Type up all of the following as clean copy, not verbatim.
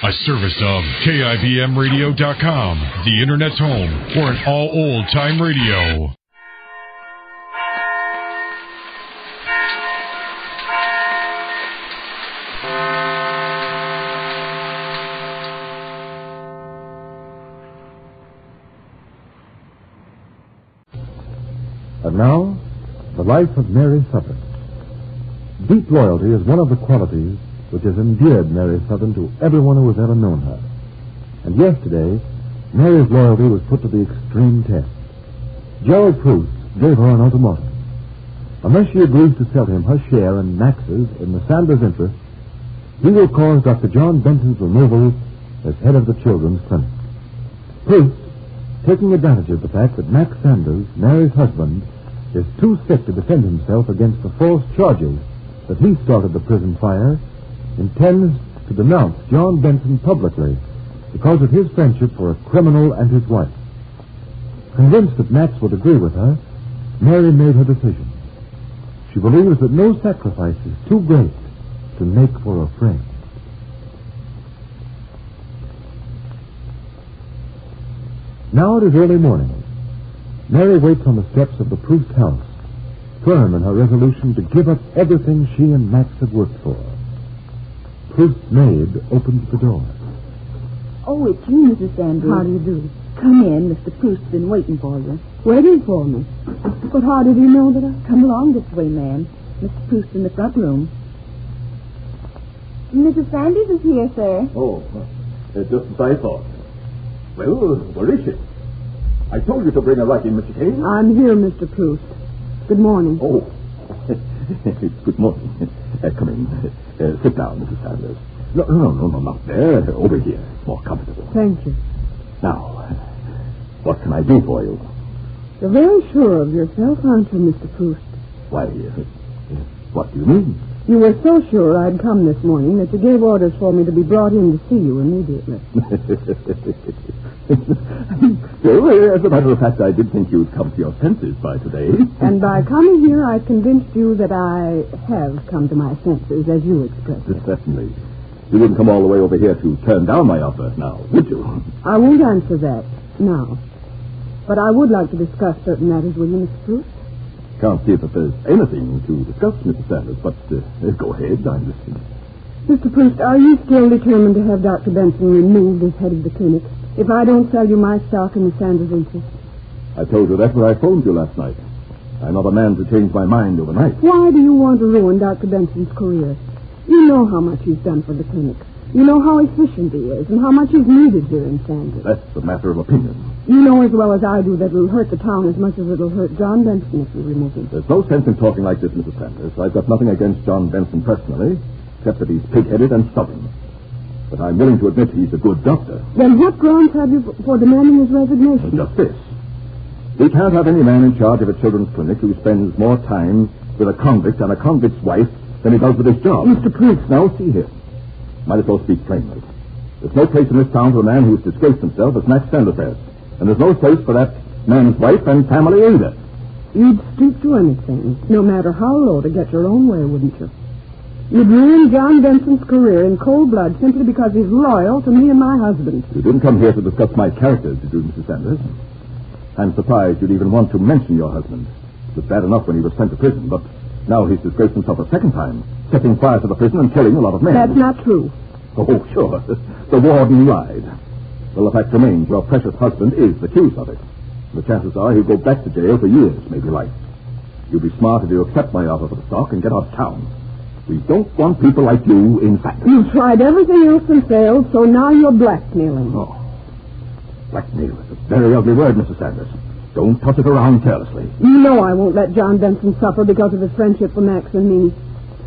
A service of KIBMradio.com, the Internet's home for an all old-time radio. And now, the life of Mary Sothern. Deep loyalty is one of the qualities which has endeared Mary Sothern to everyone who has ever known her. And yesterday, Mary's loyalty was put to the extreme test. Gerald Proust gave her an ultimatum. Unless she agrees to sell him her share and Max's in the Sanders interest, he will cause Dr. John Benson's removal as head of the children's clinic. Proust, taking advantage of the fact that Max Sanders, Mary's husband, is too sick to defend himself against the false charges that he started the prison fire, intends to denounce John Benson publicly because of his friendship for a criminal and his wife. Convinced that Max would agree with her, Mary made her decision. She believes that no sacrifice is too great to make for a friend. Now it is early morning. Mary waits on the steps of the Proust house, firm in her resolution to give up everything she and Max have worked for. Proust's maid opens the door. Oh, it's you, Mrs. Sanders. How do you do? Come in. Mr. Proust's been waiting for you. Waiting for me? But how did he know that I... Come along this way, ma'am. Mr. Proust in the front room. Mrs. Sanders is here, sir. Oh, just as I thought. Well, where is she? I told you to bring her right in, Mr. Kane. I'm here, Mr. Proust. Good morning. Oh, good morning. Come in. Sit down, Mrs. Sanders. No, not there. Over here. It's more comfortable. Thank you. Now, what can I do for you? You're very sure of yourself, aren't you, Mr. Proust? Why, what do you mean? You were so sure I'd come this morning that you gave orders for me to be brought in to see you immediately. Well, as a matter of fact, I did think you'd come to your senses by today. And by coming here, I convinced you that I have come to my senses, as you expressed it. Certainly. You wouldn't come all the way over here to turn down my offer now, would you? I won't answer that now. But I would like to discuss certain matters with you, Mr. Proust. Can't see that there's anything to discuss, Mrs. Sanders, but go ahead, I'm listening. Mr. Proust, are you still determined to have Dr. Benson removed as head of the clinic if I don't sell you my stock in the Sanders interest? I told you that when I phoned you last night. I'm not a man to change my mind overnight. Why do you want to ruin Dr. Benson's career? You know how much he's done for the clinic. You know how efficient he is and how much he's needed here in Sanders. That's a matter of opinion. You know as well as I do that it'll hurt the town as much as it'll hurt John Benson if you remove him. There's no sense in talking like this, Mrs. Sanders. I've got nothing against John Benson personally, except that he's pig-headed and stubborn. But I'm willing to admit he's a good doctor. Then what grounds have you for demanding his resignation? Just this. We can't have any man in charge of a children's clinic who spends more time with a convict and a convict's wife than he does with his job. Mr. Proust. Now, see here. Might as well speak plainly. There's no place in this town for a man who's disgraced himself as Max Sanders has. And there's no place for that man's wife and family either. You'd stoop to anything, no matter how low, to get your own way, wouldn't you? You'd ruin John Benson's career in cold blood simply because he's loyal to me and my husband. You didn't come here to discuss my character, did you, Mrs. Sanders? I'm surprised you'd even want to mention your husband. It was bad enough when he was sent to prison, but now he's disgraced himself a second time, setting fire to the prison and killing a lot of men. That's not true. Oh, sure. The warden lied. Well, the fact remains your precious husband is accused of it. The chances are he'll go back to jail for years, maybe life. You'll be smart if you accept my offer for the stock and get out of town. We don't want people like you in fact. You've tried everything else and failed, so now you're blackmailing. Oh. Blackmail is a very ugly word, Mrs. Sanders. Don't toss it around carelessly. You know I won't let John Benson suffer because of his friendship for Max and me.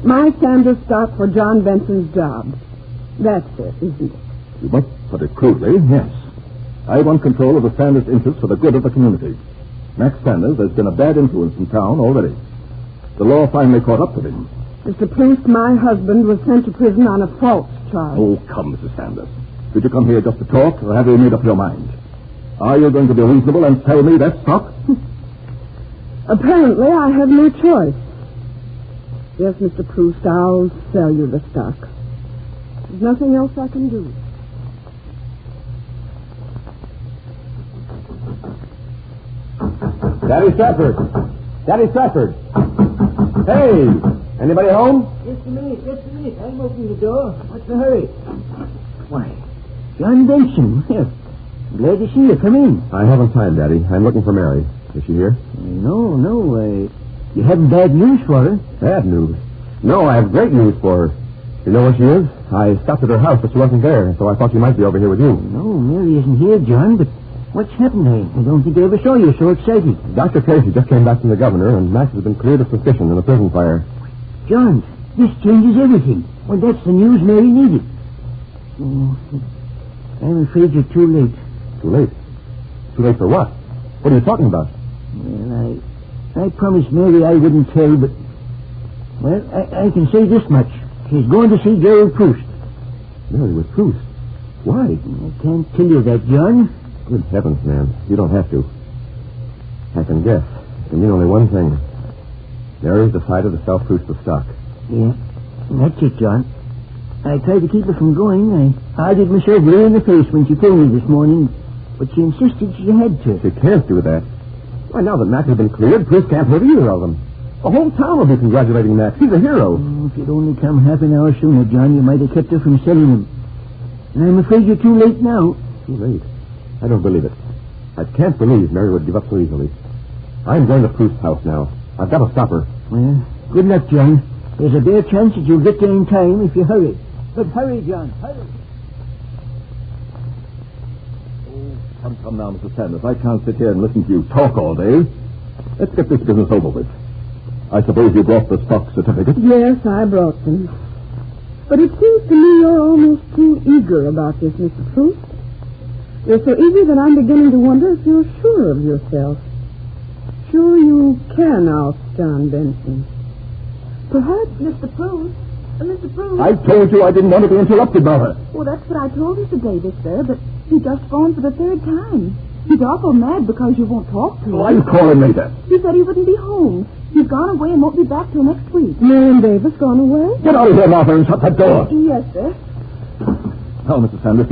My Sanders stock for John Benson's job. That's it, isn't it? You might put it crudely, yes. I want control of the Sanders interests for the good of the community. Max Sanders has been a bad influence in town already. The law finally caught up with him. Mr. Proust, my husband was sent to prison on a false charge. Oh, come, Mrs. Sanders. Did you come here just to talk, or have you made up your mind? Are you going to be reasonable and sell me that stock? Apparently, I have no choice. Yes, Mr. Proust, I'll sell you the stock. There's nothing else I can do. Daddy Stratford. Daddy Stratford. Hey, anybody home? Just a minute. I'm opening the door. What's the hurry? Why, John Benson. Here. Glad to see you. Come in. I haven't time, Daddy. I'm looking for Mary. Is she here? No. You haven't bad news for her? Bad news? No, I have great news for her. You know where she is? I stopped at her house, but she wasn't there, so I thought she might be over here with you. No, Mary isn't here, John, but what's happened? I don't think I ever saw you so excited. Dr. Tracy just came back from the governor, and Max has been cleared of suspicion in a prison fire. John, this changes everything. Well, that's the news Mary needed. Oh, I'm afraid you're too late. Too late? Too late for what? What are you talking about? Well, I promised Mary I wouldn't tell, but... Well, I can say this much. She's going to see Gerald Proust. Mary with Proust? Why? I can't tell you that, John. Good heavens, man. You don't have to. I can guess. It can mean only one thing. Mary's decided to sell Proust the stock. Yeah, that's it, John. I tried to keep her from going. I argued myself blue in the face when she told me this morning, but she insisted she had to. She can't do that. Why, now that Max has been cleared, Proust can't hurt either of them. The whole town will be congratulating Max. He's a hero. Oh, if you'd only come half an hour sooner, John, you might have kept her from selling him. And I'm afraid you're too late now. Too late? I don't believe it. I can't believe Mary would give up so easily. I'm going to Proust's house now. I've got to stop her. Well, good luck, John. There's a bare chance that you'll get there in time if you hurry. But hurry, John, hurry. Oh, come now, Mrs. Sanders. I can't sit here and listen to you talk all day. Let's get this business over with. I suppose you brought the stock certificate? Yes, I brought them. But it seems to me you're almost too eager about this, Mr. Proust. You're so eager that I'm beginning to wonder if you're sure of yourself. Sure you can oust John Benson. Perhaps Mr. Proust. Mr. Proust. I told you I didn't want to be interrupted, Mother. Well, that's what I told Mr. Davis, sir, but he just phoned for the third time. He's awful mad because you won't talk to him. I'll call him later. He said he wouldn't be home. He's gone away and won't be back till next week. Marion Davis gone away? Get out of here, Martha, and shut that door. Yes, sir. Now, Mrs. Sanders,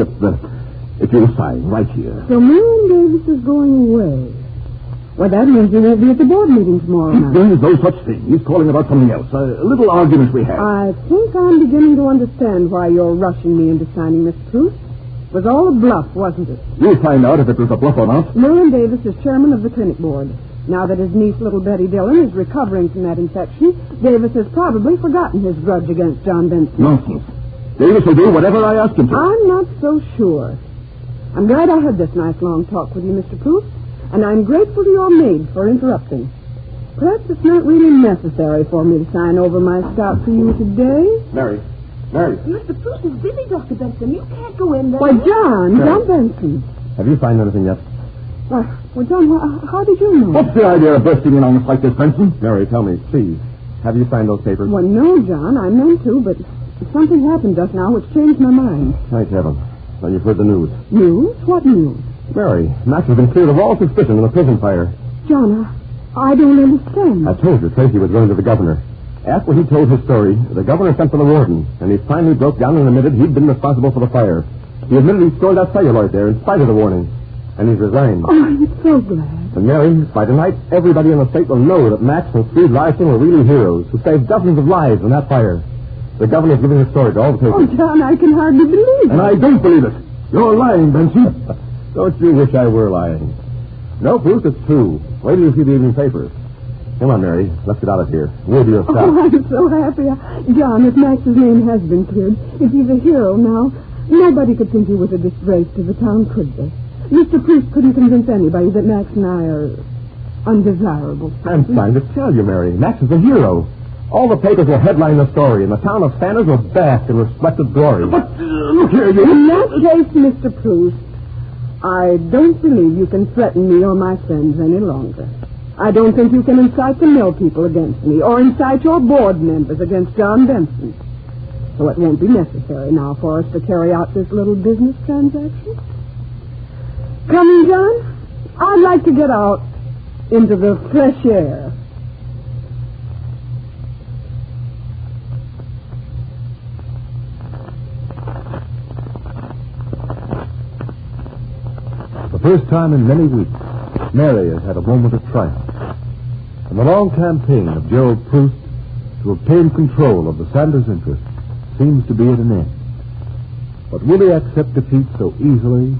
if you'll sign right here. So Marion Davis is going away. Well, that means he won't be at the board meeting tomorrow night. There's no such thing. He's calling about something else. A little argument we had. I think I'm beginning to understand why you're rushing me into signing Miss Proust. It was all a bluff, wasn't it? You'll find out if it was a bluff or not. Marion Davis is chairman of the clinic board. Now that his niece, little Betty Dillon, is recovering from that infection, Davis has probably forgotten his grudge against John Benson. Nonsense. Davis will do whatever I ask him to. I'm not so sure. I'm glad I had this nice long talk with you, Mr. Proust, and I'm grateful to your maid for interrupting. Perhaps it's not really necessary for me to sign over my stock for you today. Mary. Mr. Proust is busy, Dr. Benson. You can't go in there. Why, John Benson. Have you signed anything yet? Well, John, how did you know? What's the idea of bursting in on us like this, Benson? Mary, tell me, please. Have you signed those papers? Well, no, John. I meant to, but something happened just now which changed my mind. Thank heaven. Then you've heard the news. News? What news? Mary, Max has been cleared of all suspicion in a prison fire. John, I don't understand. I told you Tracy was going to the governor. After he told his story, the governor sent for the warden, and he finally broke down and admitted he'd been responsible for the fire. He admitted he stored that celluloid there in spite of the warning. And he's resigned. Oh, I'm so glad. And Mary, by tonight, everybody in the state will know that Max and Steve Larson were really heroes who saved dozens of lives in that fire. The governor's giving his story to all the papers. Oh, John, I can hardly believe it. And I don't believe it. You're lying, Benson. Don't you wish I were lying? No, Bruce, it's true. Wait till you see the evening papers. Come on, Mary. Let's get out of here. We'll be a stop. Oh, I'm so happy. John, if Max's name has been cleared, if he's a hero now, nobody could think he was a disgrace to the town, could they? Mr. Proust couldn't convince anybody that Max and I are undesirable. I'm trying to tell you, Mary. Max is a hero. All the papers will headline the story, and the town of Sanders will bask in reflected glory. But, look here, you... In that case, Mr. Proust, I don't believe you can threaten me or my friends any longer. I don't think you can incite the mill people against me or incite your board members against John Benson. So it won't be necessary now for us to carry out this little business transaction. Coming, John? I'd like to get out into the fresh air. For the first time in many weeks, Mary has had a moment of triumph. And the long campaign of Gerald Proust to obtain control of the Sanders interest seems to be at an end. But will he accept defeat so easily?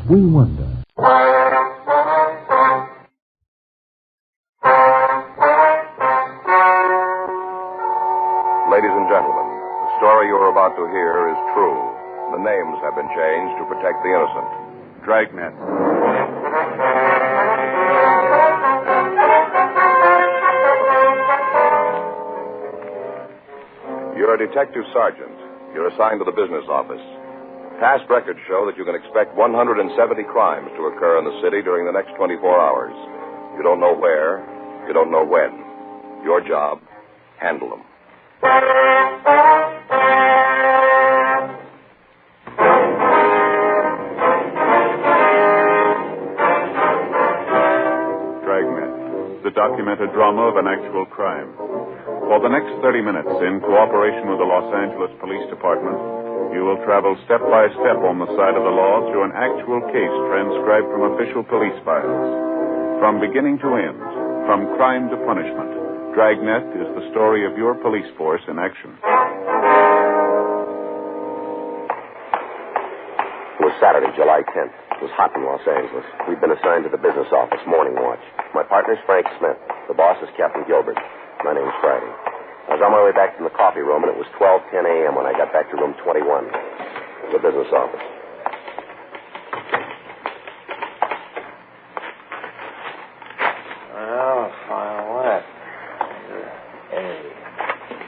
We wonder. Ladies and gentlemen, the story you're about to hear is true. The names have been changed to protect the innocent. Dragnet. You're a detective sergeant. You're assigned to the business office. Past records show that you can expect 170 crimes to occur in the city during the next 24 hours. You don't know where. You don't know when. Your job, handle them. Dragnet, the documented drama of an actual crime. For the next 30 minutes, in cooperation with the Los Angeles Police Department, you will travel step by step on the side of the law through an actual case transcribed from official police files. From beginning to end, from crime to punishment, Dragnet is the story of your police force in action. It was Saturday, July 10th. It was hot in Los Angeles. We'd been assigned to the business office, morning watch. My partner's Frank Smith. The boss is Captain Gilbert. My name's Friday. I was on my way back from the coffee room, and it was 12:10 a.m. when I got back to room 21, the business office. Well, fine what? Hey.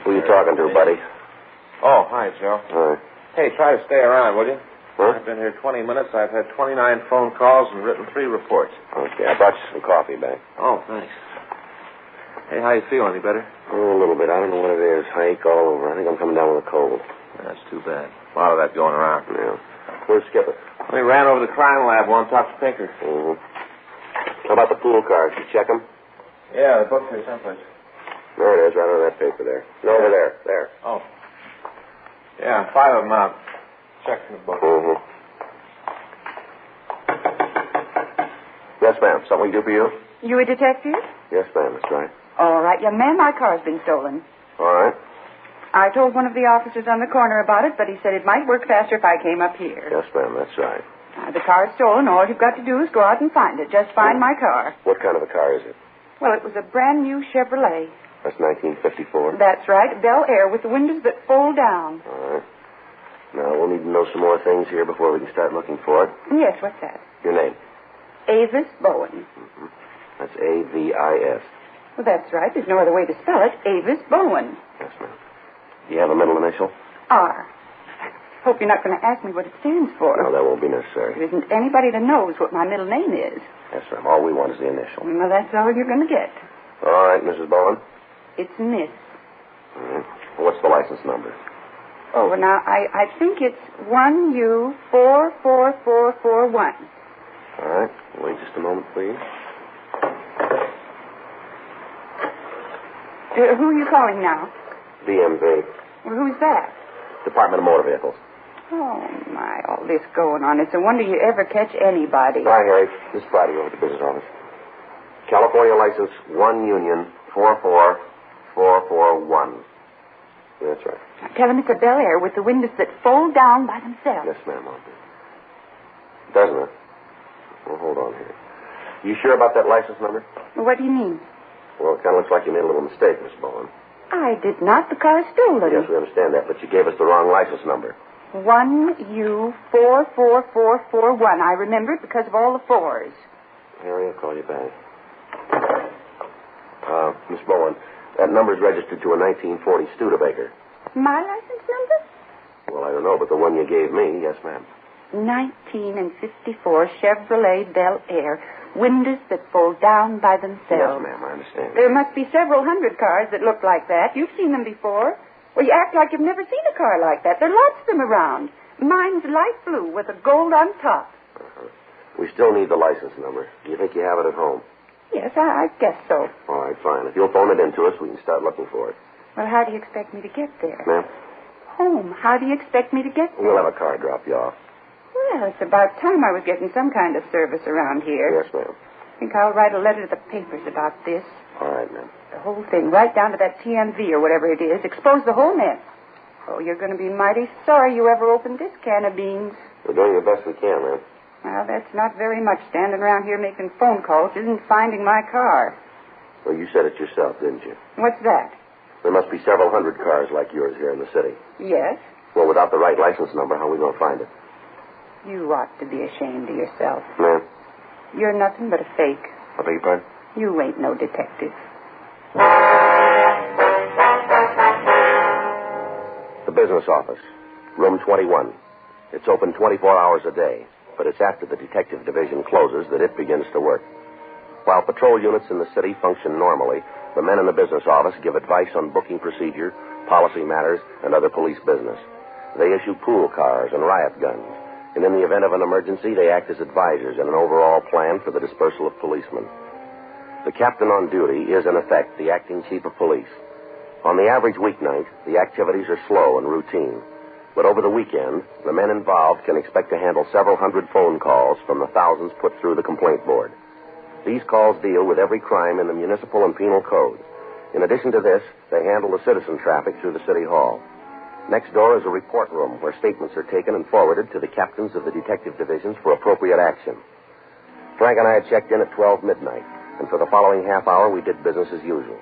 Who are you talking to, buddy? Oh, hi, Joe. Hi. Hey, try to stay around, will you? Huh? I've been here 20 minutes. I've had 29 phone calls and written 3 reports. Okay, I brought you some coffee back. Oh, thanks. Hey, how you feel? Any better? Oh, a little bit. I don't know what it is. I ache all over. I think I'm coming down with a cold. That's too bad. A lot of that going around. Yeah. Where's Skipper? We ran over to the crime lab. Want to talk to Pinker. Mm-hmm. How about the pool cards? You check them? Yeah, the book's here someplace. There it is, right on that paper there. No, over there. There. Oh. Yeah, 5 of them out. Check in the book. Mm-hmm. Yes, ma'am. Something we can do for you? You a detective? Yes, ma'am. That's right. All right, young man, my car's been stolen. All right. I told one of the officers on the corner about it, but he said it might work faster if I came up here. Yes, ma'am. That's right. The car's stolen. All you've got to do is go out and find it. Just find my car. What kind of a car is it? Well, it was a brand new Chevrolet. That's 1954? That's right. Bel Air with the windows that fold down. All right. Now, we'll need to know some more things here before we can start looking for it. Yes, what's that? Your name? Avis Bowen. Mm-hmm. That's A-V-I-S. Well, that's right. There's no other way to spell it. Avis Bowen. Yes, ma'am. Do you have a middle initial? R. Hope you're not going to ask me what it stands for. No, that won't be necessary. There isn't anybody that knows what my middle name is. Yes, ma'am. All we want is the initial. Well, that's all you're going to get. All right, Mrs. Bowen. It's Miss. Mm-hmm. What's the license number? Oh, well, now, I think it's 1U44441. All right. Wait just a moment, please. Who are you calling now? DMV. Well, who's that? Department of Motor Vehicles. Oh, my, all this going on. It's a wonder you ever catch anybody. Hi, Harry. This is Friday over at the business office. California license 1 Union 44441. That's right. Now, tell him it's a Bel Air with the windows that fold down by themselves. Yes, ma'am. I'll do. Doesn't it? Well, hold on here. You sure about that license number? Well, what do you mean? Well, it kind of looks like you made a little mistake, Miss Bowen. I did not. The car is stolen. Yes, we understand that, but you gave us the wrong license number. 1U44441. I remember it because of all the fours. Harry, I'll call you back. Miss Bowen, that number's registered to a 1940 Studebaker. My license number? Well, I don't know, but the one you gave me, yes, ma'am. 1954 Chevrolet Bel Air. Windows that fold down by themselves. Yes, ma'am, I understand. There must be several hundred cars that look like that. You've seen them before. Well, you act like you've never seen a car like that. There are lots of them around. Mine's light blue with a gold on top. Uh-huh. We still need the license number. Do you think you have it at home? Yes, I guess so. All right, fine. If you'll phone it in to us, we can start looking for it. Well, how do you expect me to get there? Ma'am? Home. How do you expect me to get there? We'll have a car drop you off. Well, it's about time I was getting some kind of service around here. Yes, ma'am. I think I'll write a letter to the papers about this. All right, ma'am. The whole thing, right down to that TMV or whatever it is. Expose the whole mess. Oh, you're going to be mighty sorry you ever opened this can of beans. We're doing the best we can, ma'am. Well, that's not very much standing around here making phone calls. Isn't finding my car. Well, you said it yourself, didn't you? What's that? There must be several hundred cars like yours here in the city. Yes? Well, without the right license number, how are we going to find it? You ought to be ashamed of yourself. Ma'am? You're nothing but a fake. I beg your pardon? You ain't no detective. The business office, room 21. It's open 24 hours a day, but it's after the detective division closes that it begins to work. While patrol units in the city function normally, the men in the business office give advice on booking procedure, policy matters, and other police business. They issue pool cars and riot guns, and in the event of an emergency, they act as advisors in an overall plan for the dispersal of policemen. The captain on duty is, in effect, the acting chief of police. On the average weeknight, the activities are slow and routine. But over the weekend, the men involved can expect to handle several hundred phone calls from the thousands put through the complaint board. These calls deal with every crime in the municipal and penal code. In addition to this, they handle the citizen traffic through the city hall. Next door is a report room where statements are taken and forwarded to the captains of the detective divisions for appropriate action. Frank and I had checked in at 12 midnight, and for the following half hour, we did business as usual.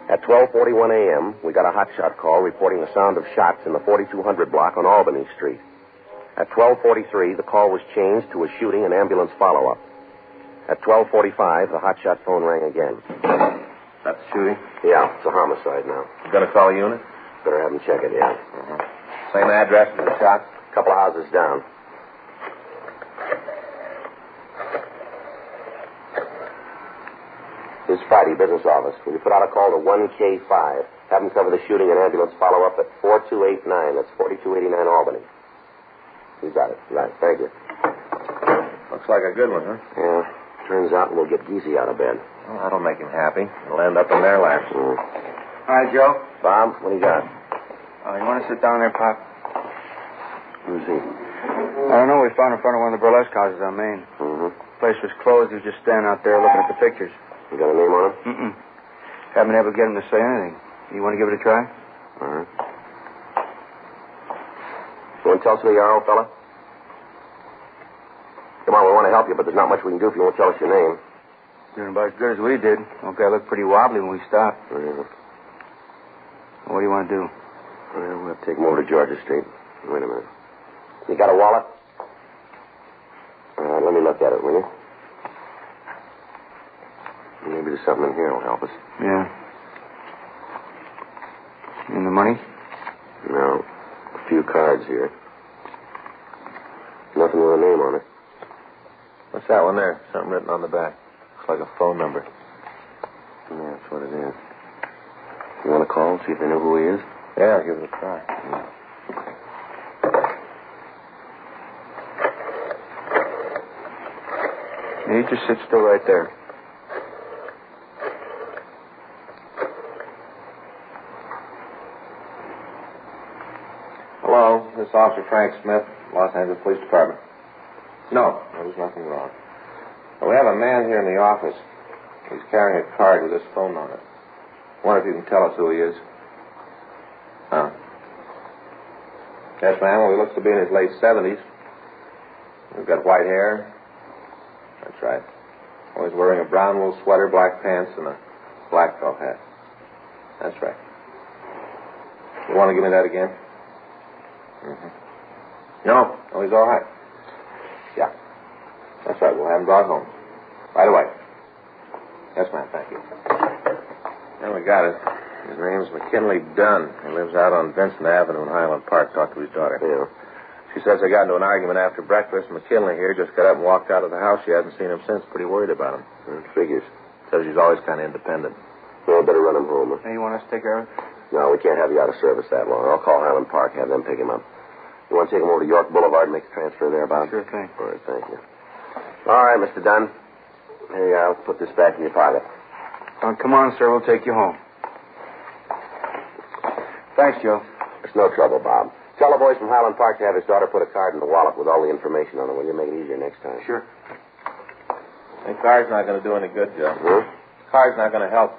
At 12:41 a.m., we got a hotshot call reporting the sound of shots in the 4200 block on Albany Street. At 12:43, the call was changed to a shooting and ambulance follow-up. At 12:45, the hotshot phone rang again. That's shooting? Yeah, it's a homicide now. You gonna call a unit? Better have them check it, yeah. Same address as the shot? A couple of houses down. This is Friday, business office. Will you put out a call to 1K5? Have them cover the shooting and ambulance follow-up at 4289. That's 4289 Albany. You got it. Right. Thank you. Looks like a good one, huh? Yeah. Turns out we'll get Geezy out of bed. Well, that'll make him happy. He'll end up in their laps. Mm. All right, Joe. Bob, what do you got? You want to sit down there, Pop? Who's he? I don't know. We found in front of one of the burlesque houses on Main. Mm-hmm. The place was closed. He was just standing out there looking at the pictures. You got a name on it? Mm-mm. Haven't been able to get him to say anything. You want to give it a try? All right. You want to tell us who you are, old fella? Come on, we want to help you, but there's not much we can do if you won't tell us your name. Doing about as good as we did. Okay, I looked pretty wobbly when we stopped. Yeah. What do you want to do? Well, we'll take him over to Georgia Street. Wait a minute. You got a wallet? All right, let me look at it, will you? Maybe there's something in here that'll help us. Yeah. And the money? No. A few cards here. Nothing with a name on it. What's that one there? Something written on the back. Looks like a phone number. Yeah, that's what it is. You want to call and see if they know who he is? Yeah, I'll give it a try. Yeah. Yeah, you just sit still right there. Hello, this is Officer Frank Smith, Los Angeles Police Department. No, there's nothing wrong. Well, we have a man here in the office. He's carrying a card with this phone on it. I wonder if you can tell us who he is. Huh? Yes, ma'am. Well, he looks to be in his late 70s. We've got white hair. That's right. Well, he's wearing a brown wool sweater, black pants, and a black felt hat. That's right. You want to give me that again? Mm-hmm. No, he's all right. Yeah. That's right. We'll have him brought home. Right away. Yes, ma'am. Thank you. Yeah, we got it. His name's McKinley Dunn. He lives out on Vincent Avenue in Highland Park. Talked to his daughter. Yeah. She says they got into an argument after breakfast. McKinley here just got up and walked out of the house. She hasn't seen him since. Pretty worried about him. Figures. Says he's always kind of independent. Well, better run him home. Huh? Hey, you want us to take care of it? No, we can't have you out of service that long. I'll call Highland Park, have them pick him up. You want to take him over to York Boulevard and make the transfer there, Bob? Sure thing. All right, thank you. All right, Mr. Dunn. Here you are. I'll put this back in your pocket. Come on, sir. We'll take you home. Thanks, Joe. It's no trouble, Bob. Tell the boys from Highland Park to have his daughter put a card in the wallet with all the information on it. Will you make it easier next time? Sure. That car's not going to do any good, Joe. Huh? Car's not going to help.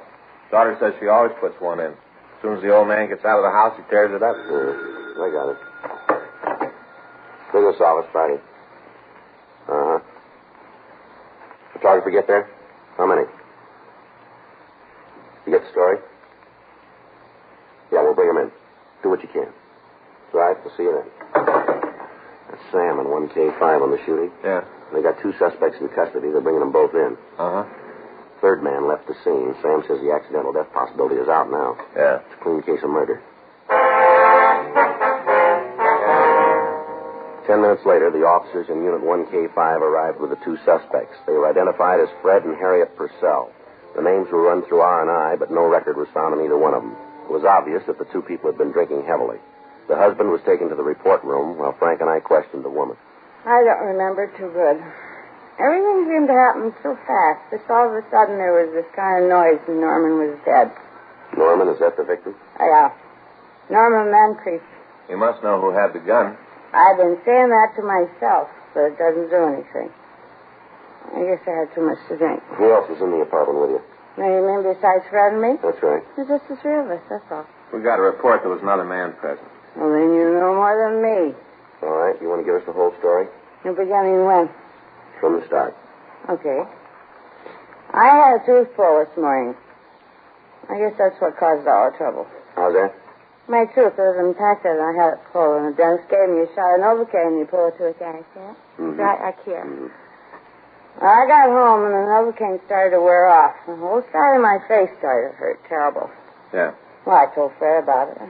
Daughter says she always puts one in. As soon as the old man gets out of the house, he tears it up. I got it. Business office, Friday. Uh-huh. Photographer get there? How many? You get the story? Yeah, we'll bring him in. Do what you can. That's right. We'll see you then. That's Sam and 1K5 on the shooting. Yeah. They got 2 suspects in custody. They're bringing them both in. Uh-huh. Third man left the scene. Sam says the accidental death possibility is out now. Yeah. It's a clean case of murder. 10 minutes later, the officers in Unit 1K5 arrived with the 2 suspects. They were identified as Fred and Harriet Purcell. The names were run through R&I, but no record was found on either one of them. It was obvious that the 2 people had been drinking heavily. The husband was taken to the report room, while Frank and I questioned the woman. I don't remember too good. Everything seemed to happen so fast. Just all of a sudden there was this kind of noise and Norman was dead. Norman, is that the victim? Yeah. Norman Moncrief. You must know who had the gun. I've been saying that to myself, but it doesn't do anything. I guess I had too much to drink. Who else was in the apartment with you? Now, you mean besides Fred and me? That's right. It's just the 3 of us, that's all. We got a report there was another man present. Well, then you know more than me. All right. You want to give us the whole story? You're beginning when? From the start. Okay. I had a tooth pull this morning. I guess that's what caused all the trouble. How's that? My tooth was impacted and I had it pulled, and the dentist gave me a shot of Novocaine and you pull it to a can. See it? Mm-hmm. Right here. Mm-hmm. I got home and the Novocaine started to wear off. The whole side of my face started to hurt terrible. Yeah. Well, I told Fred about it.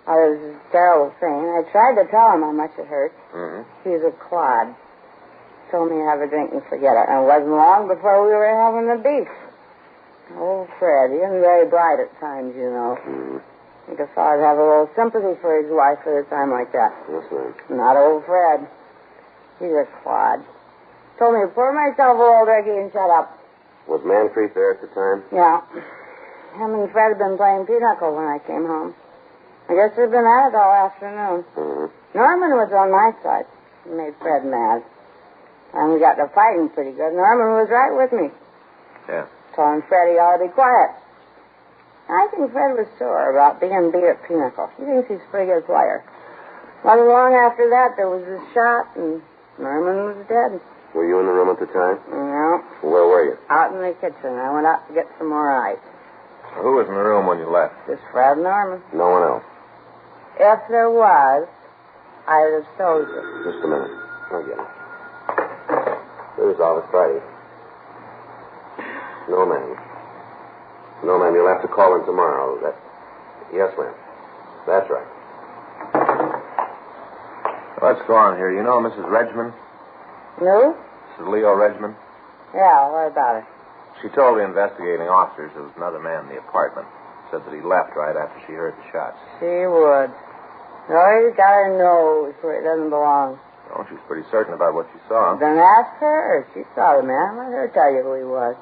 How it was a terrible thing. I tried to tell him how much it hurt. Mm-hmm. He's a clod. Told me to have a drink and forget it. And it wasn't long before we were having the beef. Oh, Fred, he isn't very bright at times, you know. Mm-hmm. I think a fella'd have a little sympathy for his wife at a time like that. That's right. Not old Fred. He's a clod. Told me to pour myself a little Ricky and shut up. Was Moncrief there at the time? Yeah. Him and Fred had been playing pinochle when I came home. I guess they'd been at it all afternoon. Mm-hmm. Norman was on my side. He made Fred mad. And we got to fighting pretty good. Norman was right with me. Yeah. Told him Fred he ought to be quiet. I think Fred was sore about being beat at pinochle. He thinks he's a pretty good player. Not long after that, there was a shot, and Norman was dead. Were you in the room at the time? No. Where were you? Out in the kitchen. I went out to get some more ice. Who was in the room when you left? Just Fred and Norman. No one else. If there was, I'd have told you. Just a minute. I'll get it. Business office, Friday. No, ma'am. No, ma'am. You'll have to call in tomorrow. Yes, ma'am. That's right. What's going on here? You know Mrs. Regman? No? Mrs. Leo Regman? Yeah, what about it? She told the investigating officers there was another man in the apartment. Said that he left right after she heard the shots. She would. No, he's got her nose where it doesn't belong. Oh, she's pretty certain about what she saw. Then ask her. She saw the man. Let her tell you who he was.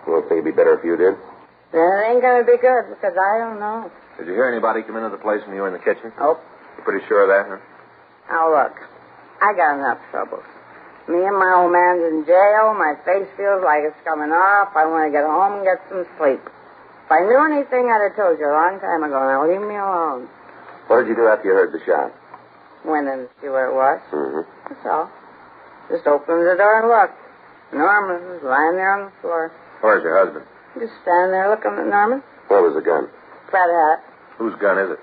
You don't think it'd be better if you did? Then it ain't going to be good because I don't know. Did you hear anybody come into the place when you were in the kitchen? Nope. You're pretty sure of that, huh? Now, look. I got enough troubles. Me and my old man's in jail. My face feels like it's coming off. I want to get home and get some sleep. If I knew anything, I'd have told you a long time ago. Now, leave me alone. What did you do after you heard the shot? Went in to see what it was. Mm-hmm. That's all. Just opened the door and looked. Norman was lying there on the floor. Where's your husband? Just standing there looking at Norman. Where was the gun? Fred had it. Whose gun is it?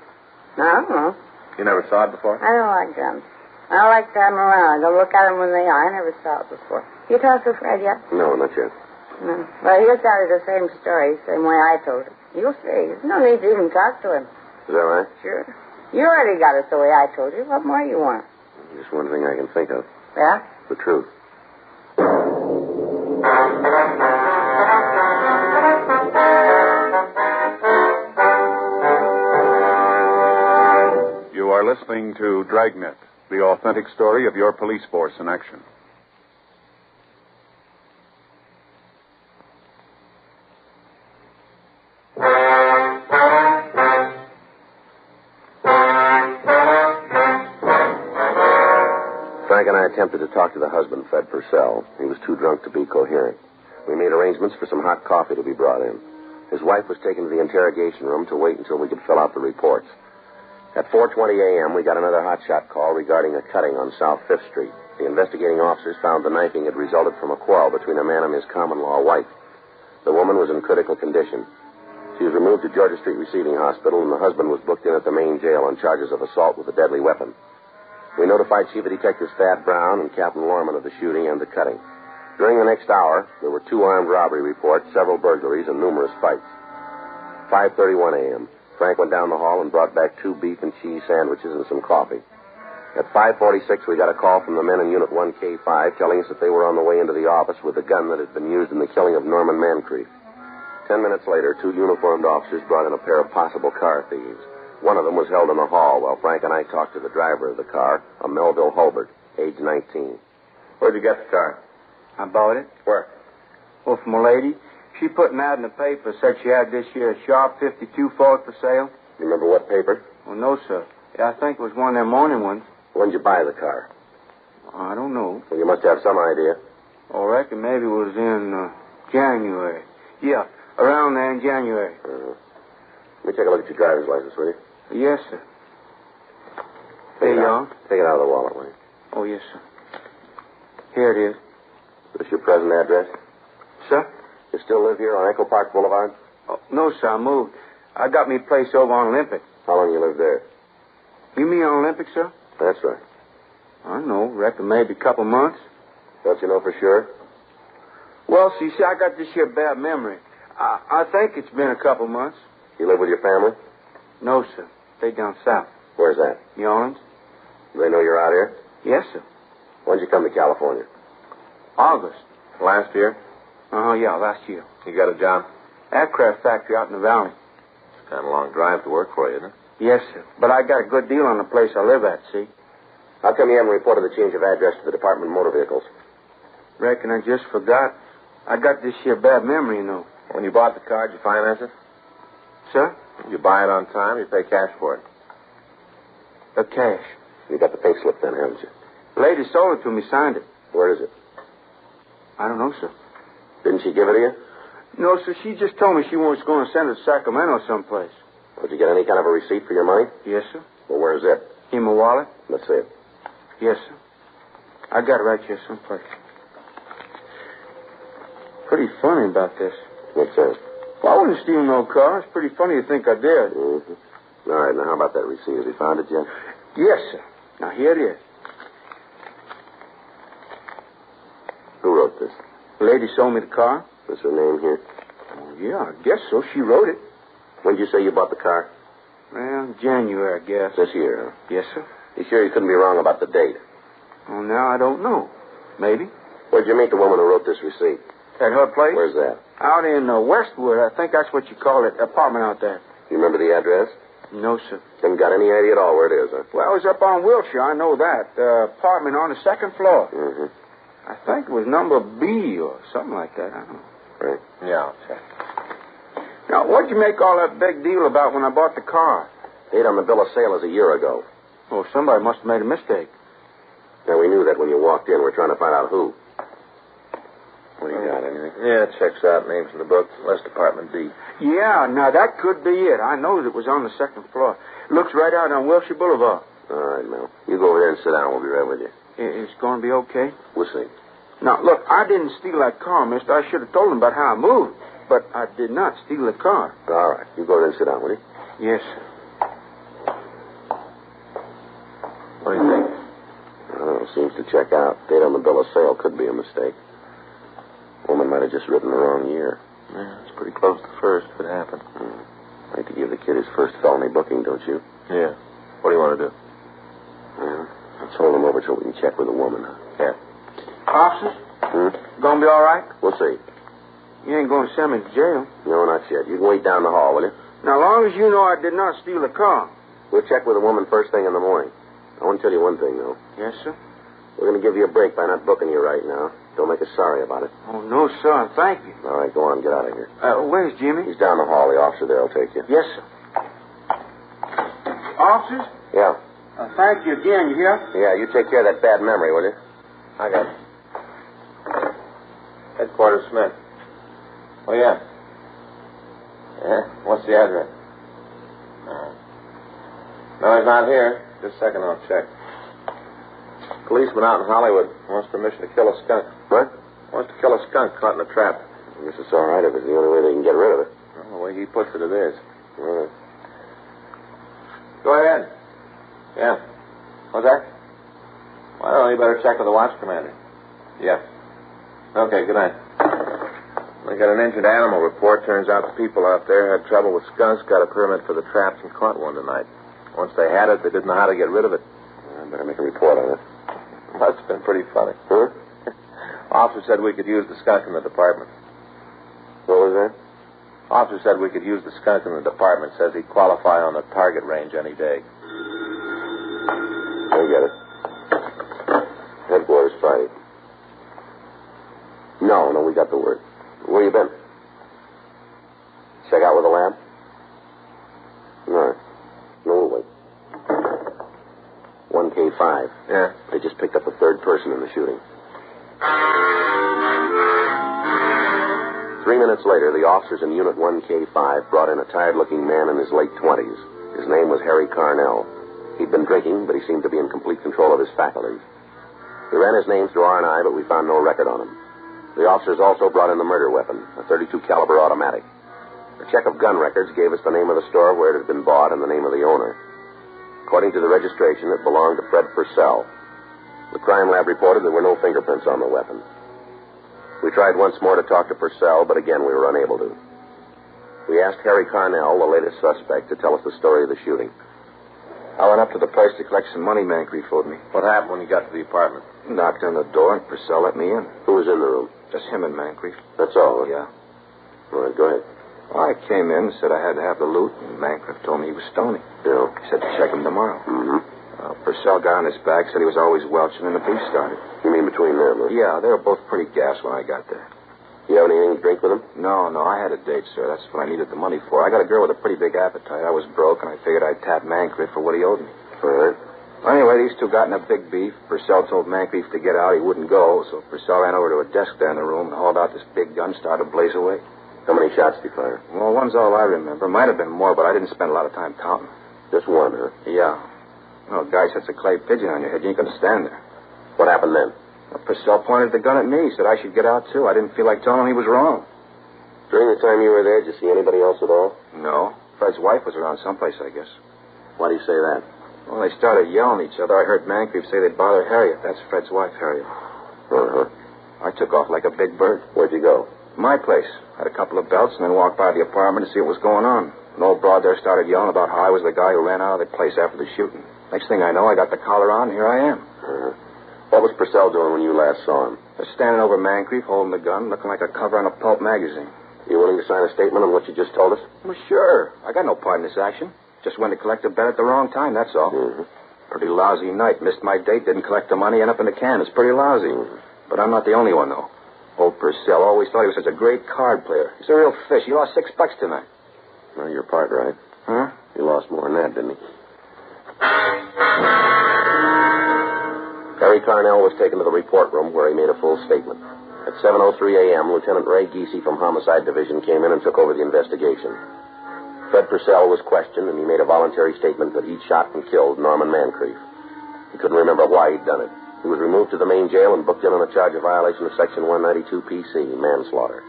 I don't know. You never saw it before? I don't like guns. I don't like to have them around. I don't look at them when they are. I never saw it before. You talked to Fred yet? No, not yet. No. Well, he'll tell you the same story, same way I told it. You'll see. There's no need to even talk to him. Is that right? Sure. You already got it the way I told you. What more you want? Just one thing I can think of. Yeah? The truth. You are listening to Dragnet, the authentic story of your police force in action. Frank and I attempted to talk to the husband, Fred Purcell. He was too drunk to be coherent. We made arrangements for some hot coffee to be brought in. His wife was taken to the interrogation room to wait until we could fill out the reports. At 4:20 a.m., we got another hotshot call regarding a cutting on South 5th Street. The investigating officers found the knifing had resulted from a quarrel between a man and his common-law wife. The woman was in critical condition. She was removed to Georgia Street Receiving Hospital, and the husband was booked in at the main jail on charges of assault with a deadly weapon. We notified Chief of Detectives Thad Brown and Captain Lorman of the shooting and the cutting. During the next hour, there were 2 armed robbery reports, several burglaries, and numerous fights. 5:31 a.m., Frank went down the hall and brought back 2 beef and cheese sandwiches and some coffee. At 5:46, we got a call from the men in Unit 1K5 telling us that they were on the way into the office with the gun that had been used in the killing of Norman Mancrief. 10 minutes later, 2 uniformed officers brought in a pair of possible car thieves. One of them was held in the hall while Frank and I talked to the driver of the car, a Melville Hulbert, age 19. Where'd you get the car? I bought it. Where? Well, from a lady. She put an ad in the paper, said she had this year Sharp 52 Ford for sale. You remember what paper? Well, no, sir. I think it was one of them morning ones. When did you buy the car? I don't know. Well, you must have some idea. I reckon maybe it was in January. Yeah, around there in January. Let me take a look at your driver's license, will you? Yes, sir. There you are. Take it out of the wallet, will you? Oh, yes, sir. Here it is. Is this your present address? Sir? You still live here on Echo Park Boulevard? Oh, no, sir, I moved. I got me a place over on Olympic. How long you lived there? You mean on Olympic, sir? That's right. I don't know. Reckon maybe a couple months. Don't you know for sure? Well, see, I got this here bad memory. I think it's been a couple months. You live with your family? No, sir. They down south. Where's that? New Orleans. Do they know you're out here? Yes, sir. When'd you come to California? August. Last year? Yeah, last year. You got a job? Aircraft factory out in the valley. It's kind of a long drive to work for you, isn't it? Yes, sir. But I got a good deal on the place I live at, see? How come you haven't reported the change of address to the Department of Motor Vehicles? Reckon I just forgot. I got this here bad memory, you know. When you bought the car, did you finance it? Sir? You buy it on time, you pay cash for it. Cash. You got the pink slip then, haven't you? The lady sold it to me, signed it. Where is it? I don't know, sir. Didn't she give it to you? No, sir. She just told me she was going to send it to Sacramento someplace. Did you get any kind of a receipt for your money? Yes, sir. Well, where's it? In my wallet? Let's see it. Yes, sir. I got it right here someplace. Pretty funny about this. What's that? Well, I wouldn't steal no car. It's pretty funny to think I did. Mm-hmm. All right, now how about that receipt? Have you found it yet? Yes, sir. Now, here it is. Who wrote this? The lady sold me the car. Is her name here? Oh, yeah, I guess so. She wrote it. When did you say you bought the car? Well, January, I guess. This year, huh? Yes, sir. You sure you couldn't be wrong about the date? Oh, now I don't know. Maybe. Where'd you meet the woman who wrote this receipt? At her place? Where's that? Out in Westwood. I think that's what you call it. Apartment out there. You remember the address? No, sir. Haven't got any idea at all where it is, huh? Well, it was up on Wilshire. I know that. Apartment on the second floor. Mm-hmm. I think it was number B or something like that. I don't know. Right. Yeah, I'll check. Now, what'd you make all that big deal about when I bought the car? Date on the bill of sale is a year ago. Oh, somebody must have made a mistake. Now, we knew that when you walked in. We're trying to find out who. What do you got, anything? Yeah, it checks out. Names in the book. West Department D. Yeah, now that could be it. I know it was on the second floor. Looks right out on Wilshire Boulevard. All right, Mel. You go over there and sit down. We'll be right with you. It's going to be okay? We'll see. Now, look, I didn't steal that car, mister. I should have told him about how I moved. But I did not steal the car. All right. You go over there and sit down, will you? Yes, sir. What do you think? I don't know. Seems to check out. Date on the bill of sale could be a mistake. Woman might have just written the wrong year. Yeah, it's pretty close to first if it happened. I'd like to give the kid his first felony booking, don't you? Yeah. What do you want to do? Well, let's hold him over till we can check with the woman. Yeah. Officers? Gonna be all right? We'll see. You ain't going to send me to jail. No, not yet. You can wait down the hall, will you? Now, as long as you know I did not steal the car. We'll check with the woman first thing in the morning. I want to tell you one thing, though. Yes, sir? We're going to give you a break by not booking you right now. Don't make us sorry about it. Oh, no, sir. Thank you. All right, go on. Get out of here. Where's Jimmy? He's down the hall. The officer there will take you. Yes, sir. Officers? Yeah. Thank you again. You hear? Yeah, you take care of that bad memory, will you? I got it. Headquarters Smith. Oh, yeah. Yeah? What's the address? No, he's not here. Just a second, I'll check. Policeman out in Hollywood wants permission to kill a skunk. What? Wants to kill a skunk caught in a trap. I guess it's all right if it's the only way they can get rid of it. Well, the way he puts it, it is. All right. Go ahead. Yeah. What's that? Well, I don't know. You better check with the watch commander. Yeah. Okay, good night. I got an injured animal report. Turns out the people out there had trouble with skunks, got a permit for the traps, and caught one tonight. Once they had it, they didn't know how to get rid of it. I better make a report on it. That's been pretty funny. Huh? Officer said we could use the skunk in the department. What was that? Officer said we could use the skunk in the department. Says he'd qualify on the target range any day. I get it. Headquarters Friday. No, we got the word. Where you been? Check out with the lab? No. No, we'll wait. 1K5. Yeah. They just picked up a third person in the shooting. 3 minutes later, the officers in Unit 1K5 brought in a tired-looking man in his late 20s. His name was Harry Carnell. He'd been drinking, but he seemed to be in complete control of his faculties. We ran his name through R&I, but we found no record on him. The officers also brought in the murder weapon, a .32 caliber automatic. A check of gun records gave us the name of the store where it had been bought and the name of the owner. According to the registration, it belonged to Fred Purcell. The crime lab reported there were no fingerprints on the weapon. We tried once more to talk to Purcell, but again we were unable to. We asked Harry Carnell, the latest suspect, to tell us the story of the shooting. I went up to the place to collect some money Mancrief owed me. What happened when you got to the apartment? Knocked on the door and Purcell let me in. Who was in the room? Just him and Mancrief. That's all? Yeah. All right, go ahead. Well, I came in and said I had to have the loot, and Mancrief told me he was stony. Yeah. He said to check him tomorrow. Mm-hmm. Purcell got on his back, said he was always welching, and the beef started. You mean between them, huh? Yeah, they were both pretty gassed when I got there. You have anything to drink with them? No, I had a date, sir. That's what I needed the money for. I got a girl with a pretty big appetite. I was broke, and I figured I'd tap Mancrief for what he owed me. All right. Anyway, these two got in a big beef. Purcell told Mancrief to get out. He wouldn't go, so Purcell ran over to a desk there in the room and hauled out this big gun, started to blaze away. How many shots did he fire? Well, one's all I remember. Might have been more, but I didn't spend a lot of time counting. Just one, huh? Yeah. Well, a guy sets a clay pigeon on your head. You ain't going to stand there. What happened then? Well, Purcell pointed the gun at me. He said I should get out, too. I didn't feel like telling him he was wrong. During the time you were there, did you see anybody else at all? No. Fred's wife was around someplace, I guess. Why do you say that? Well, they started yelling at each other. I heard Mancrief say they'd bother Harriet. That's Fred's wife, Harriet. Uh-huh. I took off like a big bird. Where'd you go? My place. Had a couple of belts and then walked by the apartment to see what was going on. An old broad there started yelling about how I was the guy who ran out of the place after the shooting. Next thing I know, I got the collar on, and here I am. Uh-huh. What was Purcell doing when you last saw him? Just standing over Mancrief, holding the gun, looking like a cover on a pulp magazine. You willing to sign a statement on what you just told us? Well, sure. I got no part in this action. Just went to collect a bet at the wrong time, that's all. Mm-hmm. Pretty lousy night. Missed my date, didn't collect the money, end up in the can. It's pretty lousy. But I'm not the only one, though. Old Purcell always thought he was such a great card player. He's a real fish. He lost $6 tonight. Well, your part right. Huh? He lost more than that, didn't he? Harry Carnell was taken to the report room where he made a full statement. At 7:03 a.m., Lieutenant Ray Giese from Homicide Division came in and took over the investigation. Fred Purcell was questioned, and he made a voluntary statement that he'd shot and killed Norman Mancrief. He couldn't remember why he'd done it. He was removed to the main jail and booked in on a charge of violation of Section 192 PC, manslaughter.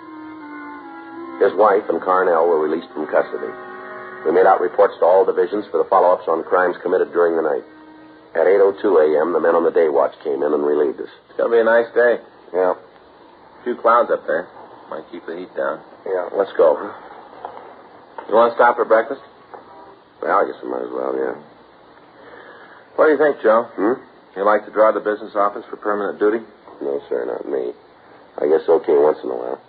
His wife and Carnell were released from custody. We made out reports to all divisions for the follow-ups on crimes committed during the night. At 8:02 a.m., the men on the day watch came in and relieved us. It's going to be a nice day. Yeah. A few clouds up there. Might keep the heat down. Yeah, let's go. You want to stop for breakfast? Well, I guess we might as well, yeah. What do you think, Joe? You like to draw the business office for permanent duty? No, sir, not me. I guess okay once in a while.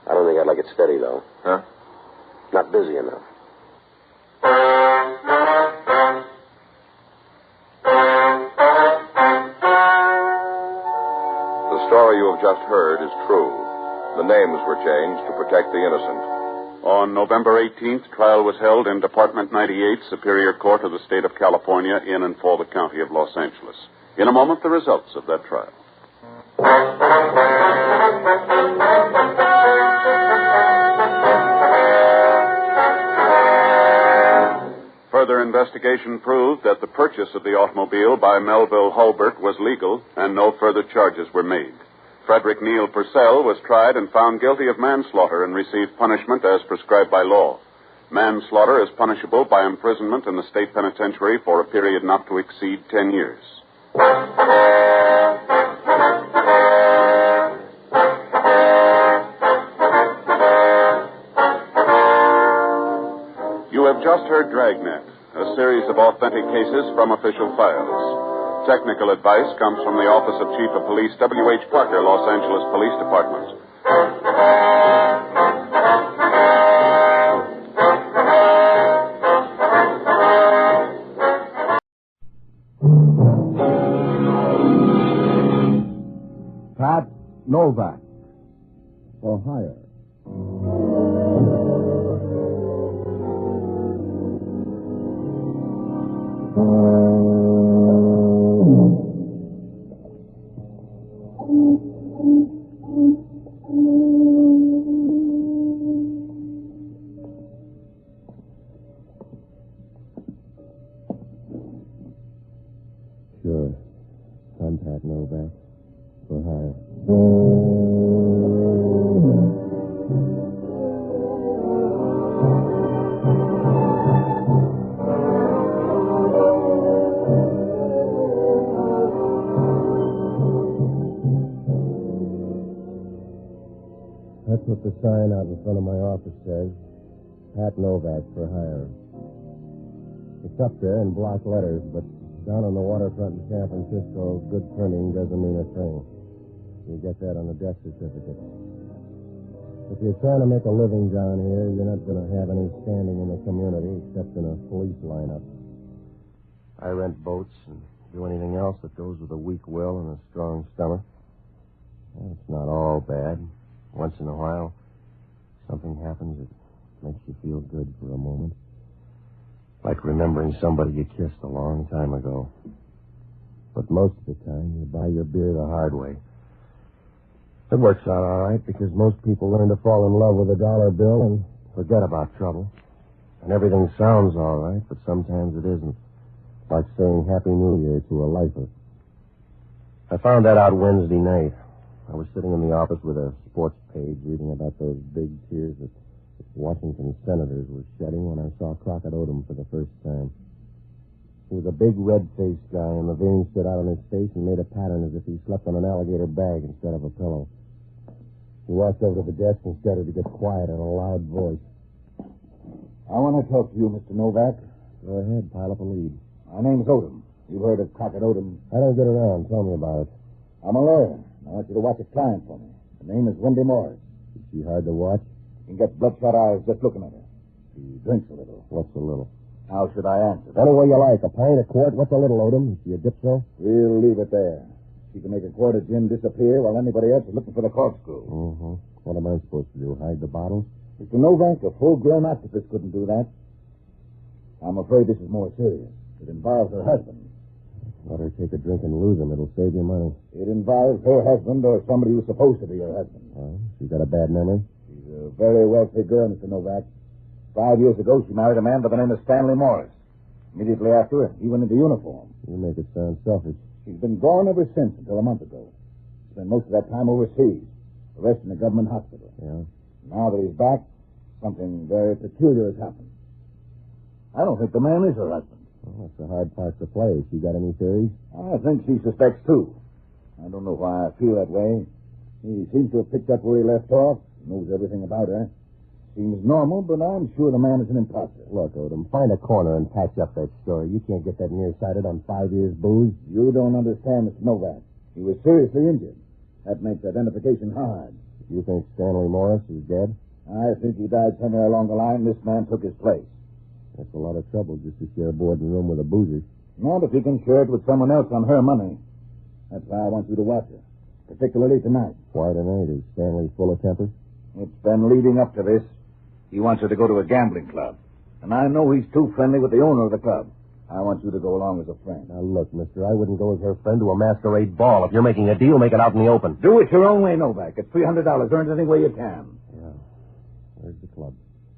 I don't think I'd like it steady, though. Huh? Not busy enough. The story you have just heard is true. The names were changed to protect the innocent. On November 18th, trial was held in Department 98, Superior Court of the State of California, in and for the County of Los Angeles. In a moment, the results of that trial. Further investigation proved that the purchase of the automobile by Melville Hulbert was legal, and no further charges were made. Frederick Neal Purcell was tried and found guilty of manslaughter and received punishment as prescribed by law. Manslaughter is punishable by imprisonment in the state penitentiary for a period not to exceed 10 years. You have just heard Dragnet, a series of authentic cases from official files. Technical advice comes from the Office of Chief of Police W.H. Parker, Los Angeles Police Department. Pat Novak For Hire. Sure. I'm Pat Novak For Hire. That's what the sign out in front of my office says. Pat Novak For Hire. It's up there in block letters, but down on the waterfront in San Francisco, good printing doesn't mean a thing. You get that on a death certificate. If you're trying to make a living down here, you're not going to have any standing in the community except in a police lineup. I rent boats and do anything else that goes with a weak will and a strong stomach. Well, it's not all bad. Once in a while, something happens that makes you feel good for a moment. Like remembering somebody you kissed a long time ago. But most of the time, you buy your beer the hard way. It works out all right because most people learn to fall in love with a dollar bill and forget about trouble. And everything sounds all right, but sometimes it isn't. Like saying Happy New Year to a lifer. I found that out Wednesday night. I was sitting in the office with a sports page reading about those big tears that Washington senators were shedding when I saw Crockett Odom for the first time. He was a big red-faced guy, and the veins stood out on his face and made a pattern as if he slept on an alligator bag instead of a pillow. He walked over to the desk and started to get quiet in a loud voice. I want to talk to you, Mr. Novak. Go ahead, pile up a lead. My name's Odom. You've heard of Crockett Odom. I don't get around. Tell me about it. I'm a lawyer. I want you to watch a client for me. Her name is Wendy Morris. Is she hard to watch? You can get bloodshot eyes just looking at her. She drinks a little. What's a little? How should I answer that? Any way you like. A pint, a quart. What's a little, Odom? Is she a dipso? We'll leave it there. She can make a quart of gin disappear while anybody else is looking for the corkscrew. Mm-hmm. What am I supposed to do? Hide the bottles? Mr. Novak, a full-grown octopus couldn't do that. I'm afraid this is more serious. It involves her husband. Let her take a drink and lose him. It'll save you money. It involves her husband or somebody who's supposed to be her husband. Oh, she's got a bad memory? She's a very wealthy girl, Mr. Novak. 5 years ago, she married a man by the name of Stanley Morris. Immediately after, he went into uniform. You make it sound selfish. She's been gone ever since, until a month ago. Spent most of that time overseas, the rest in a government hospital. Yeah? Now that he's back, something very peculiar has happened. I don't think the man is her husband. Well, that's a hard part to play. Has she got any theories? I think she suspects, too. I don't know why I feel that way. He seems to have picked up where he left off. He knows everything about her. Seems normal, but I'm sure the man is an imposter. Look, Odom, find a corner and patch up that story. You can't get that nearsighted on 5 years' booze. You don't understand, Mr. Novak. He was seriously injured. That makes identification hard. You think Stanley Morris is dead? I think he died somewhere along the line. This man took his place. That's a lot of trouble just to share a boarding room with a boozer. Not if he can share it with someone else on her money. That's why I want you to watch her, particularly tonight. Why tonight? Is Stanley full of temper? It's been leading up to this. He wants her to go to a gambling club. And I know he's too friendly with the owner of the club. I want you to go along as a friend. Now, look, mister, I wouldn't go as her friend to a masquerade ball. If you're making a deal, make it out in the open. Do it your own way, Novak. It's $300. Earn it any way you can. Yeah. Where's the club?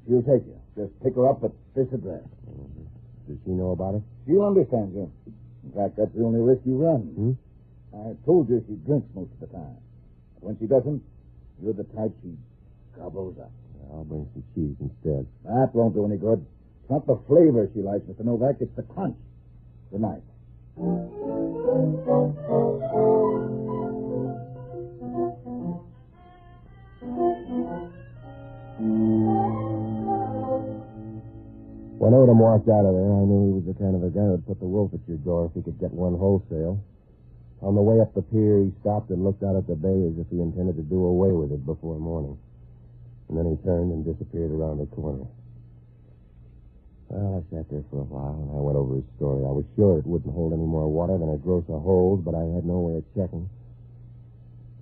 She'll take you. Just pick her up at this address. Mm-hmm. Does she know about it? She'll understand you. In fact, that's the only risk you run. I told you she drinks most of the time. But when she doesn't, you're the type she gobbles up. I'll bring some cheese instead. That won't do any good. It's not the flavor she likes, Mr. Novak. It's the crunch. Good night. When Odom walked out of there, I knew he was the kind of a guy who'd put the wolf at your door if he could get one wholesale. On the way up the pier, he stopped and looked out at the bay as if he intended to do away with it before morning. And then he turned and disappeared around the corner. Well, I sat there for a while, and I went over his story. I was sure it wouldn't hold any more water than a gross of holes, but I had no way of checking.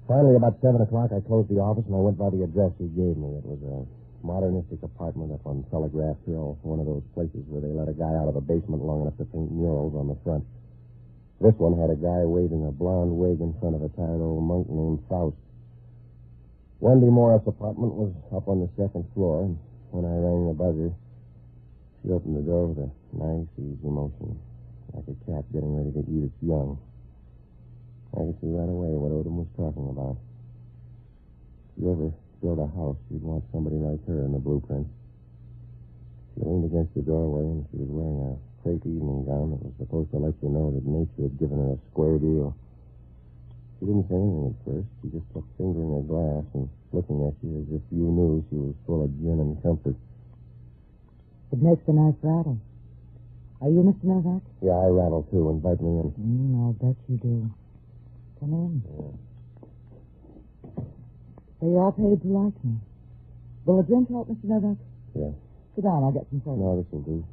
Finally, about 7 o'clock, I closed the office, and I went by the address he gave me. It was a modernistic apartment up on Telegraph Hill, one of those places where they let a guy out of the basement long enough to paint murals on the front. This one had a guy waving a blonde wig in front of a tired old monk named Faust. Wendy Morris' apartment was up on the second floor, and when I rang the buzzer, she opened the door with a nice, easy motion, like a cat getting ready to eat its young. I could see right away what Odom was talking about. If you ever build a house, you'd want somebody like her in the blueprint. She leaned against the doorway, and she was wearing a crepe evening gown that was supposed to let you know that nature had given her a square deal. She didn't say anything at first. She just kept fingering her glass and looking at you as if you knew she was full of gin and comfort. It makes a nice rattle. Are you Mr. Novak? Yeah, I rattle, too. Invite me in. I bet you do. Come in. Yeah. So you all paid to like me. Will a drink help, Mr. Novak? Yeah. Sit down. I'll get some soda. No, this will do.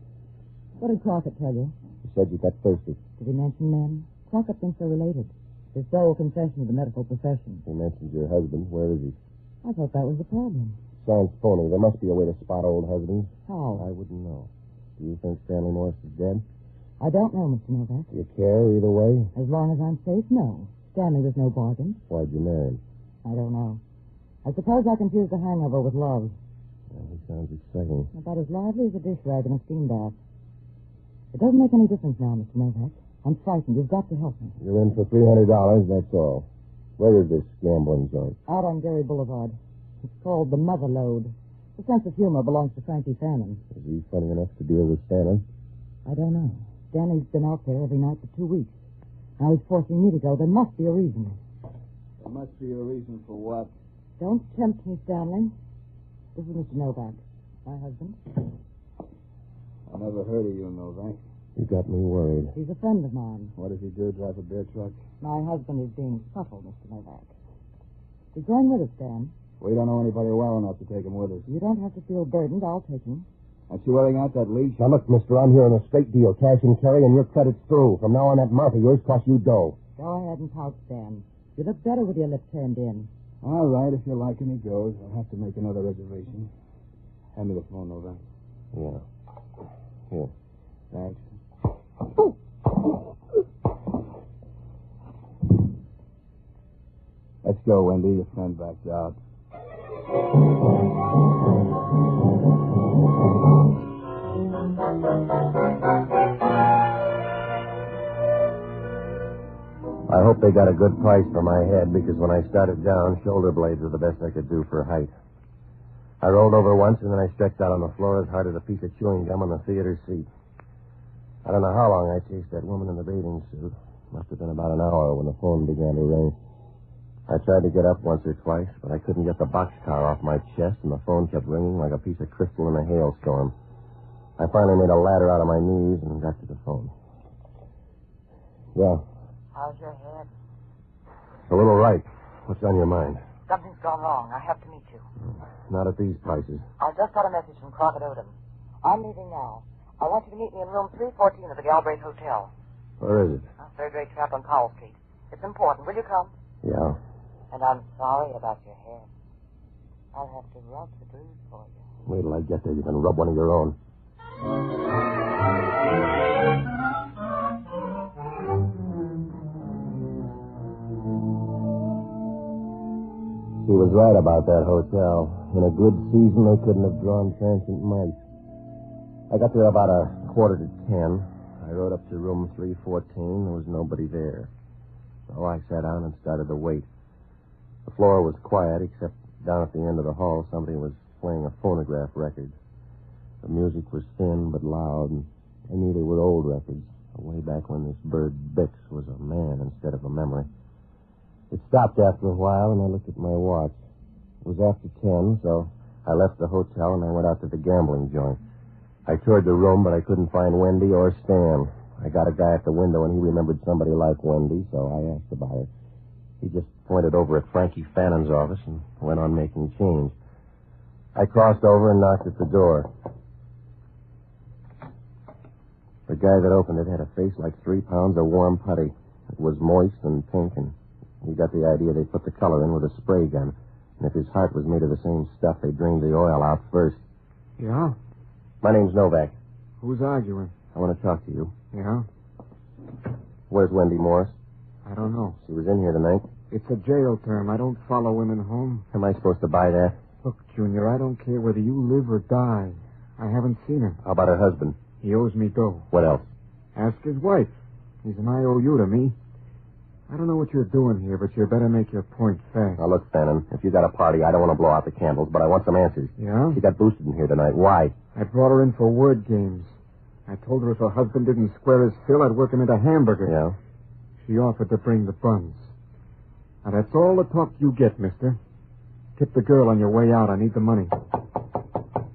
What did Crockett tell you? He said you got thirsty. Did he mention men? Crockett thinks they're related. His sole confession of the medical profession. He mentioned your husband. Where is he? I thought that was the problem. Sounds phony. There must be a way to spot old husbands. How? I wouldn't know. Do you think Stanley Morris is dead? I don't know, Mr. Novak. Do you care either way? As long as I'm safe, no. Stanley was no bargain. Why'd you marry him? I don't know. I suppose I confused the hangover with love. Well, he sounds exciting. About as lively as a dish rag in a steam bath. It doesn't make any difference now, Mr. Novak. I'm frightened. You've got to help me. You're in for $300, that's all. Where is this gambling joint? Out on Gary Boulevard. It's called the Mother Lode. The sense of humor belongs to Frankie Fannin. Is he funny enough to deal with Stanley? I don't know. Stanley's been out there every night for 2 weeks. Now he's forcing me to go. There must be a reason. There must be a reason for what? Don't tempt me, Stanley. This is Mr. Novak, my husband. I never heard of you, Novak. You got me worried. He's a friend of mine. What does he do, drive a bear truck? My husband is being subtle, Mr. Novak. He's going with us, Dan. We don't know anybody well enough to take him with us. You don't have to feel burdened. I'll take him. Aren't you wearing out that leash? Now, look, mister, I'm here on a straight deal. Cash and carry, and your credit's through. From now on, that mouth of yours costs you dough. Go ahead and pout, Dan. You look better with your lips turned in. All right, if you like him, he goes. I'll have to make another reservation. Hand me the phone, Novak. Yeah. Here. Thanks. Let's go, Wendy. Your friend backed out. I hope they got a good price for my head, because when I started down, shoulder blades were the best I could do for height. I rolled over once, and then I stretched out on the floor as hard as a piece of chewing gum on the theater seat. I don't know how long I chased that woman in the bathing suit. Must have been about an hour when the phone began to ring. I tried to get up once or twice, but I couldn't get the boxcar off my chest, and the phone kept ringing like a piece of crystal in a hailstorm. I finally made a ladder out of my knees and got to the phone. Yeah. How's your head? A little right. What's on your mind? Something's gone wrong. I have to meet you. Not at these prices. I just got a message from Crockett Odom. I'm leaving now. I want you to meet me in room 314 of the Galbraith Hotel. Where is it? Third-rate trap on Powell Street. It's important. Will you come? Yeah. And I'm sorry about your hair. I'll have to rub the bruise for you. Wait till I get there. You can rub one of your own. She was right about that hotel. In a good season, they couldn't have drawn transient mice. I got there about 10:15. I rode up to room 314. There was nobody there. So I sat down and started to wait. The floor was quiet, except down at the end of the hall, somebody was playing a phonograph record. The music was thin but loud, and I knew they were old records, way back when this bird Bix was a man instead of a memory. It stopped after a while, and I looked at my watch. It was after 10, so I left the hotel and I went out to the gambling joint. I toured the room, but I couldn't find Wendy or Stan. I got a guy at the window, and he remembered somebody like Wendy, so I asked about her. He just pointed over at Frankie Fannon's office and went on making change. I crossed over and knocked at the door. The guy that opened it had a face like 3 pounds of warm putty. It was moist and pink, and he got the idea they put the color in with a spray gun. And if his heart was made of the same stuff, they drained the oil out first. Yeah? My name's Novak. Who's arguing? I want to talk to you. Yeah? Where's Wendy Morris? I don't know. She was in here tonight. It's a jail term. I don't follow women home. Am I supposed to buy that? Look, Junior, I don't care whether you live or die. I haven't seen her. How about her husband? He owes me dough. What else? Ask his wife. He's an IOU to me. I don't know what you're doing here, but you better make your point fast. Now, look, Fannin, if you got a party, I don't want to blow out the candles, but I want some answers. Yeah? She got boosted in here tonight. Why? I brought her in for word games. I told her if her husband didn't square his fill, I'd work him into hamburger. Yeah? She offered to bring the buns. Now, that's all the talk you get, mister. Tip the girl on your way out. I need the money.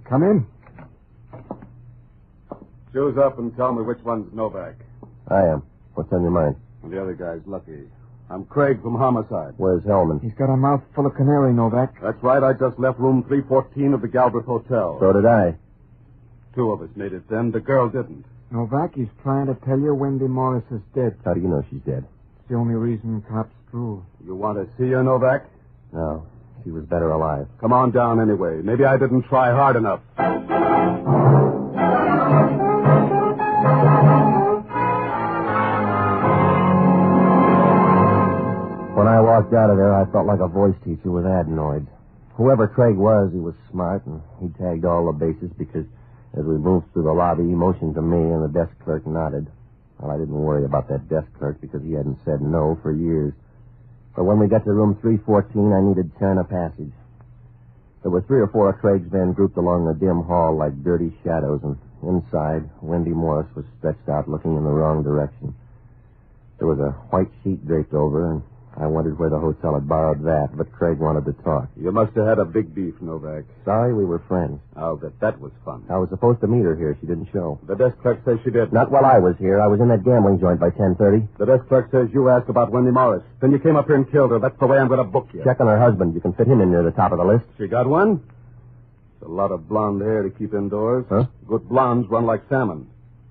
Come in. Choose up and tell me which one's Novak. I am. What's on your mind? And the other guy's Lucky. I'm Craig from Homicide. Where's Hellman? He's got a mouth full of canary, Novak. That's right. I just left room 314 of the Galbraith Hotel. So did I. 2 of us made it then. The girl didn't. Novak, he's trying to tell you Wendy Morris is dead. How do you know she's dead? It's the only reason cops drool. You want to see her, Novak? No. She was better alive. Come on down anyway. Maybe I didn't try hard enough. When I walked out of there, I felt like a voice teacher with adenoids. Whoever Craig was, he was smart, and he tagged all the bases because as we moved through the lobby, he motioned to me, and the desk clerk nodded. Well, I didn't worry about that desk clerk because he hadn't said no for years. But when we got to room 314, I needed turn of passage. There were 3 or 4 of Craig's men grouped along the dim hall like dirty shadows, and inside, Wendy Morris was stretched out looking in the wrong direction. There was a white sheet draped over her, and I wondered where the hotel had borrowed that, but Craig wanted to talk. You must have had a big beef, Novak. Sorry, we were friends. I'll bet that was fun. I was supposed to meet her here. She didn't show. The desk clerk says she did. Not while I was here. I was in that gambling joint by 10:30. The desk clerk says you asked about Wendy Morris. Then you came up here and killed her. That's the way I'm going to book you. Check on her husband. You can fit him in near the top of the list. She got one? It's a lot of blonde hair to keep indoors. Huh? Good blondes run like salmon.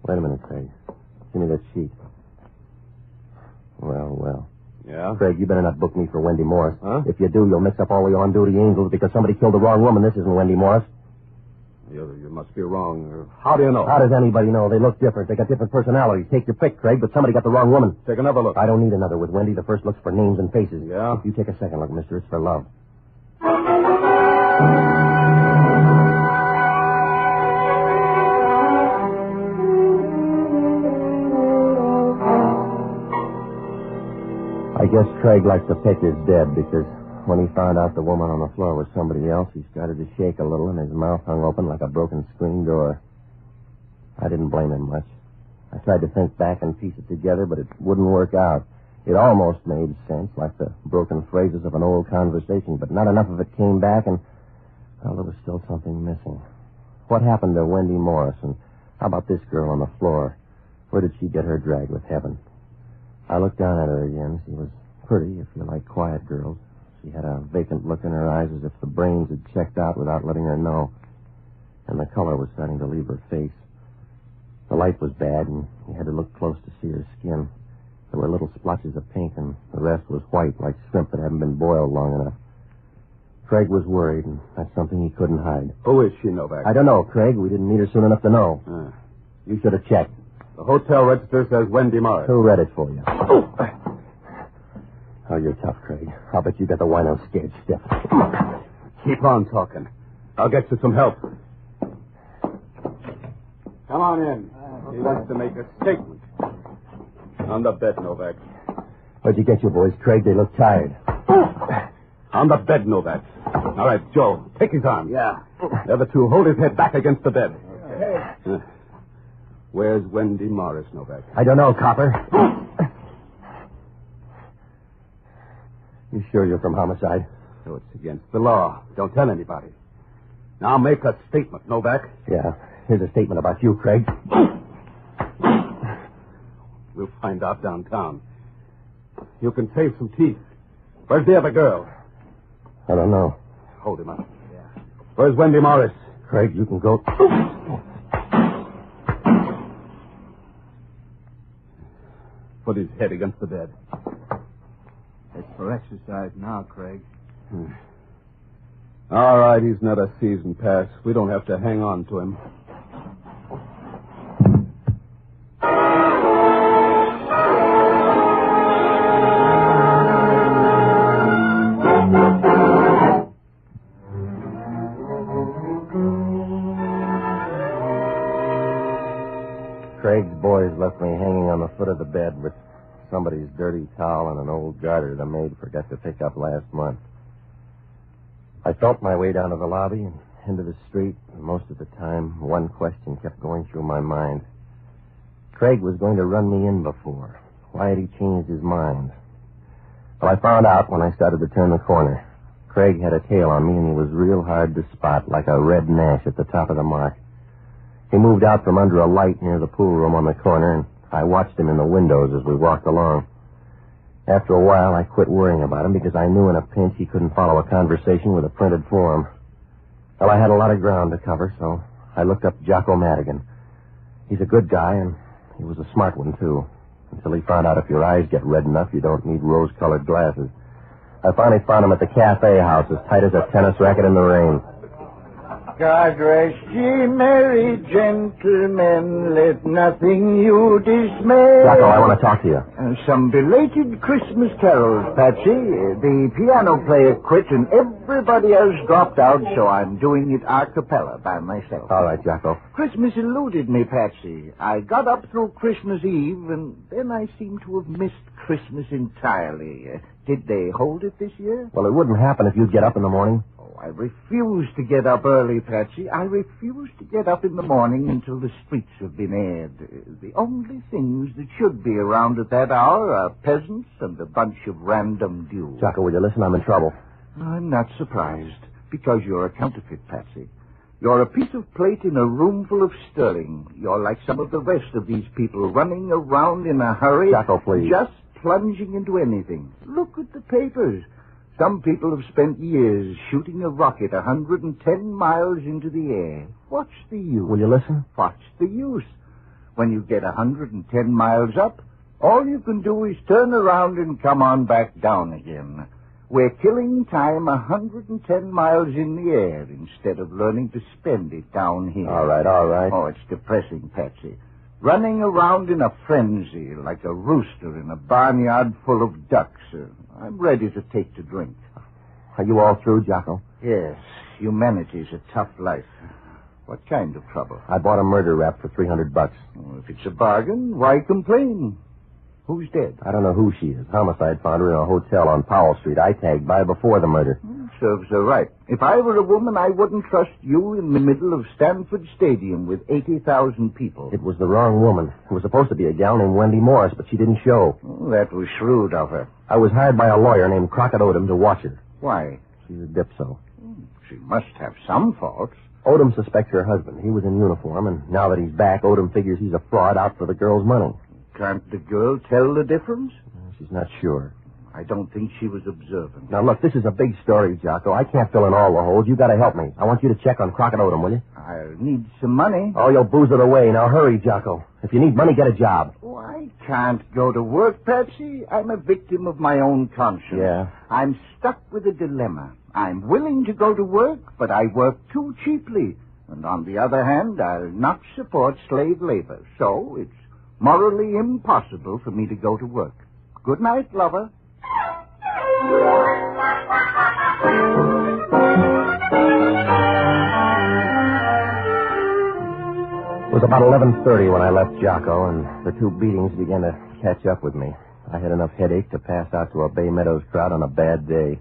Wait a minute, Craig. Give me that sheet. Well. Yeah? Craig, you better not book me for Wendy Morris. Huh? If you do, you'll mix up all the on-duty angels because somebody killed the wrong woman. This isn't Wendy Morris. You must be wrong. How do you know? How does anybody know? They look different. They got different personalities. Take your pick, Craig, but somebody got the wrong woman. Take another look. I don't need another. With Wendy, the first look's for names and faces. Yeah? If you take a second look, mister, it's for love. I guess Craig likes to pick his dead because when he found out the woman on the floor was somebody else, he started to shake a little and his mouth hung open like a broken screen door. I didn't blame him much. I tried to think back and piece it together, but it wouldn't work out. It almost made sense, like the broken phrases of an old conversation, but not enough of it came back, and, well, there was still something missing. What happened to Wendy Morris, and how about this girl on the floor? Where did she get her drag with heaven? I looked down at her again. She was pretty, if you like quiet girls. She had a vacant look in her eyes as if the brains had checked out without letting her know. And the color was starting to leave her face. The light was bad, and you had to look close to see her skin. There were little splotches of pink, and the rest was white, like shrimp that hadn't been boiled long enough. Craig was worried, and that's something he couldn't hide. Who is she, Novak? I don't know, Craig. We didn't meet her soon enough to know. You should have checked. The hotel register says Wendy Morris. Who read it for you? Oh, you're tough, Craig. I'll bet you got the wino scared stiff. Keep on talking. I'll get you some help. Come on in. He wants to make a statement. On the bed, Novak. Where'd you get your boys, Craig? They look tired. On the bed, Novak. All right, Joe, take his arm. Yeah. The other two, hold his head back against the bed. Okay. Where's Wendy Morris, Novak? I don't know, Copper. You sure you're from homicide? So it's against the law. Don't tell anybody. Now make a statement, Novak. Yeah. Here's a statement about you, Craig. We'll find out downtown. You can save some teeth. Where's the other girl? I don't know. Hold him up. Yeah. Where's Wendy Morris? Craig, you can go. Put his head against the bed. It's for exercise now, Craig. All right, he's not a season pass. We don't have to hang on to him. Craig's boys left me hanging on the foot of the bed with somebody's dirty towel and an old garter the maid forgot to pick up last month. I felt my way down to the lobby and into the street, and most of the time, one question kept going through my mind. Craig was going to run me in before. Why had he changed his mind? Well, I found out when I started to turn the corner. Craig had a tail on me, and he was real hard to spot, like a red Nash at the top of the mark. He moved out from under a light near the pool room on the corner, and I watched him in the windows as we walked along. After a while, I quit worrying about him because I knew in a pinch he couldn't follow a conversation with a printed form. Well, I had a lot of ground to cover, so I looked up Jocko Madigan. He's a good guy, and he was a smart one, too. Until he found out if your eyes get red enough, you don't need rose-colored glasses. I finally found him at the cafe house, as tight as a tennis racket in the rain. God rest ye merry gentlemen, let nothing you dismay. Jocko, I want to talk to you. Some belated Christmas carols, Patsy. The piano player quit and everybody else dropped out, so I'm doing it a cappella by myself. All right, Jocko. Christmas eluded me, Patsy. I got up through Christmas Eve, and then I seem to have missed Christmas entirely. Did they hold it this year? Well, it wouldn't happen if you'd get up in the morning. I refuse to get up early, Patsy. I refuse to get up in the morning until the streets have been aired. The only things that should be around at that hour are peasants and a bunch of random dew. Jocko, will you listen? I'm in trouble. I'm not surprised, because you're a counterfeit, Patsy. You're a piece of plate in a room full of sterling. You're like some of the rest of these people running around in a hurry. Jocko, please. Just plunging into anything. Look at the papers. Some people have spent years shooting a rocket 110 miles into the air. What's the use? Will you listen? What's the use? When you get 110 miles up, all you can do is turn around and come on back down again. We're killing time 110 miles in the air instead of learning to spend it down here. All right, all right. Oh, it's depressing, Patsy. Running around in a frenzy like a rooster in a barnyard full of ducks. I'm ready to take to drink. Are you all through, Jocko? Yes. Humanity's a tough life. What kind of trouble? I bought a murder rap for $300. Well, if it's a bargain, why complain? Who's dead? I don't know who she is. Homicide found her in a hotel on Powell Street. I tagged by before the murder. Serves her right. If I were a woman, I wouldn't trust you in the middle of Stanford Stadium with 80,000 people. It was the wrong woman. It was supposed to be a gal named Wendy Morris, but she didn't show. Oh, that was shrewd of her. I was hired by a lawyer named Crockett Odom to watch her. Why? She's a dipso. She must have some faults. Odom suspects her husband. He was in uniform, and now that he's back, Odom figures he's a fraud out for the girl's money. Can't the girl tell the difference? She's not sure. I don't think she was observant. Now, look, this is a big story, Jocko. I can't fill in all the holes. You got to help me. I want you to check on Crockett Odom, will you? I'll need some money. Oh, you'll booze it away. Now, hurry, Jocko. If you need money, get a job. Oh, I can't go to work, Patsy. I'm a victim of my own conscience. Yeah? I'm stuck with a dilemma. I'm willing to go to work, but I work too cheaply. And on the other hand, I'll not support slave labor. So it's morally impossible for me to go to work. Good night, lover. was about 11:30 when I left Jocko, and the two beatings began to catch up with me. I had enough headache to pass out to a Bay Meadows crowd on a bad day.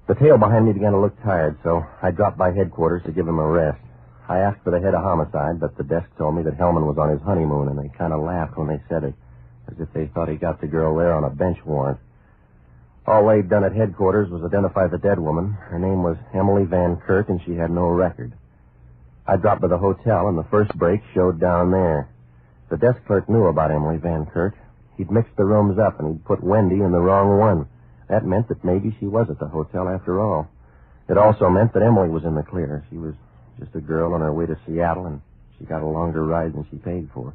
The tail behind me began to look tired, so I dropped by headquarters to give him a rest. I asked for the head of homicide, but the desk told me that Hellman was on his honeymoon, and they kind of laughed when they said it, as if they thought he got the girl there on a bench warrant. All they'd done at headquarters was identify the dead woman. Her name was Emily Van Kirk, and she had no record. I dropped by the hotel, and the first break showed down there. The desk clerk knew about Emily Van Kirk. He'd mixed the rooms up, and he'd put Wendy in the wrong one. That meant that maybe she was at the hotel after all. It also meant that Emily was in the clear. She was just a girl on her way to Seattle, and she got a longer ride than she paid for.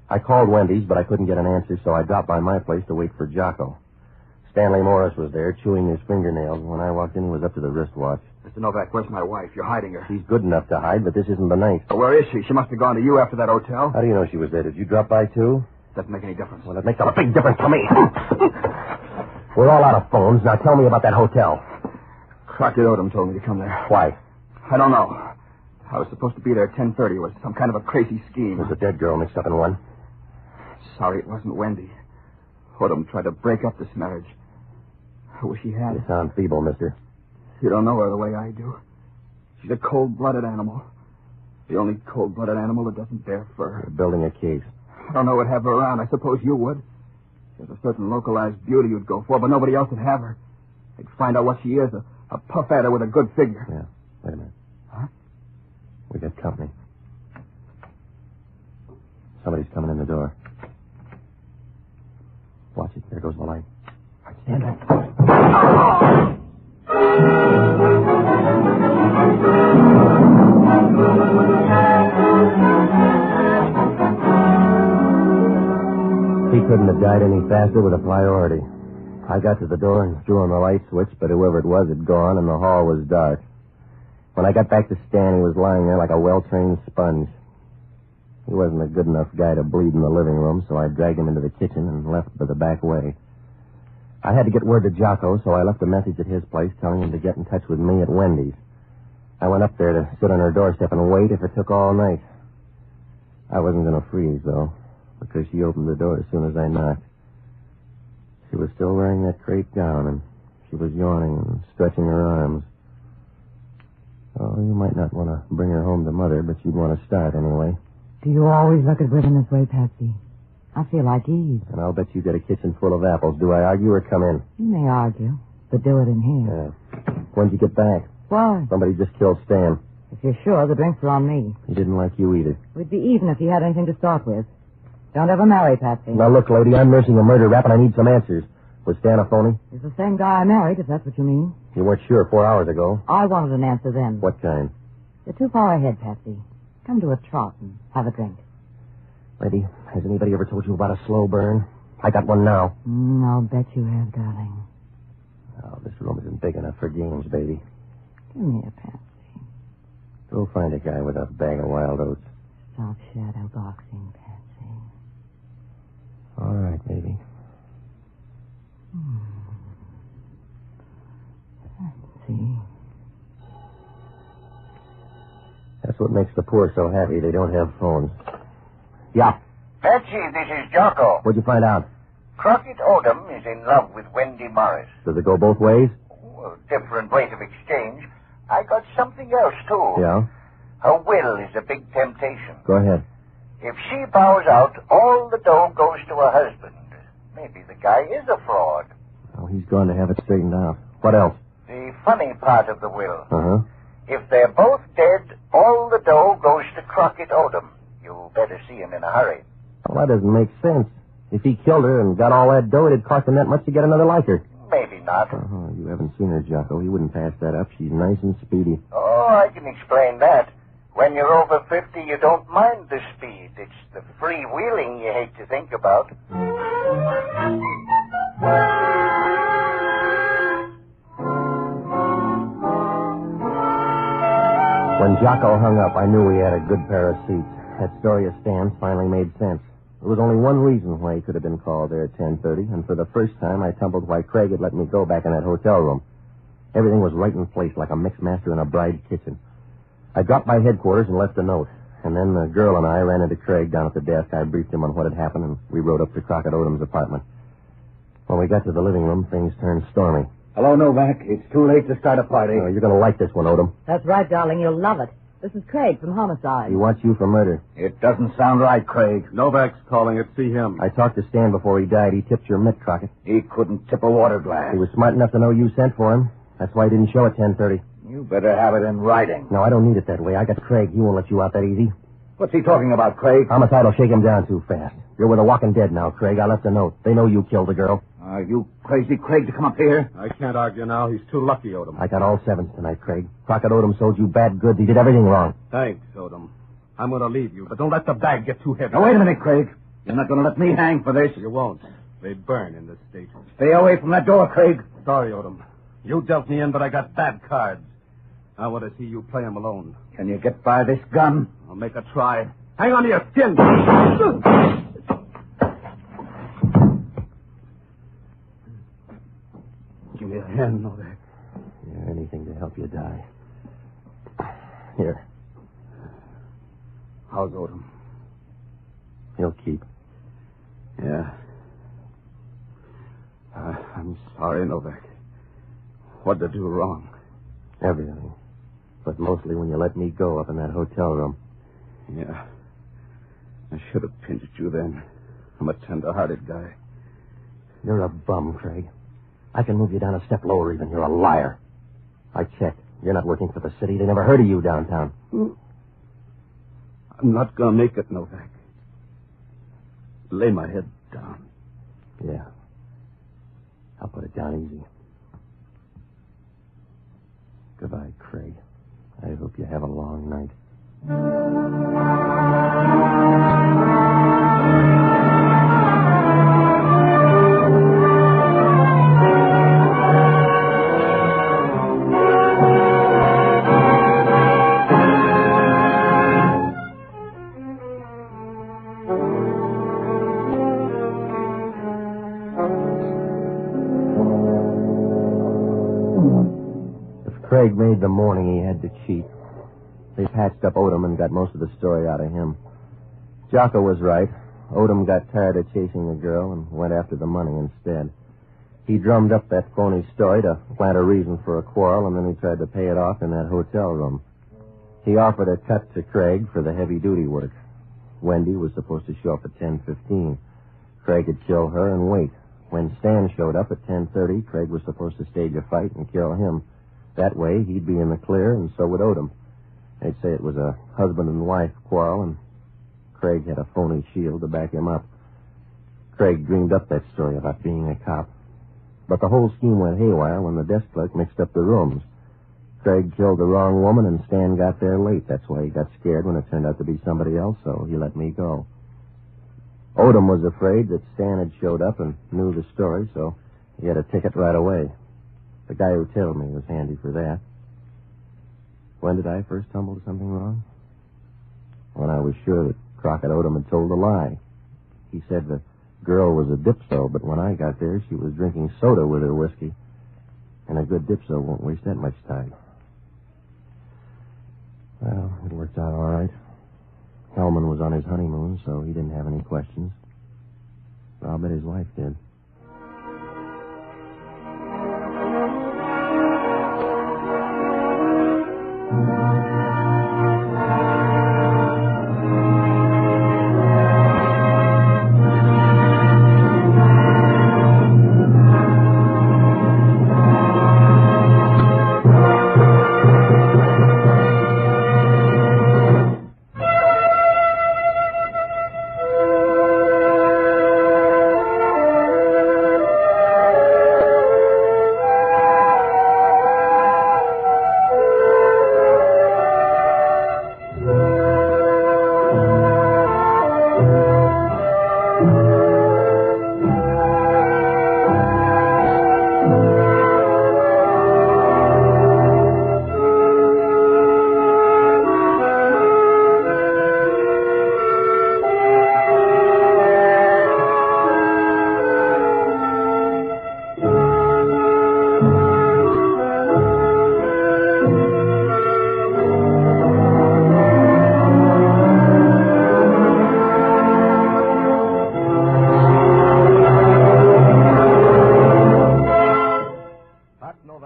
I called Wendy's, but I couldn't get an answer, so I dropped by my place to wait for Jocko. Stanley Morris was there, chewing his fingernails, and when I walked in, he was up to the wristwatch. Mr. Novak, where's my wife? You're hiding her. She's good enough to hide, but this isn't the night. Well, where is she? She must have gone to you after that hotel. How do you know she was there? Did you drop by, too? Doesn't make any difference. Well, it makes a big difference to me. We're all out of phones. Now tell me about that hotel. Crockett Odom told me to come there. Why? I don't know. I was supposed to be there at 10:30. It was some kind of a crazy scheme. Was the dead girl mixed up in one? Sorry, it wasn't Wendy. Odom tried to break up this marriage. I wish he had. You sound feeble, mister. You don't know her the way I do. She's a cold-blooded animal. The only cold-blooded animal that doesn't bear fur. You're building a case. I don't know what'd have her around. I suppose you would. There's a certain localized beauty you'd go for, but nobody else would have her. They'd find out what she is, a puff at her with a good figure. Yeah. Wait a minute. Huh? We got company. Somebody's coming in the door. Watch it. There goes the light. All right, stand back. He couldn't have died any faster with a priority. I got to the door and threw on the light switch, but whoever it was had gone, and the hall was dark. When I got back to Stan, he was lying there like a well-trained sponge. He wasn't a good enough guy to bleed in the living room, so I dragged him into the kitchen and left by the back way. I had to get word to Jocko, so I left a message at his place telling him to get in touch with me at Wendy's. I went up there to sit on her doorstep and wait if it took all night. I wasn't going to freeze, though, because she opened the door as soon as I knocked. She was still wearing that crepe gown, and she was yawning and stretching her arms. Oh, you might not want to bring her home to Mother, but you'd want to start anyway. Do you always look at women this way, Patsy? I feel like Eve. And I'll bet you get a kitchen full of apples. Do I argue or come in? You may argue, but do it in here. Yeah. When'd you get back? Why? Somebody just killed Stan. If you're sure, the drinks are on me. He didn't like you either. We'd be even if he had anything to start with. Don't ever marry, Patsy. Now, look, lady, I'm nursing a murder rap, and I need some answers. Was Stan a phony? He's the same guy I married, if that's what you mean. You weren't sure 4 hours ago. I wanted an answer then. What kind? You're too far ahead, Patsy. Come to a trot and have a drink. Lady, has anybody ever told you about a slow burn? I got one now. I'll bet you have, darling. Oh, this room isn't big enough for games, baby. Come here, Patsy. Go find a guy with a bag of wild oats. Stop shadow boxing, Patsy. All right, baby. Patsy. That's what makes the poor so happy. They don't have phones. Yeah. Patsy, this is Jocko. What'd you find out? Crockett Odom is in love with Wendy Morris. Does it go both ways? Well, different rate of exchange. I got something else, too. Yeah? Her will is a big temptation. Go ahead. If she bows out, all the dough goes to her husband. Maybe the guy is a fraud. Oh, he's going to have it straightened out. What else? The funny part of the will. Uh-huh. If they're both dead, all the dough goes to Crockett Odom. You better see him in a hurry. Well, that doesn't make sense. If he killed her and got all that dough, it'd cost him that much to get another like her. Maybe not. You haven't seen her, Jocko. He wouldn't pass that up. She's nice and speedy. Oh, I can explain that. When you're over 50, you don't mind the speed. It's the freewheeling you hate to think about. When Jocko hung up, I knew we had a good pair of seats. That story of Stan's finally made sense. There was only one reason why he could have been called there at 10:30, and for the first time, I tumbled why Craig had let me go back in that hotel room. Everything was right in place like a mixmaster in a bride's kitchen. I dropped by headquarters and left a note. And then the girl and I ran into Craig down at the desk. I briefed him on what had happened, and we rode up to Crockett Odom's apartment. When we got to the living room, things turned stormy. Hello, Novak. It's too late to start a party. You're going to like this one, Odom. That's right, darling. You'll love it. This is Craig from Homicide. He wants you for murder. It doesn't sound right, Craig. Novak's calling it. See him. I talked to Stan before he died. He tipped your mitt, Crockett. He couldn't tip a water glass. He was smart enough to know you sent for him. That's why he didn't show at 10:30. You better have it in writing. No, I don't need it that way. I got Craig. He won't let you out that easy. What's he talking about, Craig? Homicide will shake him down too fast. You're with the walking dead now, Craig. I left a note. They know you killed the girl. Are you crazy, Craig, to come up here? I can't argue now. He's too lucky, Odom. I got all sevens tonight, Craig. Crockett Odom sold you bad goods. He did everything wrong. Thanks, Odom. I'm going to leave you, but don't let the bag get too heavy. Now, wait a minute, Craig. You're not going to let me hang for this. You won't. They burn in this state. Stay away from that door, Craig. Sorry, Odom. You dealt me in, but I got bad cards. I want to see you play them alone. Can you get by this gun? I'll make a try. Hang on to your skin. Give me a hand, Novak. Yeah, anything to help you die. Here. How's Odom? He'll keep. Yeah. I'm sorry, Novak. What'd I do wrong? Everything. But mostly when you let me go up in that hotel room. Yeah. I should have pinched you then. I'm a tender-hearted guy. You're a bum, Craig. I can move you down a step lower even. You're a liar. I checked. You're not working for the city. They never heard of you downtown. I'm not going to make it, Novak. Lay my head down. Yeah. I'll put it down easy. Goodbye, Craig. I hope you have a long night. Craig made the morning he had to cheat. They patched up Odom and got most of the story out of him. Jocko was right. Odom got tired of chasing the girl and went after the money instead. He drummed up that phony story to plant a reason for a quarrel, and then he tried to pay it off in that hotel room. He offered a cut to Craig for the heavy-duty work. Wendy was supposed to show up at 10:15. Craig would kill her and wait. When Stan showed up at 10:30, Craig was supposed to stage a fight and kill him. That way, he'd be in the clear, and so would Odom. They'd say it was a husband and wife quarrel, and Craig had a phony shield to back him up. Craig dreamed up that story about being a cop. But the whole scheme went haywire when the desk clerk mixed up the rooms. Craig killed the wrong woman, and Stan got there late. That's why he got scared when it turned out to be somebody else, so he let me go. Odom was afraid that Stan had showed up and knew the story, so he had a ticket right away. The guy who tailed me was handy for that. When did I first tumble to something wrong? When I was sure that Crockett Odom had told a lie. He said the girl was a dipso, but when I got there, she was drinking soda with her whiskey. And a good dipso won't waste that much time. Well, it worked out all right. Hellman was on his honeymoon, so he didn't have any questions. I'll bet his wife did.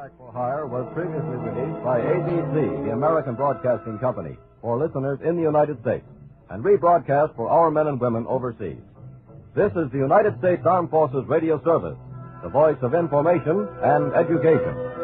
Novak For Hire was previously released by ABC, the American Broadcasting Company, for listeners in the United States, and rebroadcast for our men and women overseas. This is the United States Armed Forces Radio Service, the voice of information and education.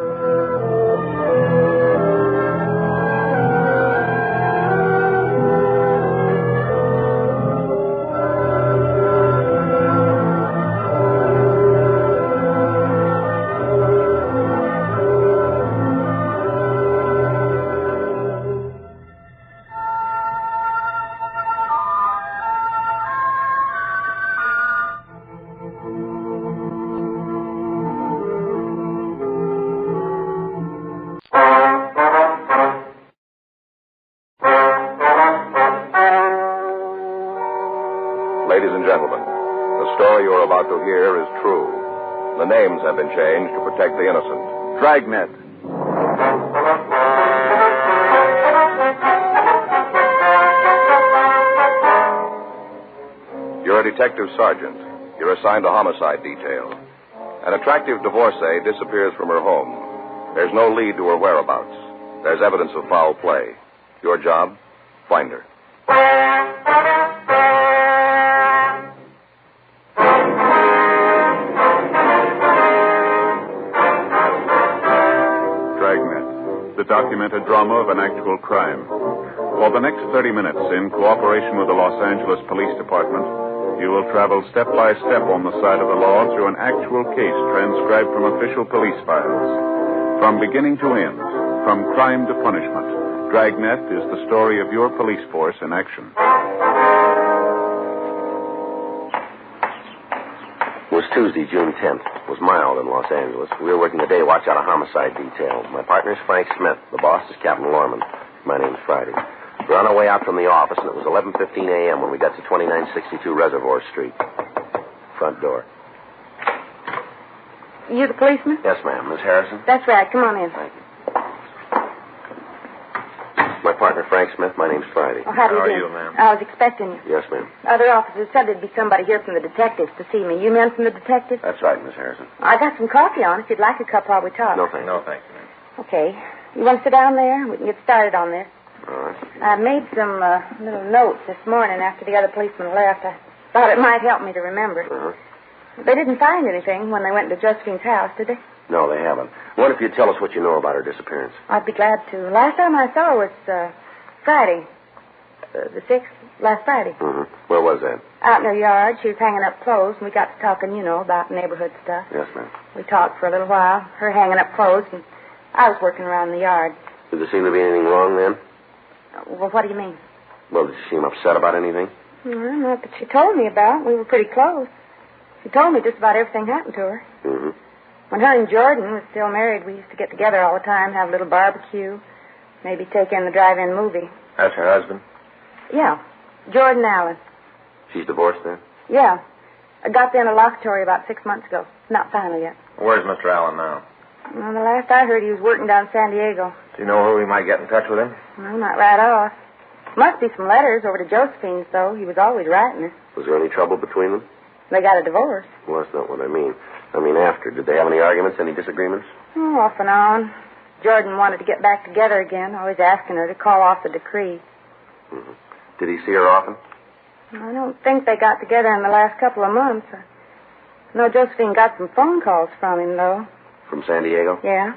Ladies and gentlemen, the story you're about to hear is true. The names have been changed to protect the innocent. Dragnet. You're a detective sergeant. You're assigned to homicide detail. An attractive divorcee disappears from her home. There's no lead to her whereabouts. There's evidence of foul play. Your job? Find her. The documented drama of an actual crime. For the next 30 minutes, in cooperation with the Los Angeles Police Department, you will travel step by step on the side of the law through an actual case transcribed from official police files. From beginning to end, from crime to punishment, Dragnet is the story of your police force in action. It was Tuesday, June 10th. It was mild in Los Angeles. We were working the day watch out of homicide detail. My partner's Frank Smith. The boss is Captain Lorman. My name's Friday. We're on our way out from the office, and it was 11:15 a.m. when we got to 2962 Reservoir Street. Front door. You the policeman? Yes, ma'am. Miss Harrison? That's right. Come on in. Thank you. My partner, Frank Smith. My name's Friday. Oh, how do you do? ma'am? I was expecting you. Yes, ma'am. Other officers said there'd be somebody here from the detectives to see me. You men from the detectives? That's right, Miss Harrison. I got some coffee on if you'd like a cup while we talk. No, thank you. No, thank you, ma'am. Okay. You want to sit down there? We can get started on this. All right. I made some little notes this morning after the other policeman left. I thought it might help me to remember. Uh-huh. They didn't find anything when they went to Josephine's house, did they? No, they haven't. What if you'd tell us what you know about her disappearance? I'd be glad to. Last time I saw her was Friday. The 6th, last Friday. Mm-hmm. Where was that? Out in her yard. She was hanging up clothes, and we got to talking, about neighborhood stuff. Yes, ma'am. We talked for a little while. Her hanging up clothes, and I was working around the yard. Did there seem to be anything wrong then? Well, what do you mean? Well, did she seem upset about anything? Well, not that she told me about. We were pretty close. She told me just about everything happened to her. Mm-hmm. When her and Jordan were still married, we used to get together all the time, have a little barbecue, maybe take in the drive-in movie. That's her husband? Yeah. Jordan Allen. She's divorced then? Yeah. I got the interlocutory about 6 months ago. Not final yet. Where's Mr. Allen now? Well, the last I heard, he was working down San Diego. Do you know who we might get in touch with him? Well, not right off. Must be some letters over to Josephine's, though. He was always writing her. Was there any trouble between them? They got a divorce. Well, that's not what I mean. I mean after. Did they have any arguments, any disagreements? Oh, off and on. Jordan wanted to get back together again, always asking her to call off the decree. Mm-hmm. Did he see her often? I don't think they got together in the last couple of months. No, Josephine got some phone calls from him, though. From San Diego? Yeah.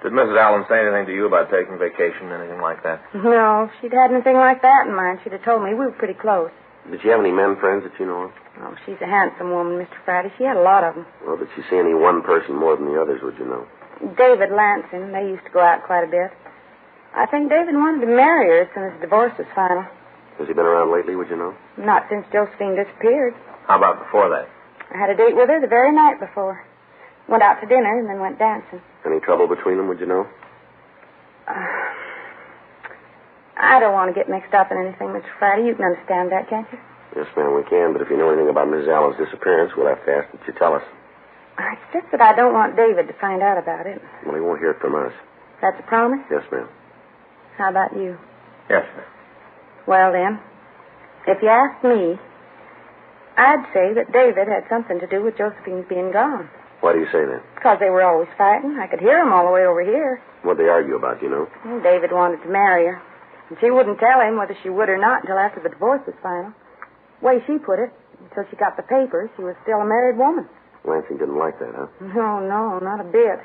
Did Mrs. Allen say anything to you about taking vacation, anything like that? No, if she'd had anything like that in mind, she'd have told me. We were pretty close. Did she have any men friends that you know of? Oh, she's a handsome woman, Mr. Friday. She had a lot of them. Well, did she see any one person more than the others, would you know? David Lansing. They used to go out quite a bit. I think David wanted to marry her as soon as the divorce was final. Has he been around lately, would you know? Not since Josephine disappeared. How about before that? I had a date with her the very night before. Went out to dinner and then went dancing. Any trouble between them, would you know? I don't want to get mixed up in anything, Mr. Friday. You can understand that, can't you? Yes, ma'am, we can. But if you know anything about Mrs. Allen's disappearance, we'll have to ask that you tell us. It's just that I don't want David to find out about it. Well, he won't hear it from us. That's a promise? Yes, ma'am. How about you? Yes, ma'am. Well, then, if you ask me, I'd say that David had something to do with Josephine's being gone. Why do you say that? Because they were always fighting. I could hear them all the way over here. What'd they argue about, do you know? Well, David wanted to marry her. And she wouldn't tell him whether she would or not until after the divorce was final. The way she put it, until she got the papers, she was still a married woman. Lansing didn't like that, huh? No, not a bit.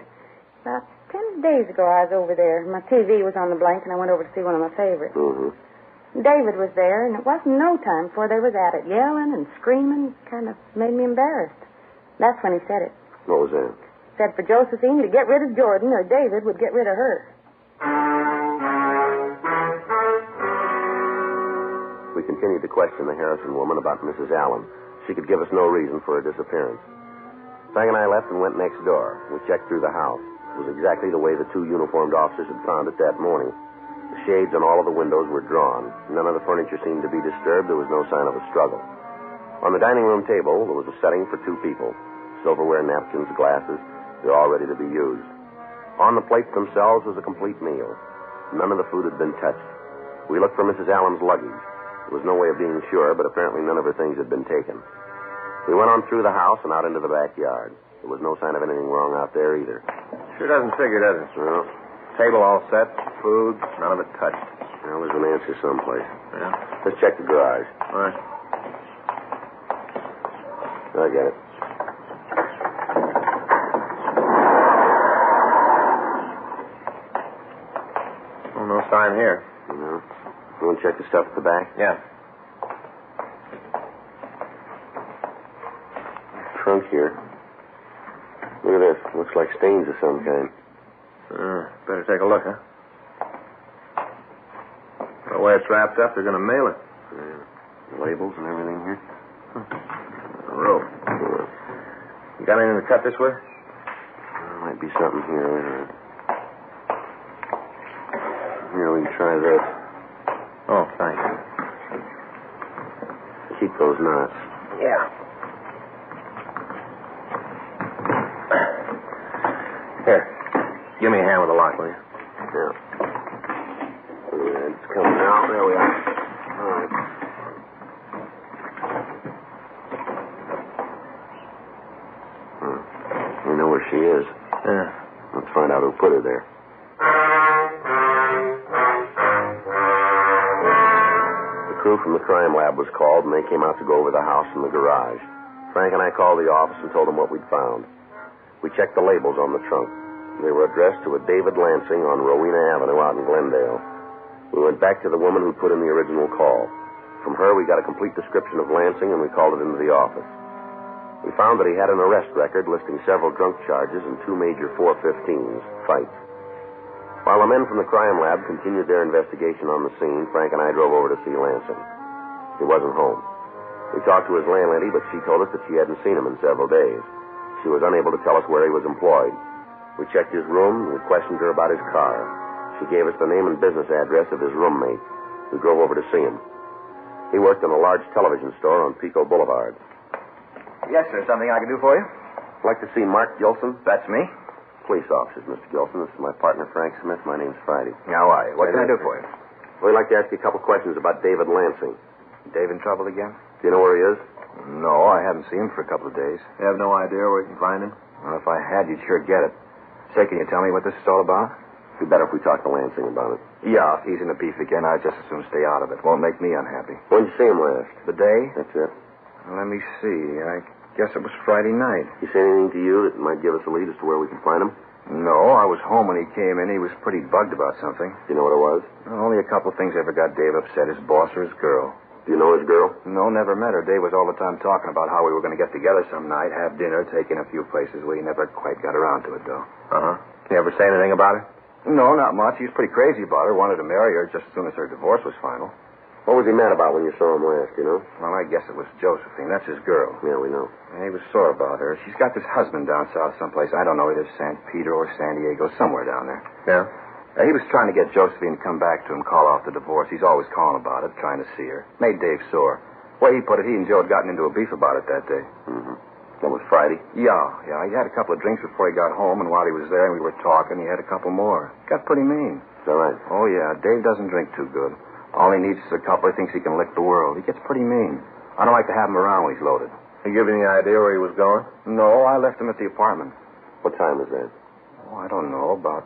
About 10 days ago, I was over there. My TV was on the blank, and I went over to see one of my favorites. Mm-hmm. David was there, and it wasn't no time before they was at it, yelling and screaming. Kind of made me embarrassed. That's when he said it. What was that? Said for Josephine to get rid of Jordan, or David would get rid of her. We continued to question the Harrison woman about Mrs. Allen. She could give us no reason for her disappearance. Frank and I left and went next door. We checked through the house. It was exactly the way the two uniformed officers had found it that morning. The shades on all of the windows were drawn. None of the furniture seemed to be disturbed. There was no sign of a struggle. On the dining room table, there was a setting for two people. Silverware, napkins, glasses. They're all ready to be used. On the plates themselves was a complete meal. None of the food had been touched. We looked for Mrs. Allen's luggage. There was no way of being sure, but apparently none of her things had been taken. We went on through the house and out into the backyard. There was no sign of anything wrong out there either. Sure doesn't figure, does it? Well, Table all set, food, none of it touched. well, there's an answer someplace. Yeah? Let's check the garage. All right. I get it. Oh, no sign here. No. You want to check the stuff at the back? Yeah. Trunk here. Look at this. Looks like stains of some kind. Better take a look, huh? The way it's wrapped up, they're going to mail it. Yeah. Labels and everything here. A rope. You got anything to cut this with? There might be something here. Wait a minute. Here, we can try this. Oh, thanks. Keep those knots. Yeah. Here. Give me a hand with the lock, will you? Yeah. It's coming out. There we are. All right. We know where she is. Yeah. Let's find out who put her there. The crew from the crime lab was called, and they came out to go over the house and the garage. Frank and I called the office and told them what we'd found. We checked the labels on the trunk. They were addressed to a David Lansing on Rowena Avenue out in Glendale. We went back to the woman who put in the original call. From her, we got a complete description of Lansing, and we called it into the office. We found that he had an arrest record listing several drunk charges and two major 415s, fights. While the men from the crime lab continued their investigation on the scene, Frank and I drove over to see Lansing. He wasn't home. We talked to his landlady, but she told us that she hadn't seen him in several days. She was unable to tell us where he was employed. We checked his room, and we questioned her about his car. She gave us the name and business address of his roommate. We drove over to see him. He worked in a large television store on Pico Boulevard. Yes, sir. Something I can do for you? I'd like to see Mark Gilson. That's me. Police officers, Mr. Gilson. This is my partner, Frank Smith. My name's Friday. How are you? What can I do for you? We'd like to ask you a couple questions about David Lansing. Dave in trouble again? Do you know where he is? No, I haven't seen him for a couple of days. You have no idea where you can find him? Well, if I had, you'd sure get it. Say, can you tell me what this is all about? It'd be better if we talked to Lansing about it. Yeah, if he's in the beef again, I'd just as soon stay out of it. Won't make me unhappy. When'd you see him last? The day? That's it. Well, let me see. I guess it was Friday night. He say anything to you that might give us a lead as to where we can find him? No, I was home when he came in. He was pretty bugged about something. Do you know what it was? Only a couple of things ever got Dave upset, his boss or his girl. Do you know his girl? No, never met her. Dave was all the time talking about how we were going to get together some night, have dinner, take in a few places. We never quite got around to it, though. Uh-huh. You ever say anything about it? No, not much. He was pretty crazy about her. Wanted to marry her just as soon as her divorce was final. What was he mad about when you saw him last, you know? Well, I guess it was Josephine. That's his girl. Yeah, we know. And he was sore about her. She's got this husband down south someplace. I don't know, either San Pedro or San Diego, somewhere down there. Yeah? He was trying to get Josephine to come back to him, call off the divorce. He's always calling about it, trying to see her. Made Dave sore. The way he put it, he and Joe had gotten into a beef about it that day. Mm-hmm. That was Friday? Yeah. He had a couple of drinks before he got home, and while he was there and we were talking, he had a couple more. Got pretty mean. Is that right? Oh, yeah. Dave doesn't drink too good. All he needs is a couple. He thinks he can lick the world. He gets pretty mean. I don't like to have him around when he's loaded. He give you any idea where he was going? No, I left him at the apartment. What time was that? Oh, I don't know. About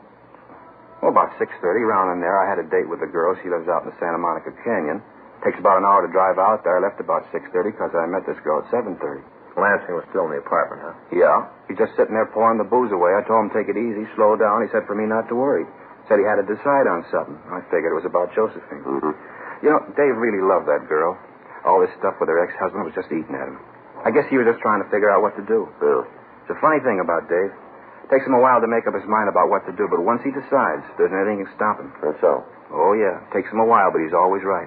6:30, around in there. I had a date with a girl. She lives out in the Santa Monica Canyon. Takes about an hour to drive out there. I left about 6:30 because I met this girl at 7:30. Lansing was still in the apartment, huh? Yeah. He's just sitting there pouring the booze away. I told him take it easy, slow down. He said for me not to worry. Said he had to decide on something. I figured it was about Josephine. Mm-hmm. You know, Dave really loved that girl. All this stuff with her ex-husband was just eating at him. I guess he was just trying to figure out what to do. Yeah. It's a funny thing about Dave. Takes him a while to make up his mind about what to do, but once he decides, there's nothing can stop him. That's so. Oh, yeah. Takes him a while, but he's always right.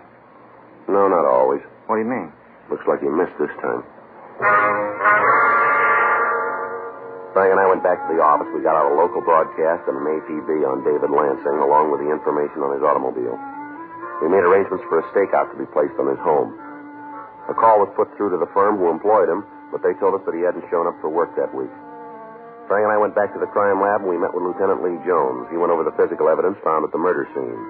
No, not always. What do you mean? Looks like he missed this time. Frank and I went back to the office. We got out a local broadcast and an APB on David Lansing, along with the information on his automobile. We made arrangements for a stakeout to be placed on his home. A call was put through to the firm who employed him, but they told us that he hadn't shown up for work that week. Frank and I went back to the crime lab, and we met with Lieutenant Lee Jones. He went over the physical evidence found at the murder scene.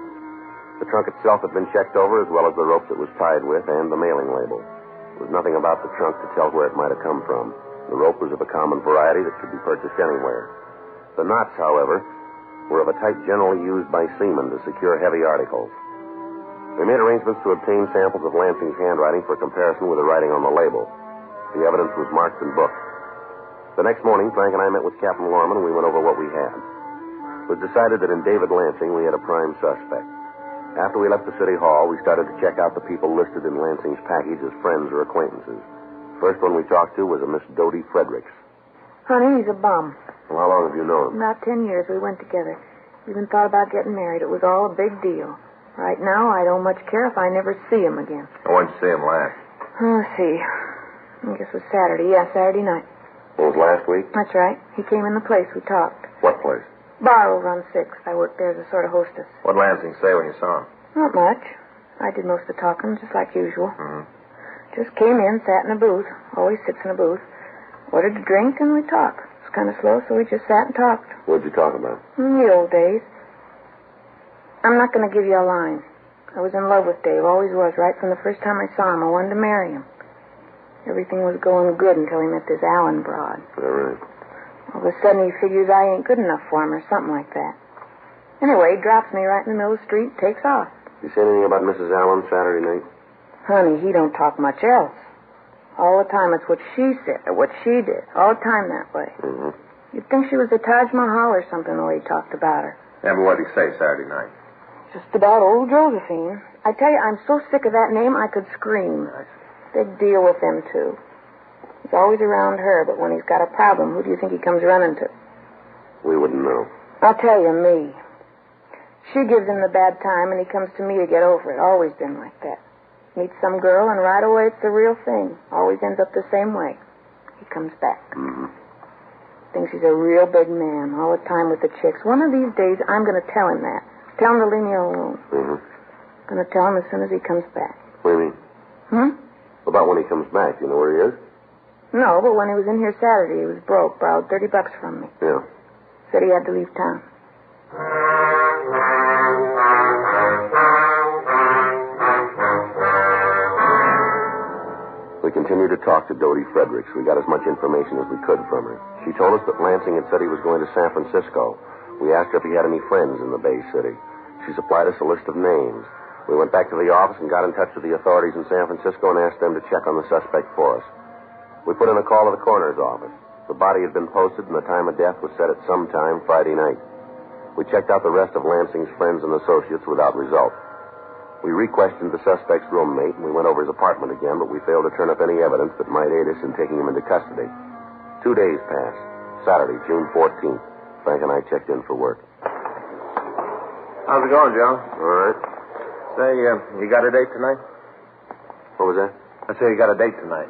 The trunk itself had been checked over, as well as the rope it was tied with and the mailing label. There was nothing about the trunk to tell where it might have come from. The rope was of a common variety that could be purchased anywhere. The knots, however, were of a type generally used by seamen to secure heavy articles. We made arrangements to obtain samples of Lansing's handwriting for comparison with the writing on the label. The evidence was marked and booked. The next morning, Frank and I met with Captain Lorman, and we went over what we had. It was decided that in David Lansing we had a prime suspect. After we left the city hall, we started to check out the people listed in Lansing's package as friends or acquaintances. First one we talked to was a Miss Dodie Fredericks. Honey, he's a bum. Well, how long have you known him? About 10 years we went together. Even thought about getting married. It was all a big deal. Right now, I don't much care if I never see him again. When'd you see him last? Let's see. I guess it was Saturday. Yeah, Saturday night. What was last week? That's right. He came in the place. We talked. What place? Bar over on 6th. I worked there as a sort of hostess. What'd Lansing say when you saw him? Not much. I did most of the talking, just like usual. Mm-hmm. Just came in, sat in a booth. Always sits in a booth. Ordered a drink, and we talked. It was kind of slow, so we just sat and talked. What'd you talk about? The old days. I'm not going to give you a line. I was in love with Dave, always was, right from the first time I saw him. I wanted to marry him. Everything was going good until he met this Allen broad. All right. All of a sudden, he figures I ain't good enough for him or something like that. Anyway, he drops me right in the middle of the street, takes off. You say anything about Mrs. Allen Saturday night? Honey, he don't talk much else. All the time it's what she said or what she did. All the time that way. Mm-hmm. You'd think she was the Taj Mahal or something the way he talked about her. Yeah, but what'd he say Saturday night? Just about old Josephine. I tell you, I'm so sick of that name I could scream. Big deal with him, too. He's always around her, but when he's got a problem, who do you think he comes running to? We wouldn't know. I'll tell you, me. She gives him the bad time, and he comes to me to get over it. Always been like that. Meets some girl, and right away it's the real thing. Always ends up the same way. He comes back. Mm-hmm. Thinks he's a real big man all the time with the chicks. One of these days, I'm going to tell him that. Tell him to leave me alone. Mm-hmm. Going to tell him as soon as he comes back. What do you mean? About when he comes back. You know where he is? No, but when he was in here Saturday, he was broke. Borrowed $30 from me. Yeah. Said he had to leave town. We continued to talk to Dodie Fredericks. We got as much information as we could from her. She told us that Lansing had said he was going to San Francisco. We asked her if he had any friends in the Bay City. She supplied us a list of names. We went back to the office and got in touch with the authorities in San Francisco and asked them to check on the suspect for us. We put in a call to the coroner's office. The body had been posted and the time of death was set at some time Friday night. We checked out the rest of Lansing's friends and associates without result. We re-questioned the suspect's roommate, and we went over his apartment again, but we failed to turn up any evidence that might aid us in taking him into custody. 2 days passed. Saturday, June 14th. Frank and I checked in for work. How's it going, Joe? All right. Say, you got a date tonight? What was that? I say you got a date tonight.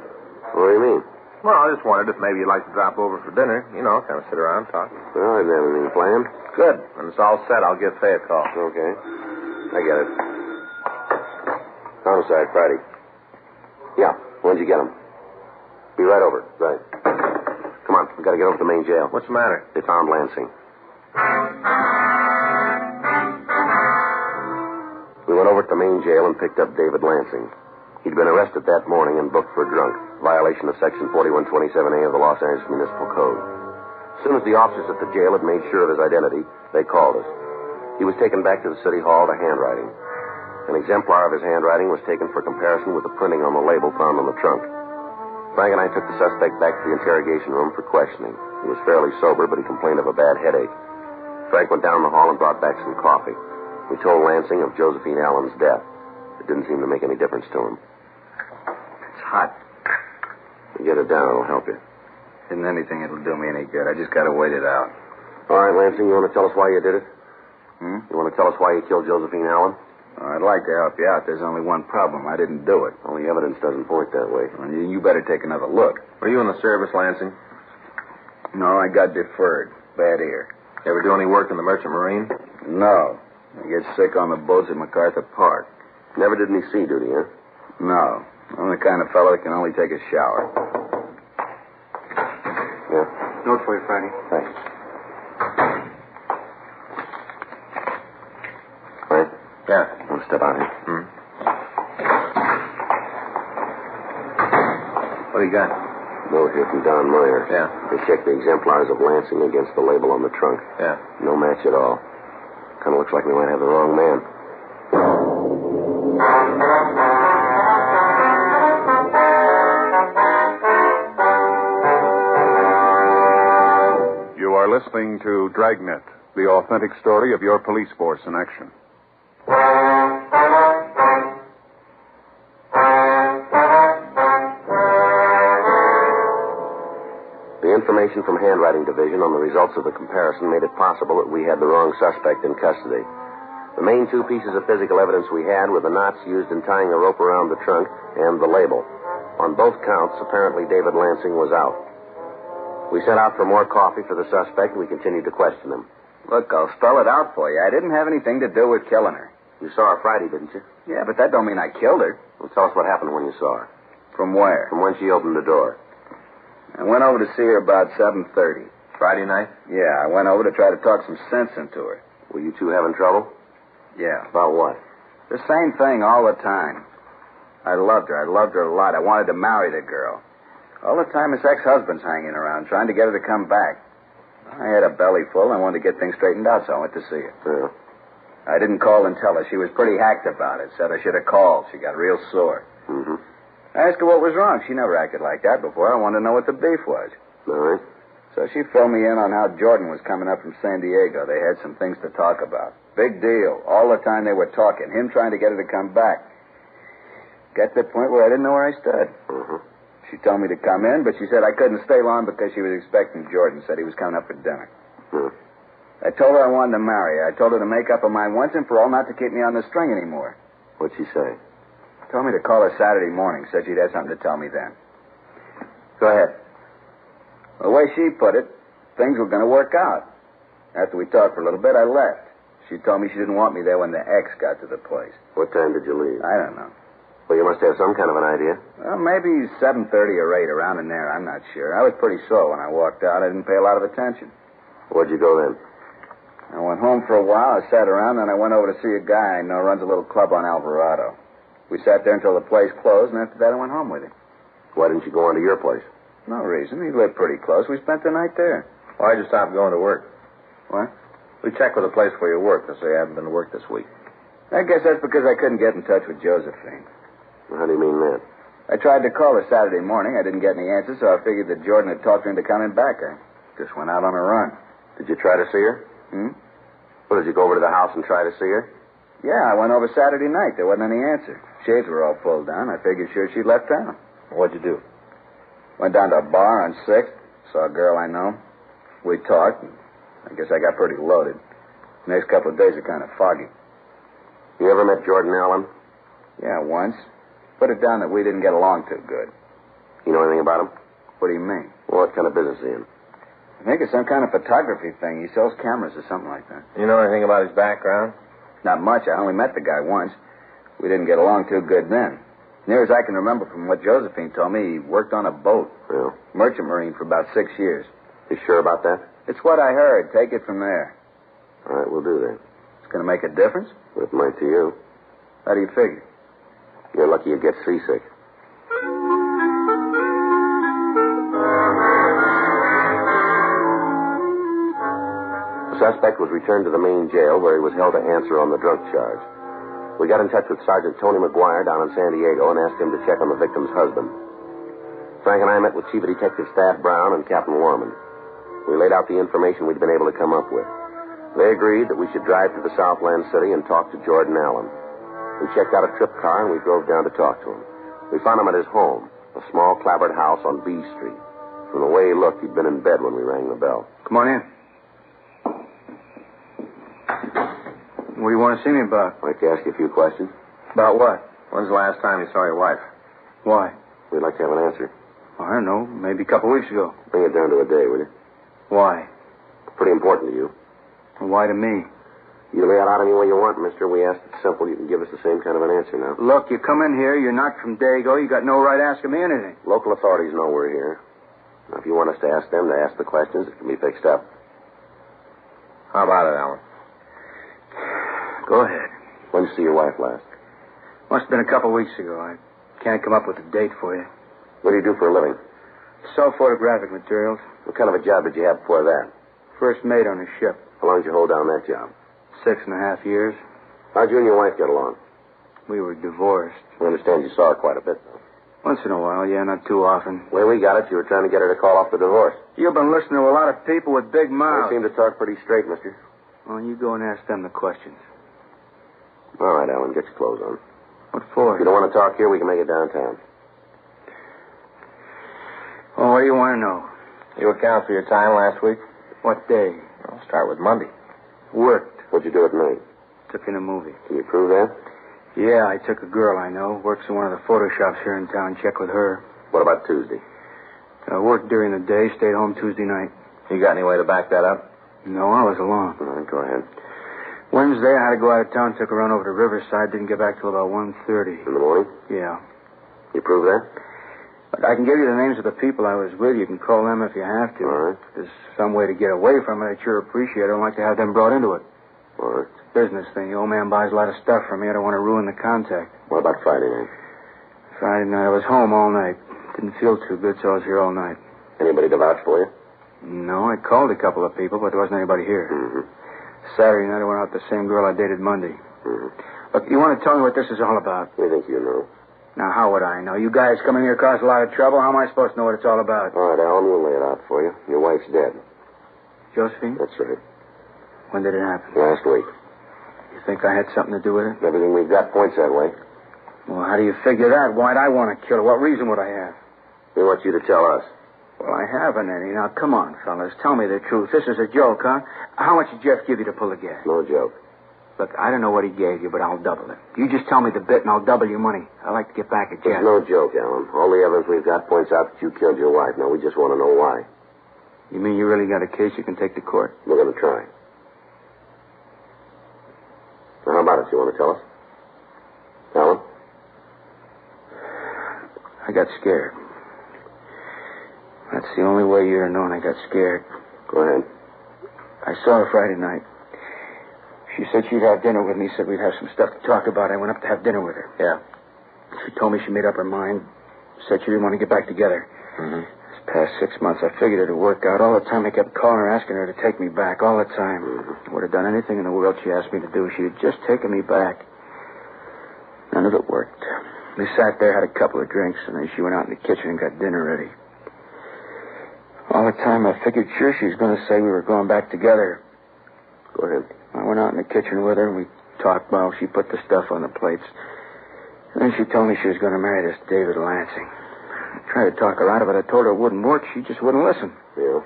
What do you mean? Well, I just wondered if maybe you'd like to drop over for dinner. You know, kind of sit around, talk. Well, I didn't have anything planned. Good. When it's all set, I'll give Faye a call. Okay. I get it. Homicide, Friday. Yeah. When'd you get him? Be right over. Right. Come on. We've got to get over to the main jail. What's the matter? They found Lansing. We went over to the main jail and picked up David Lansing. He'd been arrested that morning and booked for drunk. violation of Section 4127A of the Los Angeles Municipal Code. As soon as the officers at the jail had made sure of his identity, they called us. He was taken back to the city hall to handwriting. An exemplar of his handwriting was taken for comparison with the printing on the label found on the trunk. Frank and I took the suspect back to the interrogation room for questioning. He was fairly sober, but he complained of a bad headache. Frank went down the hall and brought back some coffee. We told Lansing of Josephine Allen's death. It didn't seem to make any difference to him. It's hot. Get it down, it'll help you. Isn't anything that'll do me any good. I just got to wait it out. All right, Lansing, you want to tell us why you did it? You want to tell us why you killed Josephine Allen? I'd like to help you out. There's only one problem. I didn't do it. Well, the evidence doesn't point that way. Well, you better take another look. Were you in the service, Lansing? No, I got deferred. Bad ear. Ever do any work in the Merchant Marine? No. I get sick on the boats at MacArthur Park. Never did any sea duty, huh? No. I'm the kind of fellow that can only take a shower. Yeah. Note for you, Friday. Thanks. Frank? Yeah. Want to step out here? What do you got? Note here from Don Meyer. Yeah. They checked the exemplars of Lansing against the label on the trunk. Yeah. No match at all. Kind of looks like we might have the wrong man. You are listening to Dragnet, the authentic story of your police force in action. The information from Handwriting Division on the results of the comparison made it possible that we had the wrong suspect in custody. The main two pieces of physical evidence we had were the knots used in tying a rope around the trunk and the label. On both counts, apparently David Lansing was out. We set out for more coffee for the suspect, and we continued to question him. Look, I'll spell it out for you. I didn't have anything to do with killing her. You saw her Friday, didn't you? Yeah, but that don't mean I killed her. Well, tell us what happened when you saw her. From where? From when she opened the door. I went over to see her about 7:30. Friday night? Yeah, I went over to try to talk some sense into her. Were you two having trouble? Yeah. About what? The same thing all the time. I loved her. I loved her a lot. I wanted to marry the girl. All the time his ex-husband's hanging around, trying to get her to come back. I had a belly full. I wanted to get things straightened out, so I went to see her. Yeah. I didn't call and tell her. She was pretty hacked about it. Said I should have called. She got real sore. Mm-hmm. I asked her what was wrong. She never acted like that before. I wanted to know what the beef was. All right. So she filled me in on how Jordan was coming up from San Diego. They had some things to talk about. Big deal. All the time they were talking. Him trying to get her to come back. Got to the point where I didn't know where I stood. Mm-hmm. She told me to come in, but she said I couldn't stay long because she was expecting Jordan. Said he was coming up for dinner. I told her I wanted to marry her. I told her to make up her mind once and for all not to keep me on the string anymore. What'd she say? Told me to call her Saturday morning. Said she'd have something to tell me then. Go ahead. The way she put it, things were going to work out. After we talked for a little bit, I left. She told me she didn't want me there when the ex got to the place. What time did you leave? I don't know. Well, you must have some kind of an idea. Well, maybe 7:30 or 8, around in there. I'm not sure. I was pretty sore when I walked out. I didn't pay a lot of attention. Where'd you go then? I went home for a while. I sat around, and I went over to see a guy I know runs a little club on Alvarado. We sat there until the place closed, and after that I went home with him. Why didn't you go on to your place? No reason. He lived pretty close. We spent the night there. Why'd you stop going to work? What? We checked with the place where you work. They say you haven't been to work this week. I guess that's because I couldn't get in touch with Josephine. How do you mean that? I tried to call her Saturday morning. I didn't get any answers, so I figured that Jordan had talked her into coming back. I just went out on a run. Did you try to see her? Well, did you go over to the house and try to see her? Yeah, I went over Saturday night. There wasn't any answer. Shades were all pulled down. I figured sure she'd left town. What'd you do? Went down to a bar on 6th. Saw a girl I know. We talked. I guess I got pretty loaded. The next couple of days are kind of foggy. You ever met Jordan Allen? Yeah, once. Put it down that we didn't get along too good. You know anything about him? What do you mean? Well, what kind of business is he in? I think it's some kind of photography thing. He sells cameras or something like that. You know anything about his background? Not much. I only met the guy once. We didn't get along too good then. Near as I can remember from what Josephine told me, he worked on a boat. Yeah. Merchant Marine for about 6 years. You sure about that? It's what I heard. Take it from there. All right, we'll do that. It's going to make a difference? It might to you. How do you figure? You're lucky you get seasick. suspect was returned to the main jail where he was held to answer on the drunk charge. We got in touch with Sergeant Tony McGuire down in San Diego and asked him to check on the victim's husband. Frank and I met with Chief of Detective Staff Brown and Captain Warman. We laid out the information we'd been able to come up with. They agreed that we should drive to the Southland City and talk to Jordan Allen. We checked out a trip car and we drove down to talk to him. We found him at his home, a small clapboard house on B Street. From the way he looked, he'd been in bed when we rang the bell. Come on in. What do you want to see me about? I'd like to ask you a few questions. About what? When's the last time you saw your wife? Why? We'd like to have an answer. I don't know. Maybe a couple weeks ago. Bring it down to a day, will you? Why? Pretty important to you. Why to me? You lay it out any way you want, mister. We asked it simple. You can give us the same kind of an answer now. Look, you come in here, you're not from Dago. You got no right asking me anything. Local authorities know we're here. Now, if you want us to ask them to ask the questions, it can be fixed up. How about it, Alan? Go ahead. When did you see your wife last? Must have been a couple weeks ago. I can't come up with a date for you. What do you do for a living? Sell photographic materials. What kind of a job did you have before that? First mate on a ship. How long did you hold down that job? 6.5 years. How'd you and your wife get along? We were divorced. We understand you saw her quite a bit, though. Once in a while, yeah, not too often. The way we got it, you were trying to get her to call off the divorce. You've been listening to a lot of people with big mouths. They seem to talk pretty straight, mister. Well, you go and ask them the questions. All right, Alan, get your clothes on. What for? If you don't want to talk here, we can make it downtown. Oh, what do you want to know? You account for your time last week? What day? I'll start with Monday. Worked. What'd you do at night? Took in a movie. Can you prove that? Yeah, I took a girl I know. Works in one of the photo shops here in town. Check with her. What about Tuesday? Worked during the day. Stayed home Tuesday night. You got any way to back that up? No, I was alone. All right, go ahead. Wednesday, I had to go out of town. Took a run over to Riverside. Didn't get back till about 1:30. In the morning? Yeah. You prove that? But I can give you the names of the people I was with. You can call them if you have to. All right. If there's some way to get away from it, I'd sure appreciate it. I don't like to have them brought into it. All right. Business thing. The old man buys a lot of stuff from me. I don't want to ruin the contact. What about Friday night? Friday night, I was home all night. Didn't feel too good, so I was here all night. Anybody to vouch for you? No, I called a couple of people, but there wasn't anybody here. Mm-hmm. Saturday night, I went out with the same girl I dated Monday. Mm-hmm. Look, you want to tell me what this is all about? We think you know. Now, how would I know? You guys come in here cause a lot of trouble. How am I supposed to know what it's all about? All right, Alan, we'll lay it out for you. Your wife's dead. Josephine? That's right. When did it happen? Last week. You think I had something to do with it? Everything we've got points that way. Well, how do you figure that? Why'd I want to kill her? What reason would I have? We want you to tell us. Well, I haven't any. Now, come on, fellas. Tell me the truth. This is a joke, huh? How much did Jeff give you to pull the gas? No joke. Look, I don't know what he gave you, but I'll double it. You just tell me the bit, and I'll double your money. I like to get back at Jeff. It's no joke, Alan. All the evidence we've got points out that you killed your wife. Now, we just want to know why. You mean you really got a case you can take to court? We're going to try. Now, how about it? You want to tell us? Alan? I got scared. That's the only way you'd have known I got scared. Go ahead. I saw her Friday night. She said she'd have dinner with me, said we'd have some stuff to talk about. I went up to have dinner with her. Yeah. She told me she made up her mind, said she didn't want to get back together. Mm-hmm. This past 6 months, I figured it'd work out. All the time I kept calling her, asking her to take me back, all the time. Mm-hmm. I would have done anything in the world she asked me to do. She had just taken me back. None of it worked. We sat there, had a couple of drinks, and then she went out in the kitchen and got dinner ready. All the time, I figured sure she was going to say we were going back together. Go ahead. I went out in the kitchen with her, and we talked while she put the stuff on the plates. And then she told me she was going to marry this David Lansing. I tried to talk her out of it. I told her it wouldn't work. She just wouldn't listen. Yeah.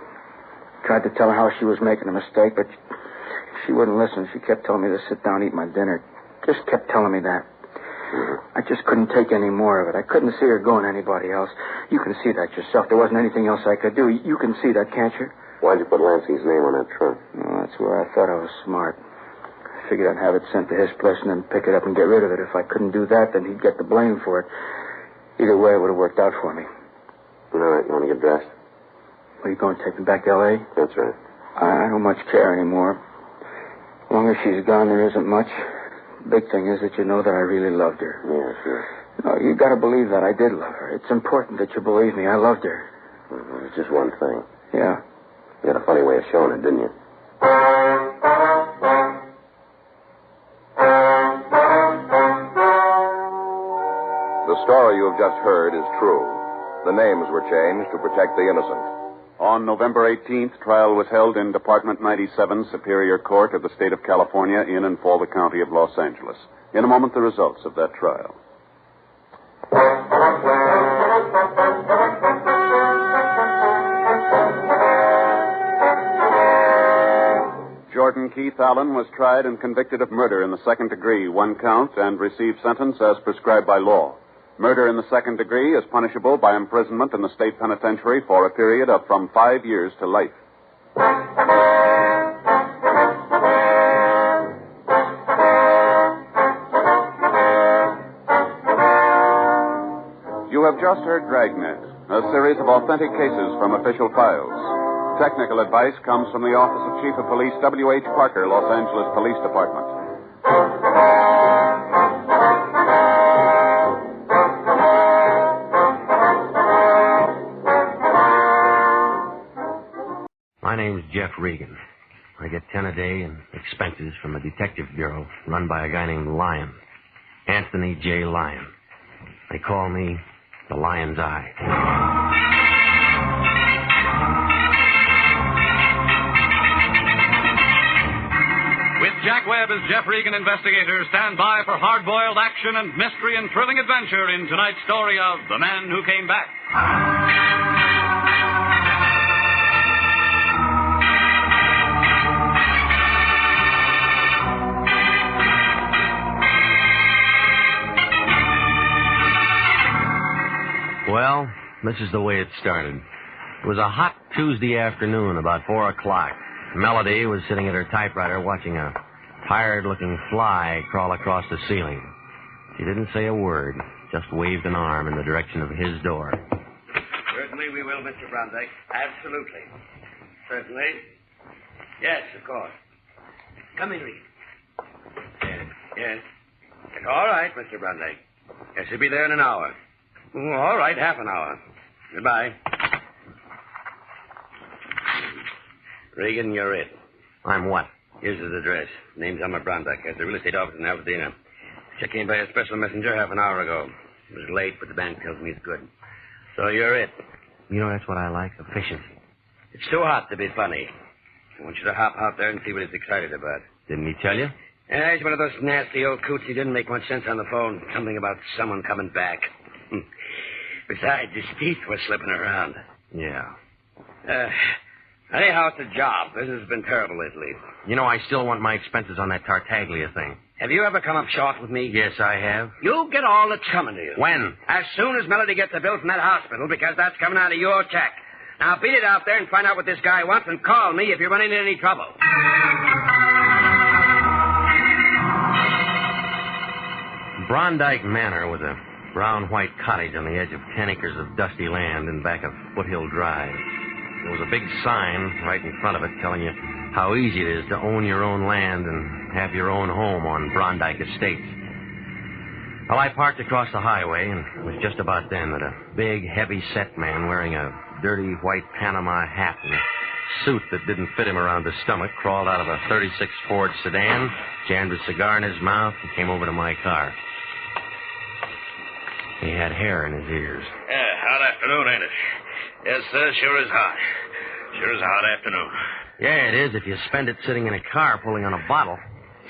Tried to tell her how she was making a mistake, but she wouldn't listen. She kept telling me to sit down and eat my dinner. Just kept telling me that. I just couldn't take any more of it. I couldn't see her going to anybody else. You can see that yourself. There wasn't anything else I could do. You can see that, can't you? Why'd you put Lansing's name on that trunk? Well, that's where I thought I was smart. I figured I'd have it sent to his place and then pick it up and get rid of it. If I couldn't do that, then he'd get the blame for it. Either way, it would have worked out for me. All right, you want to get dressed? Are you going to take me back to L.A.? That's right. I don't much care anymore. As long as she's gone, there isn't much. The big thing is that you know that I really loved her. Yeah, sure. No, you got to believe that I did love her. It's important that you believe me. I loved her. It's just one thing. Yeah. You had a funny way of showing it, didn't you? The story you have just heard is true. The names were changed to protect the innocent. On November 18th, trial was held in Department 97, Superior Court of the State of California, in and for the County of Los Angeles. In a moment, the results of that trial. Jordan Keith Allen was tried and convicted of murder in the second degree, one count, and received sentence as prescribed by law. Murder in the second degree is punishable by imprisonment in the state penitentiary for a period of from 5 years to life. You have just heard Dragnet, a series of authentic cases from official files. Technical advice comes from the Office of Chief of Police W.H. Parker, Los Angeles Police Department. My name's Jeff Regan. I get 10 a day in expenses from a detective bureau run by a guy named Lyon. Anthony J. Lyon. They call me the Lion's Eye. With Jack Webb as Jeff Regan, Investigator, stand by for hard-boiled action and mystery and thrilling adventure in tonight's story of The Man Who Came Back. Well, this is the way it started. It was a hot Tuesday afternoon, about 4 o'clock. Melody was sitting at her typewriter watching a tired-looking fly crawl across the ceiling. She didn't say a word, just waved an arm in the direction of his door. Certainly we will, Mr. Brondike. Absolutely. Certainly. Yes, of course. Come in, Regan. Yes. It's all right, Mr. Brondike. Yes, he'll be there in an hour. All right, half an hour. Goodbye. Regan, you're it. I'm what? Here's his address. Name's Elmer Brondike. Has the real estate office in Altadena. Check came by a special messenger half an hour ago. It was late, but the bank tells me it's good. So you're it. You know, that's what I like, efficiency. It's too hot to be funny. I want you to hop out there and see what he's excited about. Didn't he tell you? Yeah, he's one of those nasty old coots. He didn't make much sense on the phone. Something about someone coming back. Besides, his teeth were slipping around. Yeah. Anyhow, it's a job. Business has been terrible lately. You know, I still want my expenses on that Tartaglia thing. Have you ever come up short with me? Yes, I have. You'll get all that's coming to you. When? As soon as Melody gets a bill from that hospital, because that's coming out of your check. Now, beat it out there and find out what this guy wants and call me if you're running into any trouble. Brondike Manor was a brown-white cottage on the edge of 10 acres of dusty land in back of Foothill Drive. There was a big sign right in front of it telling you how easy it is to own your own land and have your own home on Brondike Estates. Well, I parked across the highway, and it was just about then that a big, heavy-set man wearing a dirty white Panama hat and a suit that didn't fit him around the stomach crawled out of a 36 Ford sedan, jammed a cigar in his mouth, and came over to my car. He had hair in his ears. Yeah, hot afternoon, ain't it? Yes, sir, sure is hot. Sure is a hot afternoon. Yeah, it is if you spend it sitting in a car pulling on a bottle.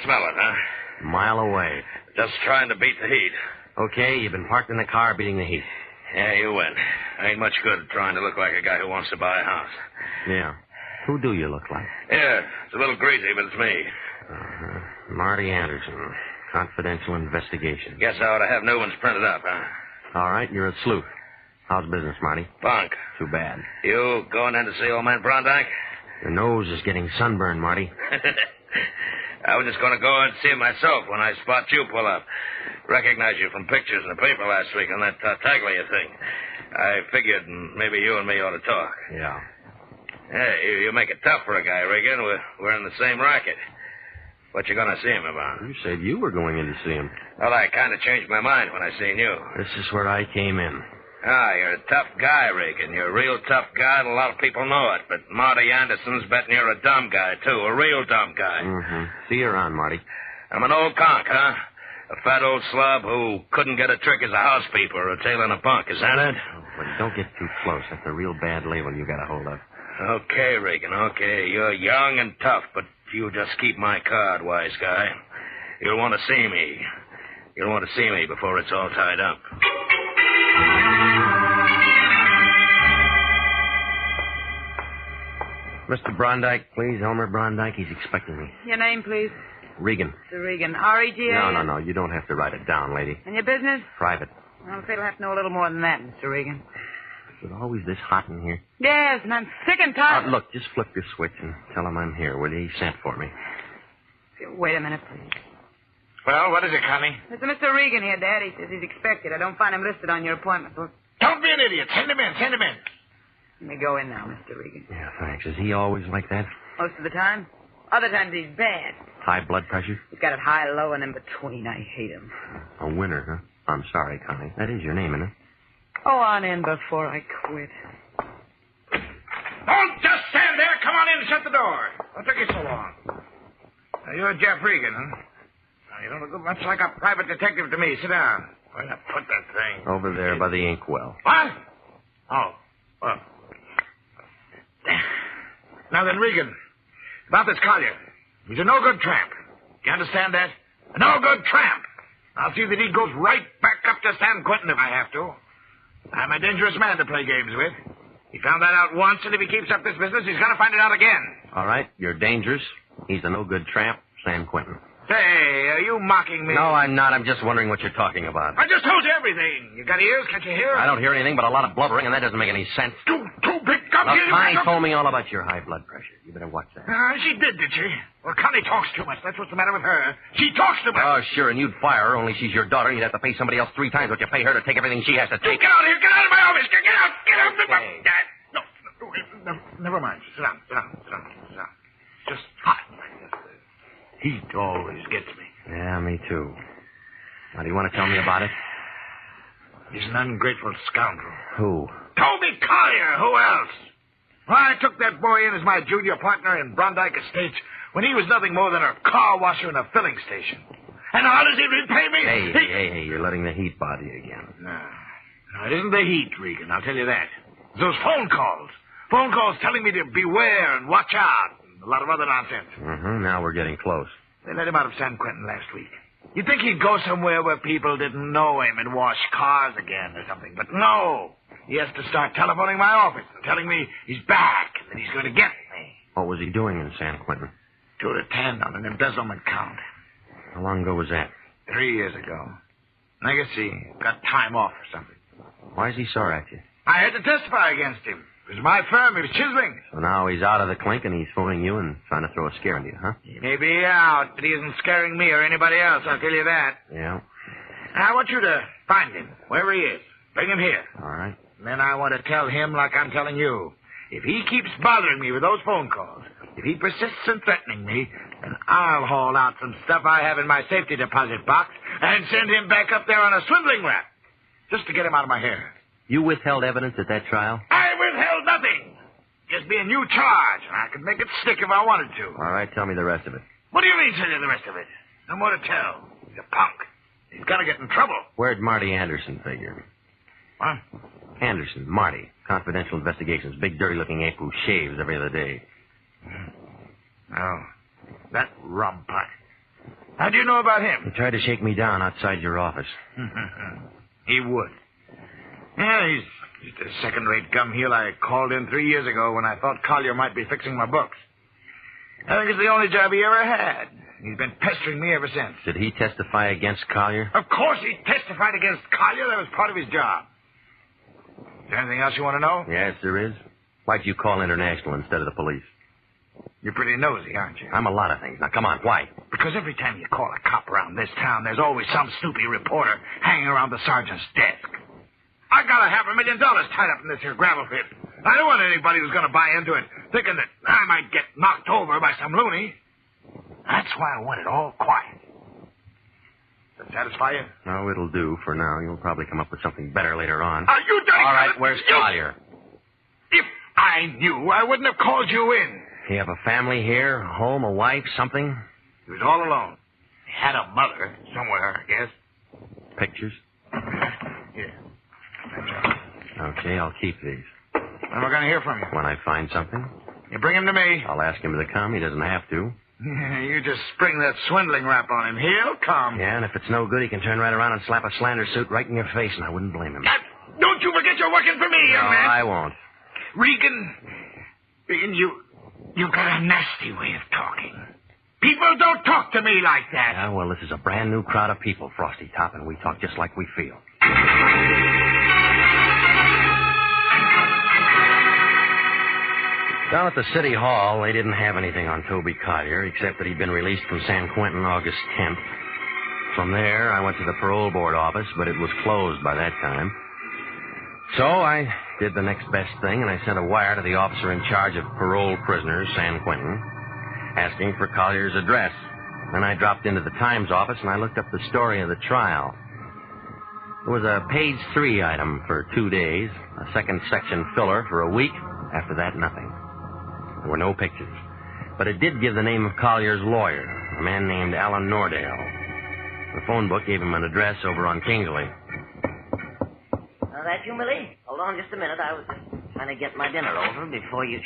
Smell it, huh? A mile away. Just trying to beat the heat. Okay, you've been parked in the car beating the heat. Yeah, you win. Ain't much good trying to look like a guy who wants to buy a house. Yeah. Who do you look like? Yeah, it's a little greasy, but it's me. Marty Anderson. Confidential investigation. Guess I ought to have new ones printed up, huh? All right, you're a sleuth. How's business, Marty? Bunk. Too bad. You going in to see old man Brondike? Your nose is getting sunburned, Marty. I was just going to go and see him myself when I spot you pull up. Recognize you from pictures in the paper last week on that Tartaglia thing. I figured maybe you and me ought to talk. Yeah. Hey, you make it tough for a guy, Regan. We're in the same racket. What you going to see him about? You said you were going in to see him. Well, I kind of changed my mind when I seen you. This is where I came in. Ah, you're a tough guy, Regan. You're a real tough guy, and a lot of people know it. But Marty Anderson's betting you're a dumb guy, too. A real dumb guy. Mm-hmm. See you around, Marty. I'm an old conk, huh? A fat old slob who couldn't get a trick as a housekeeper or a tail in a punk. Is that it? Oh, buddy, don't get too close. That's a real bad label you got a hold of. Okay, Regan, okay. You're young and tough, but you just keep my card, wise guy. You'll want to see me. You'll want to see me before it's all tied up. Mr. Brondike, please. Elmer Brondike. He's expecting me. Your name, please? Regan. Mr. Regan. R-E-G-A? No. You don't have to write it down, lady. And your business? Private. Well, I'm afraid I'll have to know a little more than that, Mr. Regan. Is it always this hot in here? Yes, and I'm sick and tired. Look, just flip your switch and tell him I'm here, will you? He sent for me. Wait a minute, please. Well, what is it, Connie? It's Mr. Regan here, Dad. He says he's expected. I don't find him listed on your appointment book. Don't be an idiot. Send him in. Let me go in now, Mr. Regan. Yeah, thanks. Is he always like that? Most of the time. Other times he's bad. High blood pressure? He's got it high, low, and in between. I hate him. A winner, huh? I'm sorry, Connie. That is your name, isn't it? Go on in before I quit. Don't just stand there. Come on in and shut the door. What took you so long? Now, you're Jeff Regan, huh? Now, you don't look much like a private detective to me. Sit down. Where did I put that thing? Over there by the inkwell. What? Oh, well. Now then, Regan, about this Collier. He's a no-good tramp. You understand that? A no-good tramp. I'll see that he goes right back up to San Quentin if I have to. I'm a dangerous man to play games with. He found that out once, and if he keeps up this business, he's going to find it out again. All right, you're dangerous. He's a no-good tramp, San Quentin. Say, are you mocking me? No, I'm not. I'm just wondering what you're talking about. I just told you everything. You got ears? Can't you hear? I don't hear anything but a lot of blubbering, and that doesn't make any sense. Too big up Look, here. Connie told me all about your high blood pressure. You better watch that. She did she? Well, Connie talks too much. That's what's the matter with her. She talks too much. Oh, sure, and you'd fire her, only she's your daughter, and you'd have to pay somebody else 3 times what you pay her to take everything she has to take. Get out of here. Get out of my office. Get out. Get out. No, never mind. Sit down. Just hot. Heat always gets me. Yeah, me too. Now, do you want to tell me about it? He's an ungrateful scoundrel. Who? Toby Collier. Who else? Well, I took that boy in as my junior partner in Brondike Estates when he was nothing more than a car washer in a filling station. And how does he repay me? Hey, you're letting the heat bother you again. No, it isn't the heat, Regan. I'll tell you that. It's those phone calls. Phone calls telling me to beware and watch out. And a lot of other nonsense. Mm-hmm. Now we're getting close. They let him out of San Quentin last week. You'd think he'd go somewhere where people didn't know him and wash cars again or something. But no. He has to start telephoning my office and telling me he's back and that he's going to get me. What was he doing in San Quentin? 2 to 10 on an embezzlement count. How long ago was that? 3 years ago. I guess he got time off or something. Why is he sore at you? I had to testify against him. It was my firm. He was chiseling. So now he's out of the clink and he's phoning you and trying to throw a scare into you, huh? He may be out, but he isn't scaring me or anybody else, I'll tell you that. Yeah. I want you to find him, wherever he is. Bring him here. All right. And then I want to tell him like I'm telling you. If he keeps bothering me with those phone calls, if he persists in threatening me, then I'll haul out some stuff I have in my safety deposit box and send him back up there on a swindling rap. Just to get him out of my hair. You withheld evidence at that trial? I withheld nothing. Just be a new charge, and I could make it stick if I wanted to. All right, tell me the rest of it. What do you mean, say the rest of it? No more to tell. He's a punk. He's got to get in trouble. Where'd Marty Anderson figure? What? Anderson, Marty. Confidential Investigations. Big, dirty-looking ape who shaves every other day. Oh, that rum pot. How do you know about him? He tried to shake me down outside your office. He would. Yeah, he's just a second-rate gum heel I called in 3 years ago when I thought Collier might be fixing my books. I think it's the only job he ever had. He's been pestering me ever since. Did he testify against Collier? Of course he testified against Collier. That was part of his job. Is there anything else you want to know? Yes, there is. Why'd you call International instead of the police? You're pretty nosy, aren't you? I'm a lot of things. Now, come on, why? Because every time you call a cop around this town, there's always some snoopy reporter hanging around the sergeant's desk. I got $500,000 tied up in this here gravel pit. I don't want anybody who's going to buy into it thinking that I might get knocked over by some loony. That's why I want it all quiet. Does that satisfy you? No, it'll do for now. You'll probably come up with something better later on. You dirty... All right, where's Collier? If I knew, I wouldn't have called you in. You have a family here, a home, a wife, something? He was all alone. had a mother somewhere, I guess. Pictures? Yeah. Okay, I'll keep these. When am I going to hear from you? When I find something, You bring him to me. I'll ask him to come. He doesn't have to. You just spring that swindling rap on him. He'll come. Yeah, and if it's no good, he can turn right around and slap a slander suit right in your face, and I wouldn't blame him. Don't you forget you're working for me, No, young man. I won't. Regan, you've got a nasty way of talking. People don't talk to me like that. Yeah, well, this is a brand new crowd of people, Frosty Top, and we talk just like we feel. Down at the city hall, they didn't have anything on Toby Collier, except that he'd been released from San Quentin August 10th. From there, I went to the parole board office, but it was closed by that time. So I did the next best thing, and I sent a wire to the officer in charge of parole prisoners, San Quentin, asking for Collier's address. Then I dropped into the Times office, and I looked up the story of the trial. There was a page 3 item for 2 days, a second section filler for a week. After that, nothing. There were no pictures. But it did give the name of Collier's lawyer, a man named Alan Nordale. The phone book gave him an address over on Kingsley. That you, Millie? Hold on just a minute. I was just trying to get my dinner over before you...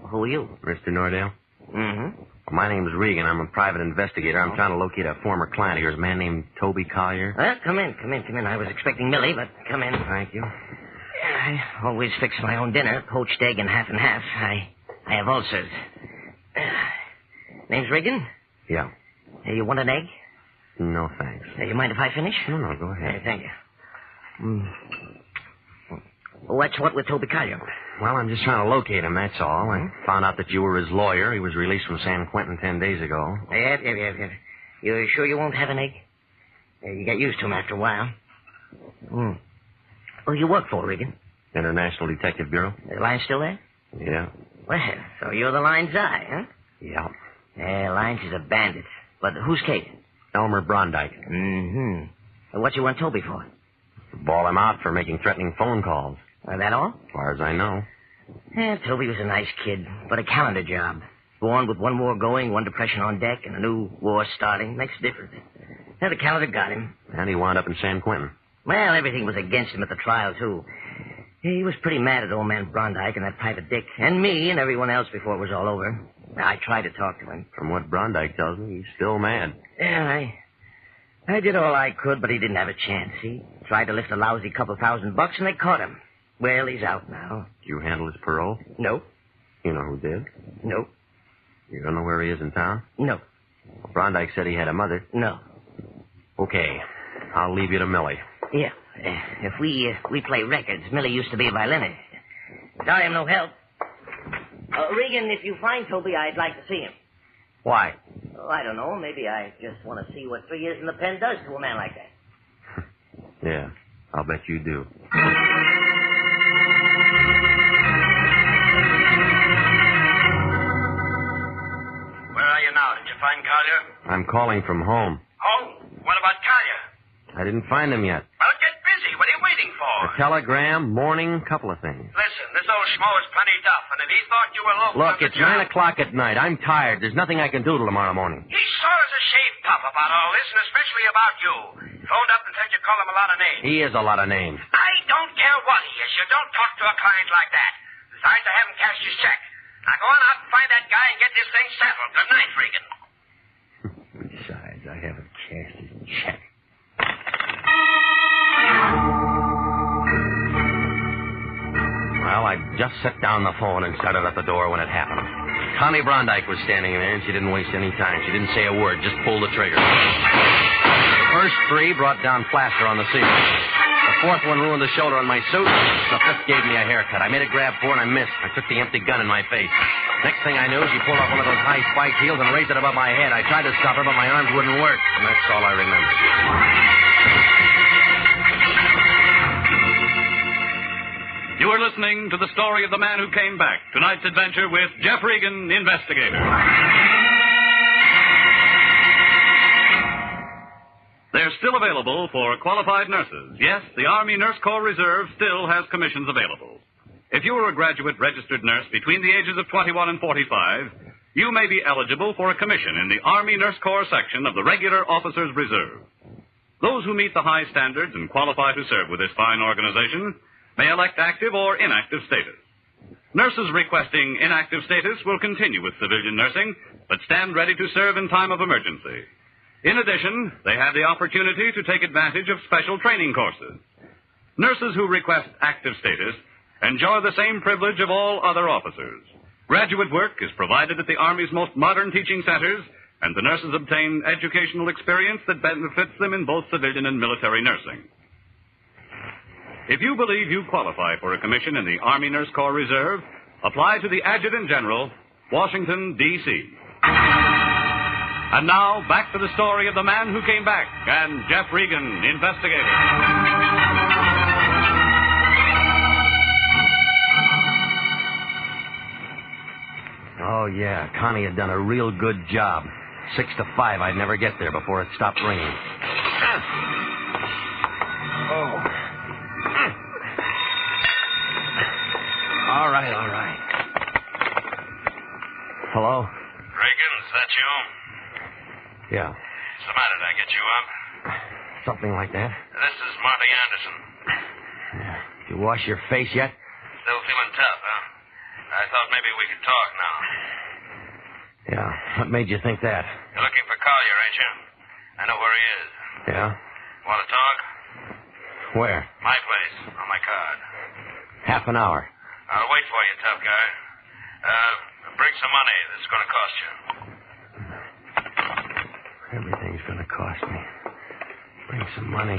Who are you? Mr. Nordale? Mm-hmm. My name's Regan. I'm a private investigator. I'm trying to locate a former client of yours, a man named Toby Collier. Come in. I was expecting Millie, but come in. Thank you. I always fix my own dinner, poached egg and half. I have ulcers. Name's Regan? Yeah. You want an egg? No, thanks. You mind if I finish? No, go ahead. Thank you. What's what with Toby Collier? Well, I'm just trying to locate him, that's all. I found out that you were his lawyer. He was released from San Quentin 10 days ago. Yeah. You sure you won't have an egg? You get used to him after a while. Who you work for, Regan? International Detective Bureau. The line still there? Yeah. Well, so you're the line's eye, huh? Yeah. Yeah, Lines is a bandit. But who's Kate? Elmer Brondike. Mm-hmm. And what you want Toby for? Ball him out for making threatening phone calls. That all? As far as I know. Yeah, Toby was a nice kid, but a calendar job. Born with one war going, one depression on deck, and a new war starting. Makes a difference. Yeah, the calendar got him. And he wound up in San Quentin. Well, everything was against him at the trial, too. He was pretty mad at old man Brondike and that private dick, and me and everyone else before it was all over. I tried to talk to him. From what Brondike tells me, he's still mad. Yeah, I did all I could, but he didn't have a chance. He tried to lift a lousy couple $1,000, and they caught him. Well, he's out now. Did you handle his parole? No. You know who did? No. You don't know where he is in town? No. Well, Brondike said he had a mother. No. Okay. I'll leave you to Millie. Yeah. If we play records, Millie used to be a violinist. Sorry I'm no help. Regan, if you find Toby, I'd like to see him. Why? Oh, I don't know. Maybe I just want to see what 3 years in the pen does to a man like that. Yeah, I'll bet you do. Where are you now? Did you find Collier? I'm calling from home. Home? What about Collier? I didn't find him yet. Well, get busy. What are you waiting for? A telegram, morning, couple of things. Listen, this old schmo is plenty tough, and if he thought you were local... Look, it's 9 o'clock at night. I'm tired. There's nothing I can do till tomorrow morning. He's sort of a shaved pup about all this, and especially about you. Phoned up and said you call him a lot of names. He is a lot of names. I don't care what he is. You don't talk to a client like that. Besides, I haven't cashed his check. Now go on out and find that guy and get this thing settled. Good night, Regan. Besides, I haven't cashed his check. Well, I just set down the phone and started at the door when it happened. Connie Brondike was standing there, and she didn't waste any time. She didn't say a word, just pulled the trigger. The first 3 brought down plaster on the ceiling. The 4th one ruined the shoulder on my suit. The 5th gave me a haircut. I made a grab for it, and I missed. I took the empty gun in my face. Next thing I knew, she pulled off one of those high spiked heels and raised it above my head. I tried to stop her, but my arms wouldn't work, and that's all I remember. You are listening to the story of the man who came back. Tonight's adventure with Jeff Regan, Investigator. They're still available for qualified nurses. Yes, the Army Nurse Corps Reserve still has commissions available. If you are a graduate registered nurse between the ages of 21 and 45, you may be eligible for a commission in the Army Nurse Corps section of the Regular Officers Reserve. Those who meet the high standards and qualify to serve with this fine organization may elect active or inactive status. Nurses requesting inactive status will continue with civilian nursing, but stand ready to serve in time of emergency. In addition, they have the opportunity to take advantage of special training courses. Nurses who request active status enjoy the same privilege of all other officers. Graduate work is provided at the Army's most modern teaching centers, and the nurses obtain educational experience that benefits them in both civilian and military nursing. If you believe you qualify for a commission in the Army Nurse Corps Reserve, apply to the Adjutant General, Washington, D.C. And now, back to the story of the man who came back and Jeff Regan, Investigator. Oh, yeah. Connie had done a real good job. 6 to 5, I'd never get there before it stopped ringing. Oh. All right. Hello? Regan, is that you? Yeah, What's the matter? Did I get you up? something like that. This is Marty Anderson. Did you wash your face yet? Still feeling tough, huh? I thought maybe we could talk now. Yeah. What made you think that? You're looking for Collier, ain't you? I know where he is. Yeah? Want to talk? Where? My place, on my card. Half an hour. I'll wait for you, tough guy. Bring some money. This is going to cost you. Everything's going to cost me. Bring some money.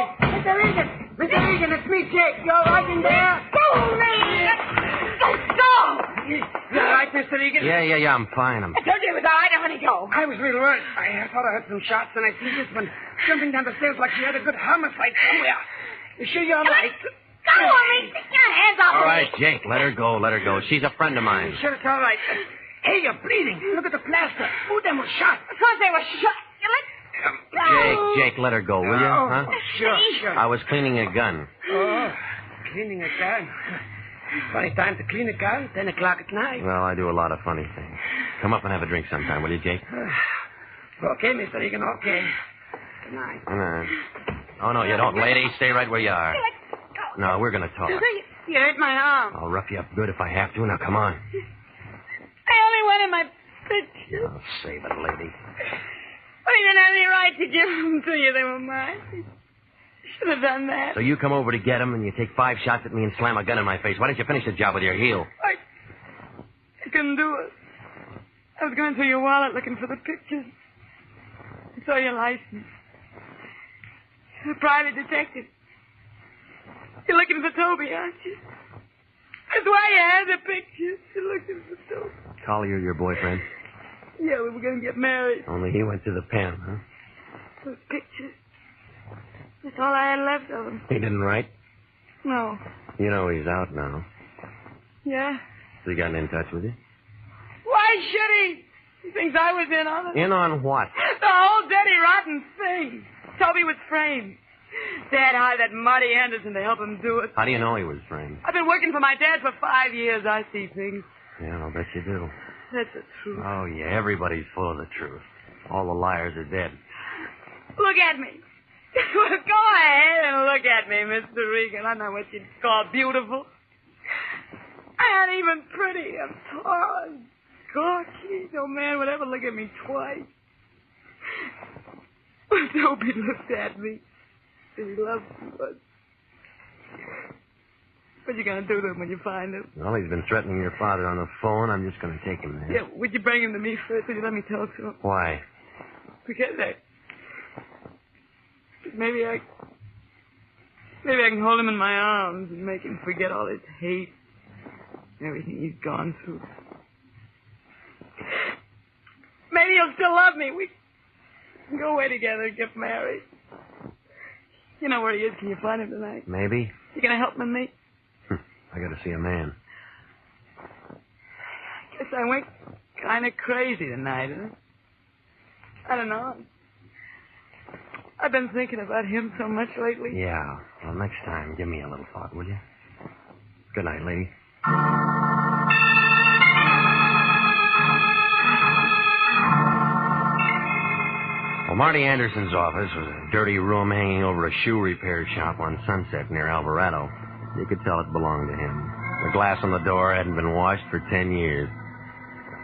Mr. Regan, it's me, Jake. You all right in there? Go, me! Go! You all right, Mr. Regan? Yeah, I'm fine. I told you it was all right. I want to go. I was real worried. I thought I heard some shots, and I seen this one jumping down the stairs like she had a good homicide somewhere. You sure you're all right? Go on, me. Stick your hands off All me. right, Jake, let her go. She's a friend of mine. You sure it's all right? Hey, you're bleeding. Look at the plaster. Who them was shot? Of course they were shot. Jake, let her go, will you? Oh, Huh? sure. I was cleaning a gun. Oh, cleaning a gun. Funny time to clean a gun, 10 o'clock at night. Well, I do a lot of funny things. Come up and have a drink sometime, will you, Jake? Okay, Mr. Regan, okay. Good night. Oh, no, you don't, lady. Stay right where you are. No, we're going to talk. You hurt my arm. I'll rough you up good if I have to. Now, come on. I only wanted my pictures. Oh, save it, lady. Well, you didn't have any right to give them to you. They were mine. Should have done that. So you come over to get him, and you take 5 shots at me and slam a gun in my face. Why don't you finish the job with your heel? I couldn't do it. I was going through your wallet looking for the pictures. I saw your license. You're a private detective. You're looking for Toby, aren't you? That's why you had the pictures. You're looking for Toby. Collier, your boyfriend? Yeah, we were going to get married. Only he went to the pen, huh? Those pictures. That's all I had left of him. He didn't write? No. You know he's out now. Yeah? Has he gotten in touch with you? Why should he? He thinks I was in on it. In on what? The whole dirty, rotten thing. Toby was framed. Dad hired that Marty Anderson to help him do it. How do you know he was framed? I've been working for my dad for 5 years. I see things. Yeah, I'll bet you do. That's the truth. Oh, yeah, everybody's full of the truth. All the liars are dead. Look at me. Well, go ahead and look at me, Mr. Regan. I'm not what you'd call beautiful. I ain't even pretty. I'm tall and gawky. No man would ever look at me twice. But Toby looked at me. He loves me, but... What you gonna do to him when you find him? Well, he's been threatening your father on the phone. I'm just going to take him there. Yeah, would you bring him to me first? Would you let me talk to him? Why? Because maybe I can hold him in my arms and make him forget all his hate, everything he's gone through. Maybe he'll still love me. We can go away together and get married. You know where he is. Can you find him tonight? Maybe. You gonna help me, mate? I got to see a man. Guess I went kind of crazy tonight, huh? I don't know. I've been thinking about him so much lately. Yeah. Well, next time, give me a little thought, will you? Good night, lady. Well, Marty Anderson's office was a dirty room hanging over a shoe repair shop on Sunset near Alvarado. You could tell it belonged to him. The glass on the door hadn't been washed for 10 years.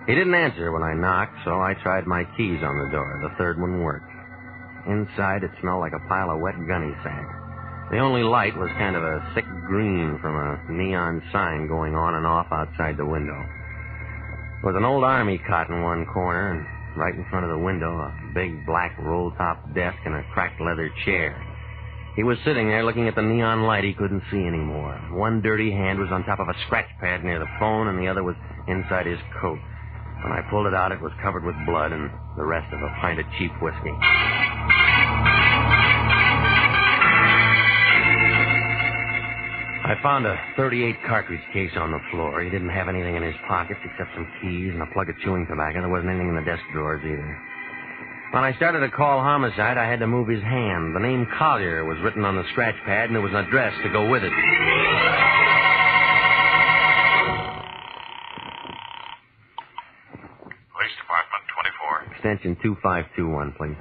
He didn't answer when I knocked, so I tried my keys on the door. The third one worked. Inside, it smelled like a pile of wet gunny sacks. The only light was kind of a sick green from a neon sign going on and off outside the window. There was an old army cot in one corner, and right in front of the window, a big black roll-top desk and a cracked leather chair. He was sitting there looking at the neon light he couldn't see anymore. One dirty hand was on top of a scratch pad near the phone, and the other was inside his coat. When I pulled it out, it was covered with blood and the rest of a pint of cheap whiskey. I found a .38 cartridge case on the floor. He didn't have anything in his pockets except some keys and a plug of chewing tobacco. There wasn't anything in the desk drawers either. When I started to call homicide, I had to move his hand. The name Collier was written on the scratch pad, and there was an address to go with it. Police Department, 24. Extension 2521, please.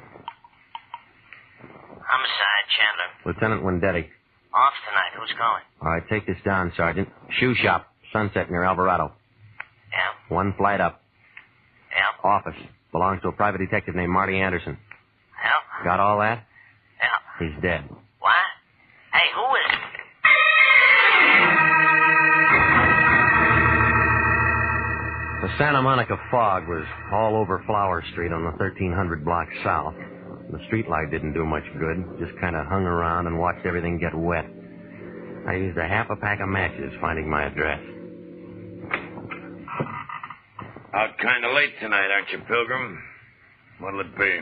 Homicide, Chandler. Lieutenant Wendetti. Off tonight. Who's going? All right, take this down, Sergeant. Shoe shop, Sunset near Alvarado. Yeah. One flight up. Yeah. Office. Belongs to a private detective named Marty Anderson. Yeah. Got all that? Yeah. He's dead. What? Hey, who is it? The Santa Monica fog was all over Flower Street on the 1300 block south. The streetlight didn't do much good. Just kind of hung around and watched everything get wet. I used a half a pack of matches finding my address. Out kind of late tonight, aren't you, Pilgrim? What'll it be?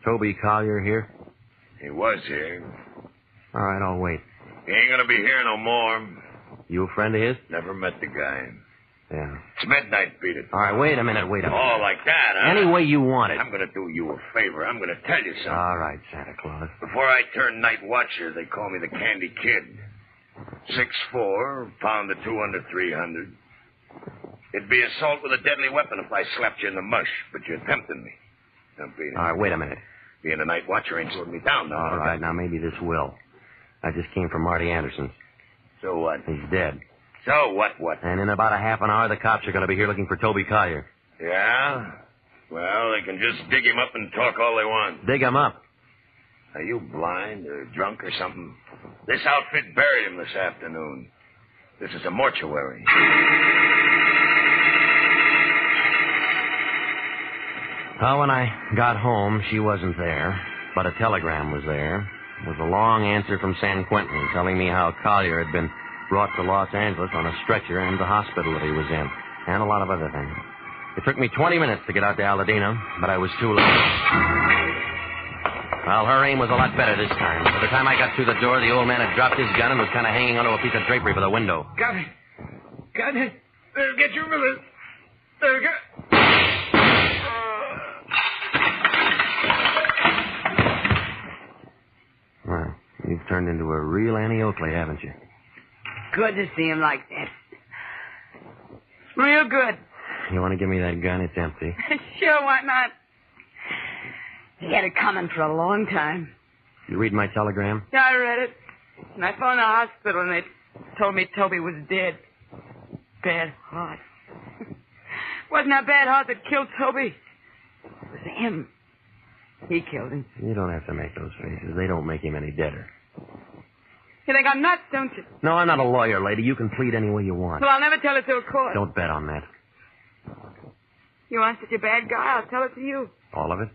Toby Collier here? He was here. All right, I'll wait. He ain't gonna be here no more. You a friend of his? Never met the guy. Yeah. It's midnight, beat it. All right, wait a minute. Oh, like that, huh? Any way you want it. I'm gonna do you a favor. I'm gonna tell you something. All right, Santa Claus. Before I turned night watcher, they call me the Candy Kid. 6'4", pound of 200, 300. It'd be assault with a deadly weapon if I slapped you in the mush, but you're tempting me. Now, beat it. All right, wait a minute. Being a night watcher ain't slowed me down now. All right, now maybe this will. I just came from Marty Anderson's. So what? He's dead. So what? And in about a half an hour, the cops are going to be here looking for Toby Collier. Yeah? Well, they can just dig him up and talk all they want. Dig him up? Are you blind or drunk or something? This outfit buried him this afternoon. This is a mortuary. Well, when I got home, she wasn't there, but a telegram was there. It was a long answer from San Quentin telling me how Collier had been brought to Los Angeles on a stretcher and the hospital that he was in, and a lot of other things. It took me 20 minutes to get out to Aladino, but I was too late. Well, her aim was a lot better this time. By the time I got through the door, the old man had dropped his gun and was kind of hanging onto a piece of drapery by the window. Got it. There, get your Willis. There, get... Well, you've turned into a real Annie Oakley, haven't you? Good to see him like that. Real good. You want to give me that gun? It's empty. Sure, why not? He had it coming for a long time. You read my telegram? Yeah, I read it. And I phoned the hospital, and they told me Toby was dead. Bad heart. Wasn't that bad heart that killed Toby? It was him. He killed him. You don't have to make those faces. They don't make him any deader. You think I'm nuts, don't you? No, I'm not a lawyer, lady. You can plead any way you want. Well, I'll never tell it to a court. Don't bet on that. You want such a bad guy? I'll tell it to you. All of it?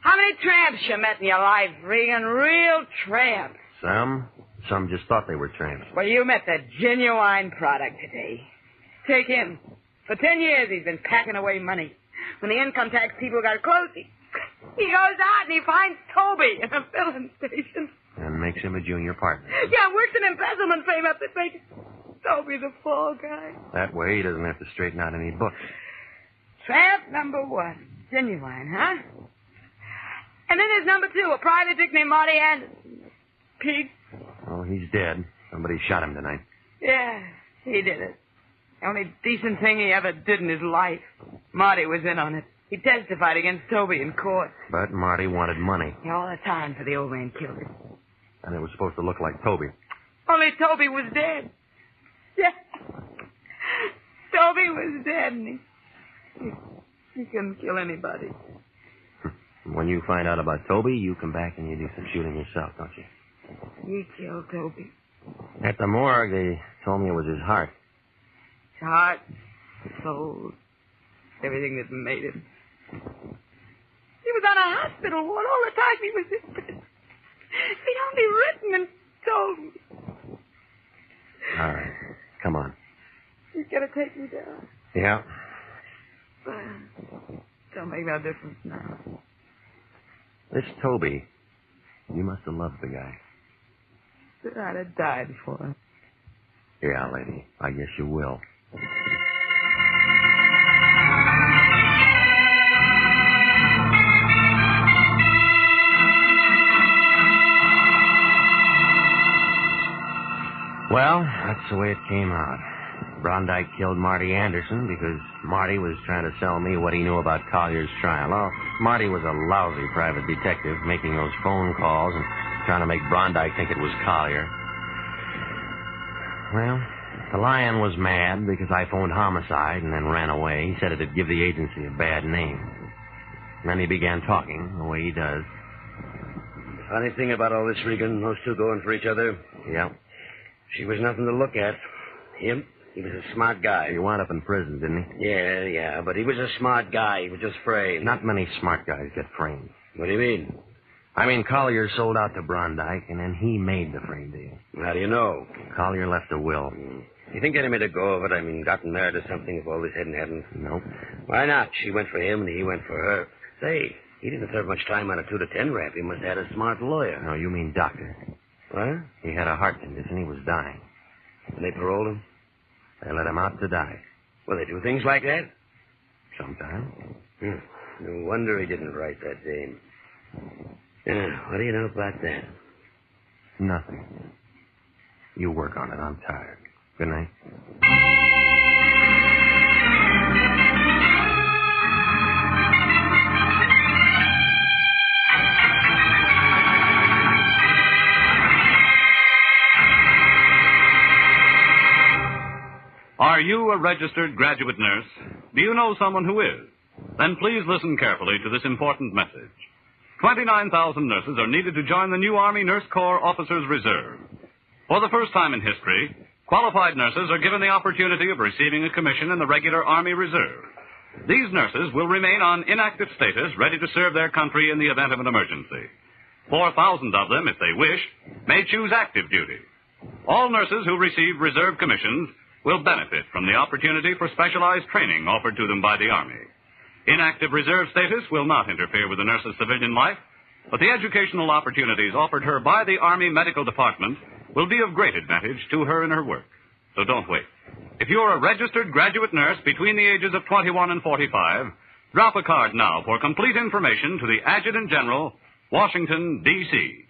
How many tramps you met in your life, Regan? Real tramps. Some just thought they were tramps. Well, you met the genuine product today. Take him. For 10 years, he's been packing away money. When the income tax people got close, he goes out and he finds Toby in a filling station. And makes him a junior partner. Yeah, works an embezzlement frame up that makes... Toby the fall guy. That way he doesn't have to straighten out any books. Tramp number 1. Genuine, huh? And then there's number 2, a private dick named Marty Anderson. Pig. Oh, he's dead. Somebody shot him tonight. Yeah, he did it. The only decent thing he ever did in his life. Marty was in on it. He testified against Toby in court. But Marty wanted money. All the time for the old man killed him. And it was supposed to look like Toby. Only Toby was dead. Yeah. Toby was dead, and he couldn't kill anybody. When you find out about Toby, you come back and you do some shooting yourself, don't you? He killed Toby. At the morgue, they told me it was his heart. His heart, his soul, everything that made him. He was on a hospital ward all the time he was in prison. He'd only written and told me. All right. Come on. He's got to take me down. Yeah. Don't make no difference now. This Toby, you must have loved the guy. I'd have died for him. Yeah, lady. I guess you will. Well, that's the way it came out. Brondike killed Marty Anderson because Marty was trying to sell me what he knew about Collier's trial. Oh, Marty was a lousy private detective, making those phone calls and trying to make Brondike think it was Collier. Well, the Lion was mad because I phoned homicide and then ran away. He said it'd give the agency a bad name. And then he began talking the way he does. Funny thing about all this, Regan, those two going for each other. Yeah. She was nothing to look at. Him, he was a smart guy. He wound up in prison, didn't he? Yeah, but he was a smart guy. He was just framed. Not many smart guys get framed. What do you mean? I mean, Collier sold out to Brondike, and then he made the frame deal. How do you know? Collier left a will. You think Eddie made a go of it? I mean, gotten married or something if all this hadn't happened? Nope. Why not? She went for him, and he went for her. Say, he didn't serve much time on a 2 to 10 rap. He must have had a smart lawyer. No, you mean doctor. What? He had a heart condition. He was dying. And they paroled him? They let him out to die. Well, they do things like that? Sometimes. No wonder he didn't write that dame. What do you know about that? Nothing. You work on it. I'm tired. Good night. Are you a registered graduate nurse? Do you know someone who is? Then please listen carefully to this important message. 29,000 nurses are needed to join the new Army Nurse Corps Officers Reserve. For the first time in history, qualified nurses are given the opportunity of receiving a commission in the regular Army Reserve. These nurses will remain on inactive status, ready to serve their country in the event of an emergency. 4,000 of them, if they wish, may choose active duty. All nurses who receive reserve commissions will benefit from the opportunity for specialized training offered to them by the Army. Inactive reserve status will not interfere with the nurse's civilian life, but the educational opportunities offered her by the Army Medical Department will be of great advantage to her in her work. So don't wait. If you're a registered graduate nurse between the ages of 21 and 45, drop a card now for complete information to the Adjutant General, Washington, D.C.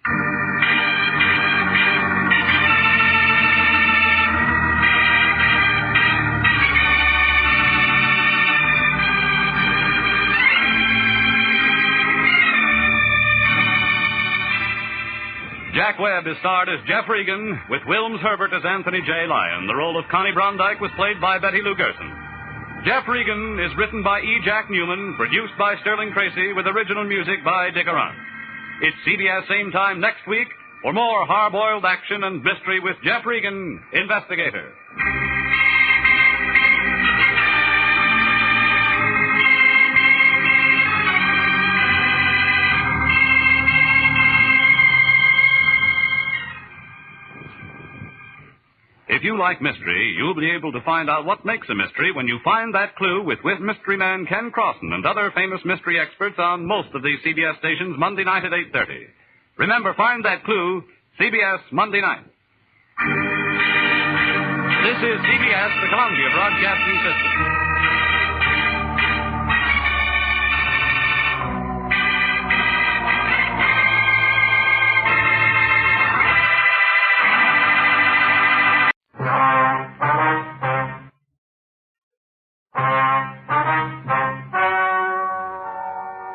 Jack Webb is starred as Jeff Regan, with Wilms Herbert as Anthony J. Lyon. The role of Connie Brondike was played by Betty Lou Gerson. Jeff Regan is written by E. Jack Newman, produced by Sterling Tracy, with original music by Dick Arant. It's CBS same time next week for more hard-boiled action and mystery with Jeff Regan, Investigator. If you like mystery, you'll be able to find out what makes a mystery when you find that clue with mystery man Ken Crossan and other famous mystery experts on most of these CBS stations Monday night at 8:30. Remember, find that clue, CBS Monday night. This is CBS, the Columbia Broadcasting System.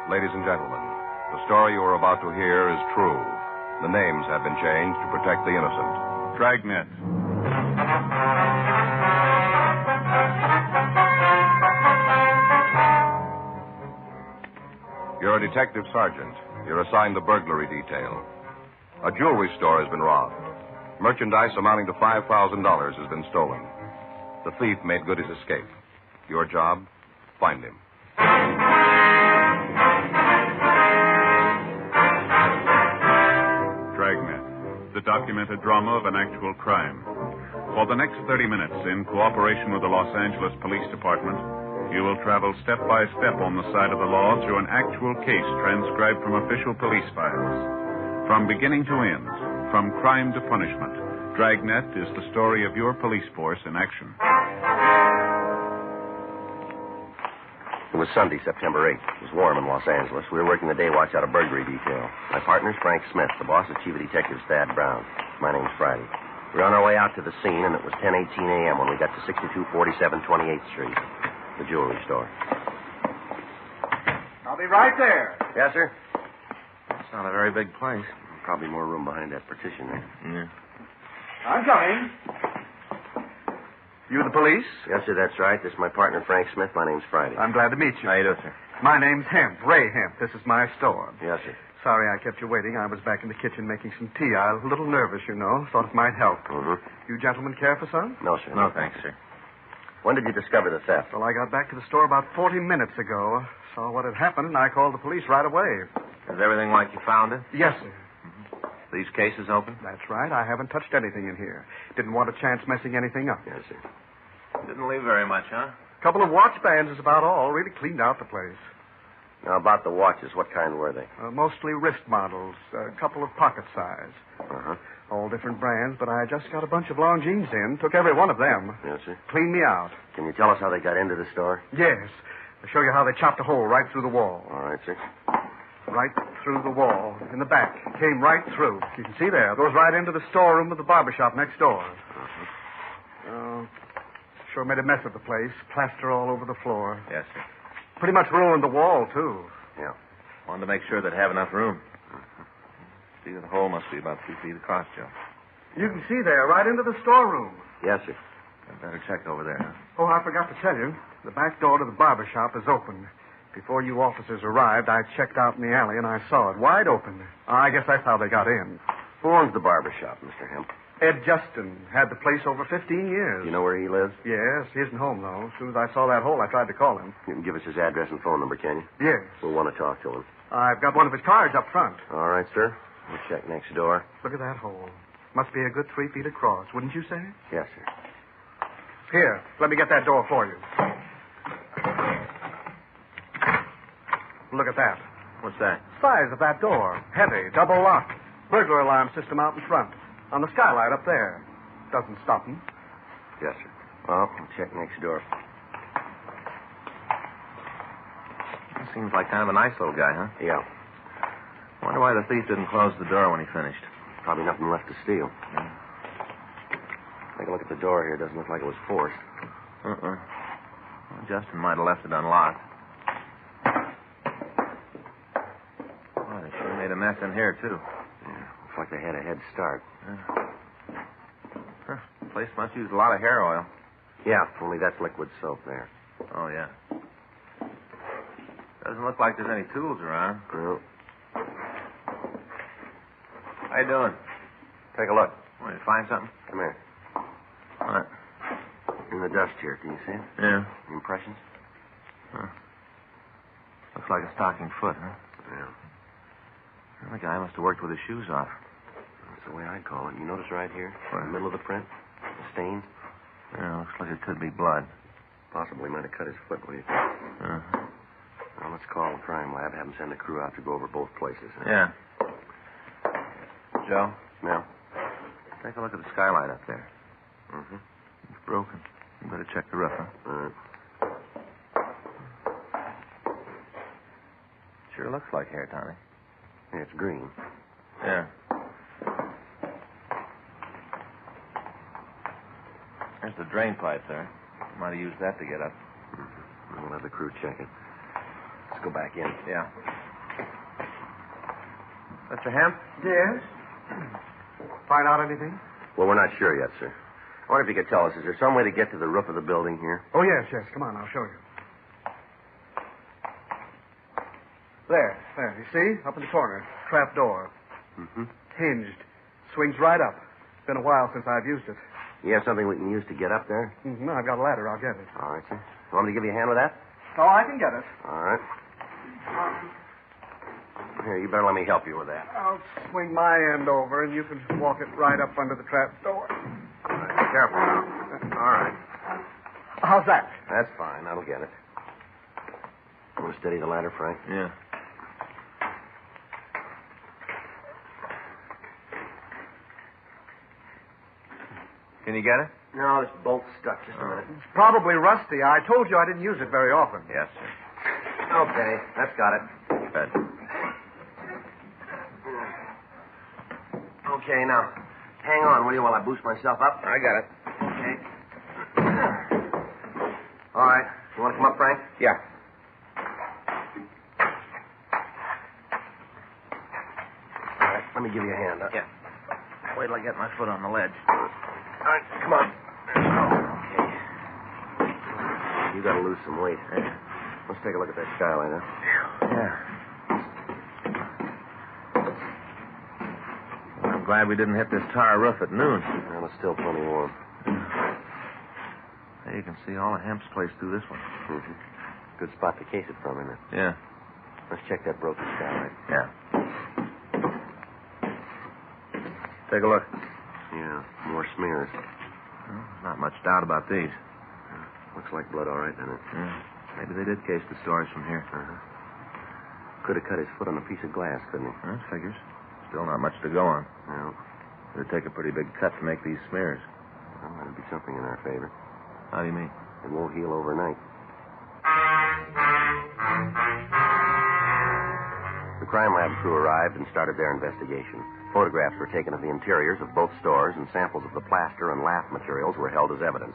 Ladies and gentlemen, the story you are about to hear is true. The names have been changed to protect the innocent. Dragnet. You're a detective sergeant. You're assigned the burglary detail. A jewelry store has been robbed. Merchandise amounting to $5,000 has been stolen. The thief made good his escape. Your job? Find him. Dragnet, the documented drama of an actual crime. For the next 30 minutes, in cooperation with the Los Angeles Police Department, you will travel step by step on the side of the law through an actual case transcribed from official police files. From beginning to end, from crime to punishment, Dragnet is the story of your police force in action. It was Sunday, September 8th. It was warm in Los Angeles. We were working the day watch out of burglary detail. My partner's Frank Smith. The boss is Chief of Detectives Thad Brown. My name's Friday. We were on our way out to the scene, and it was 10:18 a.m. when we got to 6247 28th Street, the jewelry store. I'll be right there. Yes, sir? It's not a very big place. Probably more room behind that partition there. Yeah. I'm coming. You the police? Yes, sir, that's right. This is my partner, Frank Smith. My name's Friday. I'm glad to meet you. How you doing, sir? My name's Hemp, Ray Hemp. This is my store. Yes, sir. Sorry I kept you waiting. I was back in the kitchen making some tea. I was a little nervous, you know. Thought it might help. Mm-hmm. You gentlemen care for some? No, sir. No, thanks, sir. When did you discover the theft? Well, I got back to the store about 40 minutes ago. Saw what had happened, and I called the police right away. Is everything like you found it? Yes, sir. These cases open? That's right. I haven't touched anything in here. Didn't want a chance messing anything up. Yes, sir. Didn't leave very much, huh? A couple of watch bands is about all. Really cleaned out the place. Now, about the watches, what kind were they? Mostly wrist models. A couple of pocket size. Uh-huh. All different brands, but I just got a bunch of Longines in. Took every one of them. Yes, sir. Cleaned me out. Can you tell us how they got into the store? Yes. I'll show you how they chopped a hole right through the wall. All right, sir. Right through the wall. In the back. Came right through. You can see there. Goes right into the storeroom of the barbershop next door. Uh-huh. Sure made a mess of the place. Plaster all over the floor. Yes, sir. Pretty much ruined the wall, too. Yeah. Wanted to make sure they'd have enough room. See, the hole must be about 2 feet across, Joe. You can see there, right into the storeroom. Yes, sir. I'd better check over there, huh? Oh, I forgot to tell you. The back door to the barber shop is open. Before you officers arrived, I checked out in the alley and I saw it wide open. I guess that's how they got in. Who owns the barber shop, Mr. Hemp? Ed Justin. Had the place over 15 years. You know where he lives? Yes, he isn't home, though. As soon as I saw that hole, I tried to call him. You can give us his address and phone number, can you? Yes. We'll want to talk to him. I've got one of his cards up front. All right, sir. We'll check next door. Look at that hole. Must be a good 3 feet across, wouldn't you say? Yes, sir. Here, let me get that door for you. Look at that. What's that? Size of that door. Heavy, double lock. Burglar alarm system out in front. On the skylight up there. Doesn't stop him. Yes, sir. Well, we'll check next door. Seems like kind of a nice little guy, huh? Yeah. Wonder why the thief didn't close the door when he finished. Probably nothing left to steal. Yeah. Take a look at the door here. Doesn't look like it was forced. Well, Justin might have left it unlocked. Well, they sure made a mess in here, too. Yeah. Looks like they had a head start. Huh. The place must use a lot of hair oil. Yeah, only that's liquid soap there. Oh, yeah. Doesn't look like there's any tools around. No. How you doing? Take a look. Want to find something? Come here. What? In the dust here. Can you see it? Yeah. Impressions? Huh. Looks like a stocking foot, huh? Yeah. Well, the guy must have worked with his shoes off. That's the way I'd call it. You notice right here? What? In the middle of the print? The stain? Yeah, looks like it could be blood. Possibly might have cut his foot. What do you think? Uh-huh. Well, let's call the crime lab. Have them send a crew out to go over both places. Huh? Yeah. Joe? Now? Take a look at the skylight up there. Mm-hmm. You broken. You better check the roof, huh? All right. Sure looks like hair, Tommy. Yeah, it's green. Yeah. There's the drain pipe there. Might have used that to get up. We'll have the crew check it. Let's go back in. Yeah. Mr. Hemp? Yes? Find out anything? Well, we're not sure yet, sir. I wonder if you could tell us, is there some way to get to the roof of the building here? Oh, yes. Come on, I'll show you. There. You see? Up in the corner. Trap door. Mm-hmm. Hinged. Swings right up. It's been a while since I've used it. You have something we can use to get up there? Mm-hmm. I've got a ladder. I'll get it. All right, sir. You want me to give you a hand with that? Oh, I can get it. All right. Here, you better let me help you with that. I'll swing my end over, and you can walk it right up under the trap door. All right, be careful now. All right. How's that? That's fine. That'll get it. Want to steady the ladder, Frank? Yeah. Can you get it? No, this bolt's stuck. Just a minute. It's probably rusty. I told you I didn't use it very often. Yes, sir. Okay, that's got it. Good. Okay, now, hang on, will you, while I boost myself up? I got it. Okay. All right. You want to come up, Frank? Yeah. All right, let me give you a hand. Yeah. Wait till I get my foot on the ledge. All right, come on. Okay. You got to lose some weight. Let's take a look at that skylight, huh? Yeah. I'm glad we didn't hit this tar roof at noon. Well, it's still plenty warm. Hey, you can see all of Hemp's place through this one. Mm-hmm. Good spot to case it from, isn't it? Yeah. Let's check that broken skylight. Yeah. Take a look. Yeah, more smears. Well, not much doubt about these. Looks like blood, all right, doesn't it? Yeah. Maybe they did case the stores from here. Could have cut his foot on a piece of glass, couldn't he? That figures. Still not much to go on. No. It'd take a pretty big cut to make these smears. Well, that'd be something in our favor. How do you mean? It won't heal overnight. The crime lab crew arrived and started their investigation. Photographs were taken of the interiors of both stores, and samples of the plaster and lath materials were held as evidence.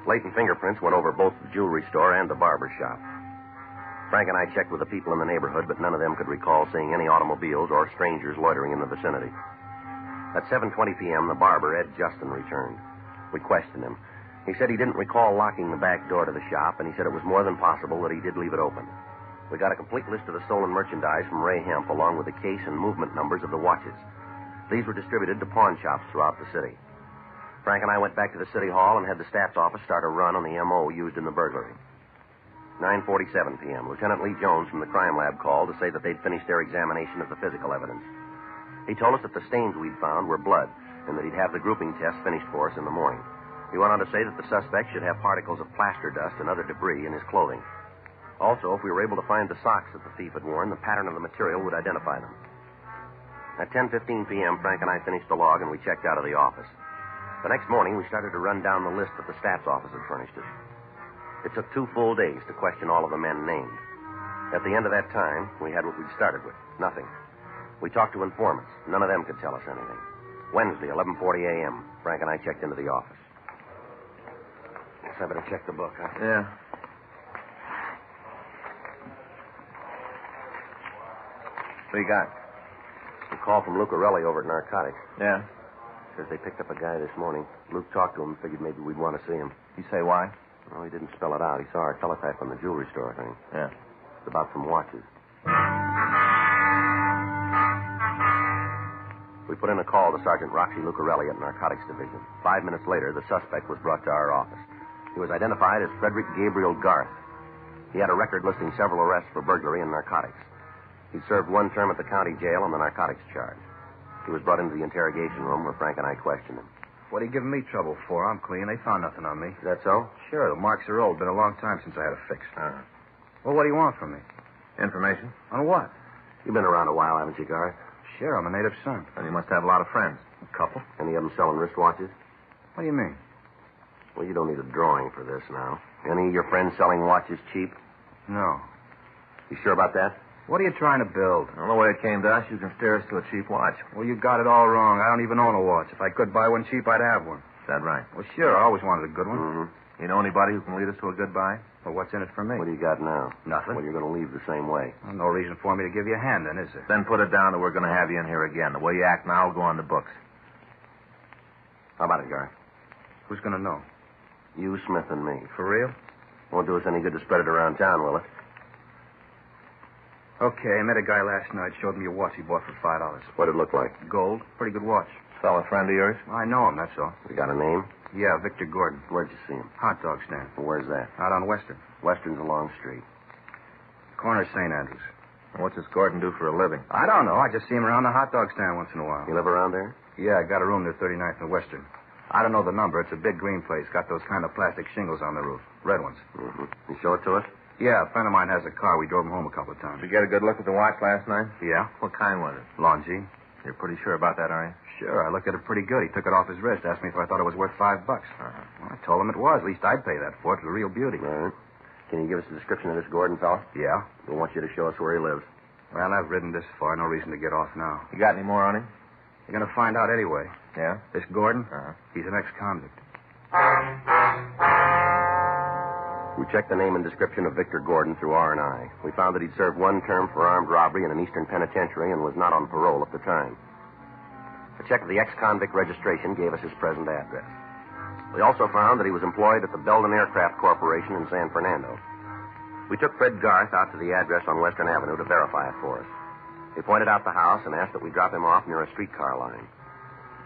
Latent fingerprints went over both the jewelry store and the barber shop. Frank and I checked with the people in the neighborhood, but none of them could recall seeing any automobiles or strangers loitering in the vicinity. At 7:20 p.m., the barber, Ed Justin, returned. We questioned him. He said he didn't recall locking the back door to the shop, and he said it was more than possible that he did leave it open. We got a complete list of the stolen merchandise from Ray Hemp, along with the case and movement numbers of the watches. These were distributed to pawn shops throughout the city. Frank and I went back to the city hall and had the stats office start a run on the M.O. used in the burglary. 9:47 p.m., Lieutenant Lee Jones from the crime lab called to say that they'd finished their examination of the physical evidence. He told us that the stains we'd found were blood and that he'd have the grouping test finished for us in the morning. He went on to say that the suspect should have particles of plaster dust and other debris in his clothing. Also, if we were able to find the socks that the thief had worn, the pattern of the material would identify them. At 10:15 p.m., Frank and I finished the log and we checked out of the office. The next morning, we started to run down the list that the stats office had furnished us. It took 2 full days to question all of the men named. At the end of that time, we had what we'd started with, nothing. We talked to informants. None of them could tell us anything. Wednesday, 11:40 a.m., Frank and I checked into the office. Guess I better check the book, huh? Yeah. What you got? A call from Lucarelli over at Narcotics. Yeah. Says they picked up a guy this morning. Luke talked to him and figured maybe we'd want to see him. You say why? Well, he didn't spell it out. He saw our teletype on the jewelry store thing. Yeah. It's about some watches. We put in a call to Sergeant Roxy Lucarelli at Narcotics Division. 5 minutes later, the suspect was brought to our office. He was identified as Frederick Gabriel Garth. He had a record listing several arrests for burglary and narcotics. He'd served 1 term at the county jail on the narcotics charge. He was brought into the interrogation room where Frank and I questioned him. What are you giving me trouble for? I'm clean. They found nothing on me. Is that so? Sure, the marks are old. Been a long time since I had a fix. Well, what do you want from me? Information. On what? You've been around a while, haven't you, Garth? Sure, I'm a native son. And you must have a lot of friends. A couple. Any of them selling wristwatches? What do you mean? Well, you don't need a drawing for this now. Any of your friends selling watches cheap? No. You sure about that? What are you trying to build? Well, the way it came to us, you can steer us to a cheap watch. Well, you got it all wrong. I don't even own a watch. If I could buy one cheap, I'd have one. Is that right? Well, sure. I always wanted a good one. Mm-hmm. You know anybody who can lead us to a good buy? Well, what's in it for me? What do you got now? Nothing. Well, you're going to leave the same way. Well, no reason for me to give you a hand, then, is there? Then put it down that we're going to have you in here again. The way you act now will go on the books. How about it, Garth? Who's going to know? You, Smith, and me. For real? Won't do us any good to spread it around town, will it? Okay, I met a guy last night. Showed me a watch he bought for $5. What'd it look like? Gold. Pretty good watch. Fellow friend of yours? I know him, that's all. You got a name? Yeah, Victor Gordon. Where'd you see him? Hot dog stand. Well, where's that? Out on Western. Western's a long street. Corner of St. Andrews. What's this Gordon do for a living? I don't know. I just see him around the hot dog stand once in a while. You live around there? Yeah, I got a room there, 39th and Western. I don't know the number. It's a big green place. Got those kind of plastic shingles on the roof. Red ones. Mm-hmm. You show it to us? Yeah, a friend of mine has a car. We drove him home a couple of times. Did you get a good look at the watch last night? Yeah. What kind was it? Longines. You're pretty sure about that, are you? Sure, I looked at it pretty good. He took it off his wrist, asked me if I thought it was worth $5. Well, I told him it was. At least I'd pay that for it. It's a real beauty. All right. Can you give us a description of this Gordon fella? Yeah. We want you to show us where he lives. Well, I've ridden this far. No reason to get off now. You got any more on him? You're going to find out anyway. Yeah? This Gordon, he's an ex-convict. We checked the name and description of Victor Gordon through R&I. We found that he'd served one term for armed robbery in an eastern penitentiary and was not on parole at the time. A check of the ex-convict registration gave us his present address. We also found that he was employed at the Belden Aircraft Corporation in San Fernando. We took Fred Garth out to the address on Western Avenue to verify it for us. He pointed out the house and asked that we drop him off near a streetcar line.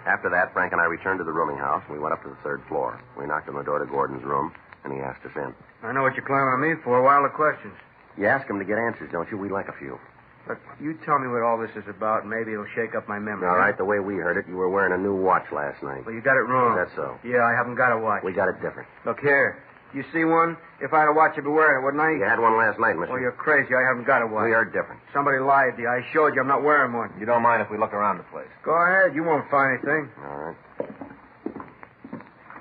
After that, Frank and I returned to the rooming house, and we went up to the third floor. We knocked on the door to Gordon's room, and he asked us in. I know what you're climbing on me for. Wild questions. You ask him to get answers, don't you? We'd like a few. Look, you tell me what all this is about, and maybe it'll shake up my memory. All right, the way we heard it, you were wearing a new watch last night. Well, you got it wrong. That's so. Yeah, I haven't got a watch. We got it different. Look here. You see one? If I had a watch, you'd be wearing it, wouldn't I? You had one last night, mister. Well, you're crazy. I haven't got a watch. We are different. Somebody lied to you. I showed you I'm not wearing one. You don't mind if we look around the place? Go ahead. You won't find anything. All right.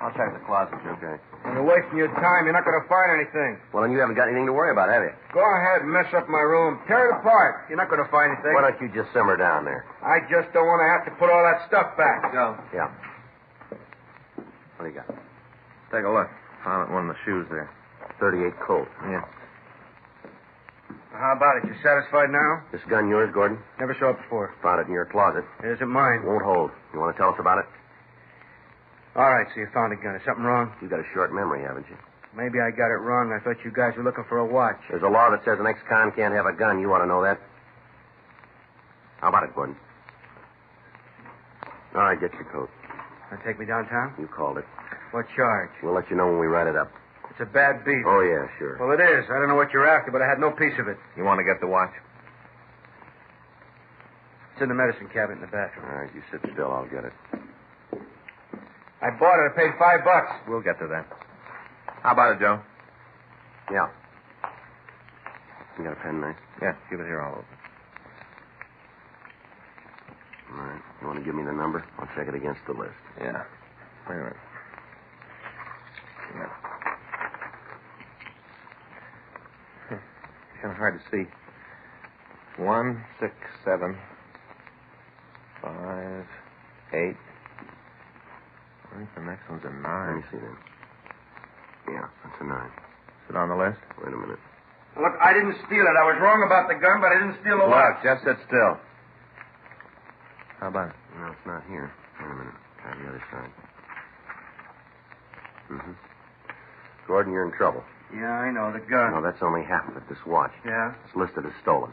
I'll check the closet. Okay. And you're wasting your time. You're not going to find anything. Well, then you haven't got anything to worry about, have you? Go ahead and mess up my room. Tear it apart. You're not going to find anything. Why don't you just simmer down there? I just don't want to have to put all that stuff back. Go. Yeah. What do you got? Take a look. Found one of the shoes there. 38 Colt. Yeah. How about it? You satisfied now? This gun yours, Gordon? Never saw it before. Found it in your closet. It isn't mine. Won't hold. You want to tell us about it? All right, so you found a gun. Is something wrong? You got a short memory, haven't you? Maybe I got it wrong. I thought you guys were looking for a watch. There's a law that says an ex-con can't have a gun. You ought to know that. How about it, Gordon? All right, get your coat. Want to take me downtown? You called it. What charge? We'll let you know when we write it up. It's a bad beat. Oh, yeah, sure. Well, it is. I don't know what you're after, but I had no piece of it. You want to get the watch? It's in the medicine cabinet in the bathroom. All right, you sit still. I'll get it. I bought it. I paid $5. We'll get to that. How about it, Joe? Yeah. You got a pen, Mac? Yeah, give it here all over. All right. You want to give me the number? I'll check it against the list. Yeah. Wait a minute. Yeah. Kind of hard to see. 1, 6, 7, 5, 8. I think the next one's a 9. Let me see then. Yeah, that's a 9. Is it on the list? Wait a minute. Look, I didn't steal it. I was wrong about the gun, but I didn't steal the watch. Look, just sit still. How about it? No, it's not here. Wait a minute. Try the other side. Mm-hmm. Gordon, you're in trouble. Yeah, I know. The gun. No, that's only half of it. This watch. Yeah? It's listed as stolen.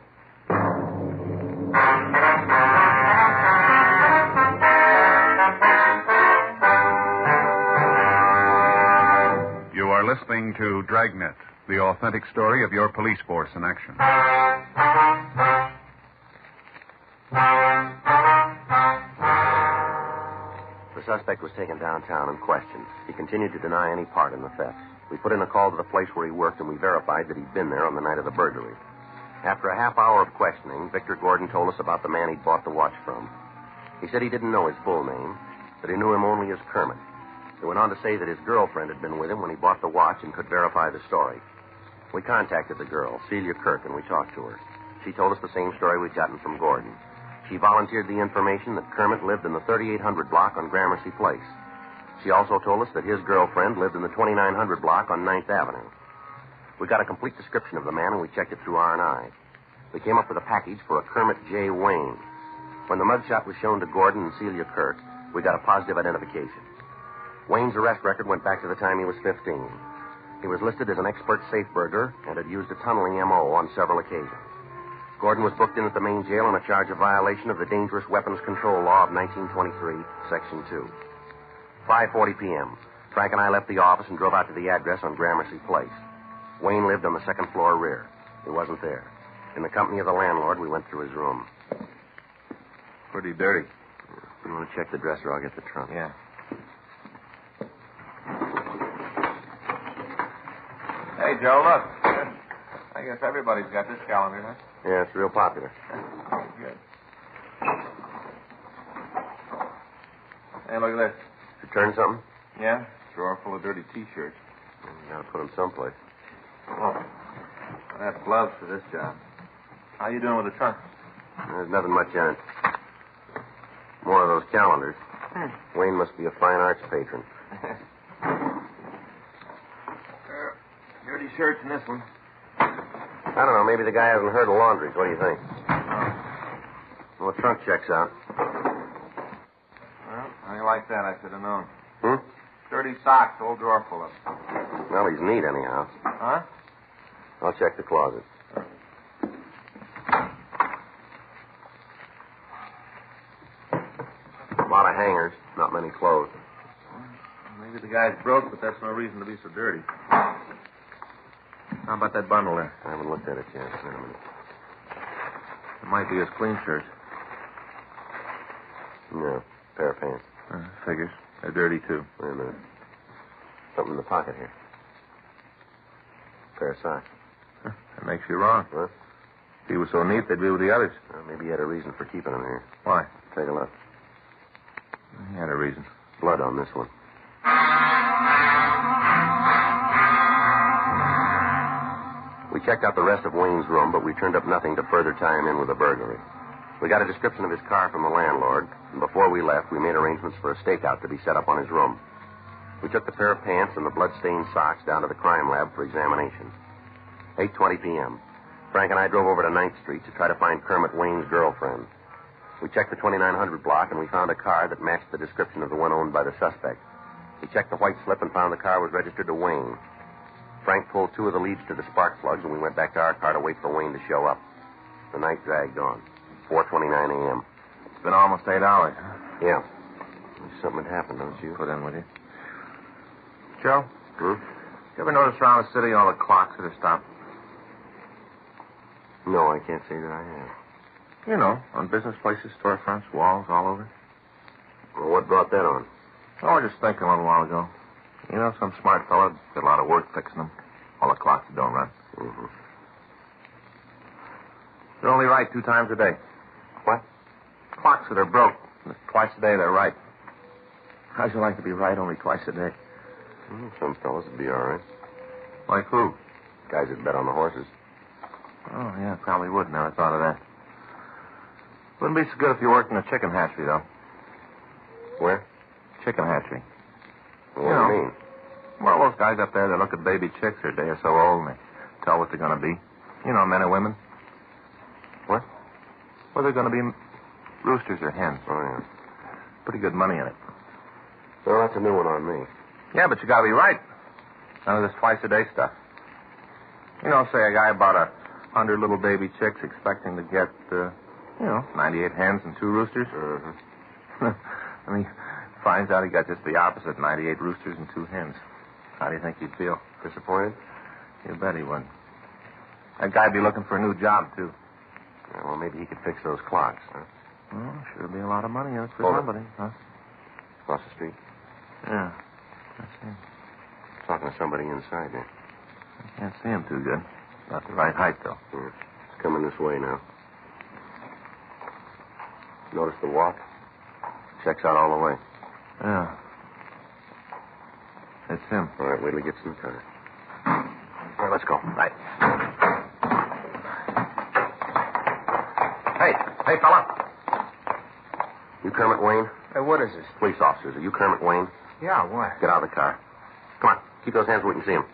You are listening to Dragnet, the authentic story of your police force in action. The suspect was taken downtown and questioned. He continued to deny any part in the theft. We put in a call to the place where he worked, and we verified that he'd been there on the night of the burglary. After a half hour of questioning, Victor Gordon told us about the man he'd bought the watch from. He said he didn't know his full name, that he knew him only as Kermit. It went on to say that his girlfriend had been with him when he bought the watch and could verify the story. We contacted the girl, Celia Kirk, and we talked to her. She told us the same story we'd gotten from Gordon. She volunteered the information that Kermit lived in the 3800 block on Gramercy Place. She also told us that his girlfriend lived in the 2900 block on 9th Avenue. We got a complete description of the man, and we checked it through R&I. We came up with a package for a Kermit J. Wayne. When the mugshot was shown to Gordon and Celia Kirk, we got a positive identification. Wayne's arrest record went back to the time he was 15. He was listed as an expert safe burglar and had used a tunneling M.O. on several occasions. Gordon was booked in at the main jail on a charge of violation of the Dangerous Weapons Control Law of 1923, Section 2. 5:40 p.m. Frank and I left the office and drove out to the address on Gramercy Place. Wayne lived on the second floor rear. He wasn't there. In the company of the landlord, we went through his room. Pretty dirty. You want to check the dresser? I'll get the trunk. Yeah. Hey, Joe, look. I guess everybody's got this calendar, huh? Yeah, it's real popular. Good. Hey, look at this. You turn something? Yeah? Drawer full of dirty T-shirts. You gotta put them someplace. Oh. I have gloves for this job. How you doing with the trunk? There's nothing much in it. More of those calendars. Wayne must be a fine arts patron. Dirty shirts in this one. I don't know. Maybe the guy hasn't heard of laundries. What do you think? Well, the trunk checks out. Well, how do you like that? I should have known. Hmm? Dirty socks, whole drawer full of them. Well, he's neat anyhow. Huh? I'll check the closet. A lot of hangers, not many clothes. Maybe the guy's broke, but that's no reason to be so dirty. How about that bundle there? I haven't looked at it yet. Wait a minute. It might be his clean shirts. No, pair of pants. Figures. They're dirty, too. Wait a minute. Something in the pocket here. Pair of socks. That makes you wrong. What? If he was so neat, they'd be with the others. Well, maybe he had a reason for keeping them here. Why? Take a look. He had a reason. Blood on this one. We checked out the rest of Wayne's room, but we turned up nothing to further tie him in with a burglary. We got a description of his car from the landlord, and before we left, we made arrangements for a stakeout to be set up on his room. We took the pair of pants and the blood-stained socks down to the crime lab for examination. 8:20 p.m. Frank and I drove over to 9th Street to try to find Kermit Wayne's girlfriend. We checked the 2900 block, and we found a car that matched the description of the one owned by the suspect. We checked the white slip and found the car was registered to Wayne. Frank pulled two of the leads to the spark plugs, and we went back to our car to wait for Wayne to show up. The night dragged on. 4:29 a.m. It's been almost 8 hours. Yeah. Something had happened, don't you? Put in with you. Joe? Hmm? You ever notice around the city all the clocks that are stopped? No, I can't say that I have. You know, on business places, storefronts, walls, all over. Well, what brought that on? Oh, I was just thinking a little while ago. You know, some smart fella did a lot of work fixing them. All the clocks that don't run. Mm-hmm. They're only right 2 times a day. What? Clocks that are broke. Twice a day they're right. How'd you like to be right only twice a day? Well, some fellas would be all right. Like who? Guys that bet on the horses. Oh, yeah, probably would. Never thought of that. Wouldn't be so good if you worked in a chicken hatchery, though. Where? Chicken hatchery. What do you mean? Well, those guys up there that look at baby chicks are a day or so old and they tell what they're going to be. You know, men and women. What? Well, they're going to be roosters or hens. Oh, yeah. Pretty good money in it. Well, that's a new one on me. Yeah, but you got to be right. None of this twice-a-day stuff. You know, say a guy bought 100 little baby chicks expecting to get, 98 hens and 2 roosters. Mm-hmm. And he finds out he got just the opposite, 98 roosters and 2 hens. How do you think he'd feel? Disappointed? You bet he would. That guy'd be looking for a new job, too. Yeah, well, maybe he could fix those clocks, huh? Well, sure be a lot of money in it for Hold somebody, huh? Across the street. Yeah. I see. Talking to somebody inside there. I can't see him too good. Not the right height, though. Yeah. It's coming this way now. Notice the walk? Checks out all the way. Yeah. It's him. All right, wait till he gets in the car. All right, let's go. Right. Hey, fella. You Kermit Wayne? Hey, what is this? Police officers. Are you Kermit Wayne? Yeah, what? Get out of the car. Come on. Keep those hands where we can see them.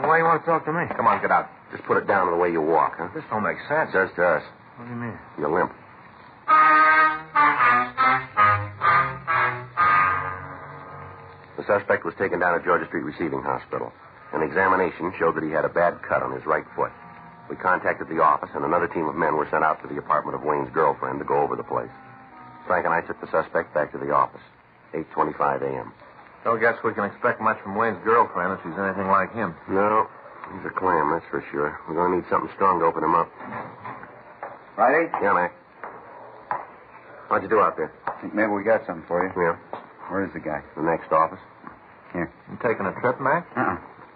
Why you want to talk to me? Come on, get out. Just put it down the way you walk, huh? This don't make sense. It does to us. What do you mean? You're limp. The suspect was taken down to Georgia Street Receiving Hospital. An examination showed that he had a bad cut on his right foot. We contacted the office, and another team of men were sent out to the apartment of Wayne's girlfriend to go over the place. Frank and I took the suspect back to the office. 8:25 a.m. Don't guess we can expect much from Wayne's girlfriend if she's anything like him. No, he's a clam, that's for sure. We're going to need something strong to open him up. Friday? Yeah, Mac. How'd you do out there? Think maybe we got something for you. Yeah. Where is the guy? The next office. Here. You taking a trip, Mac?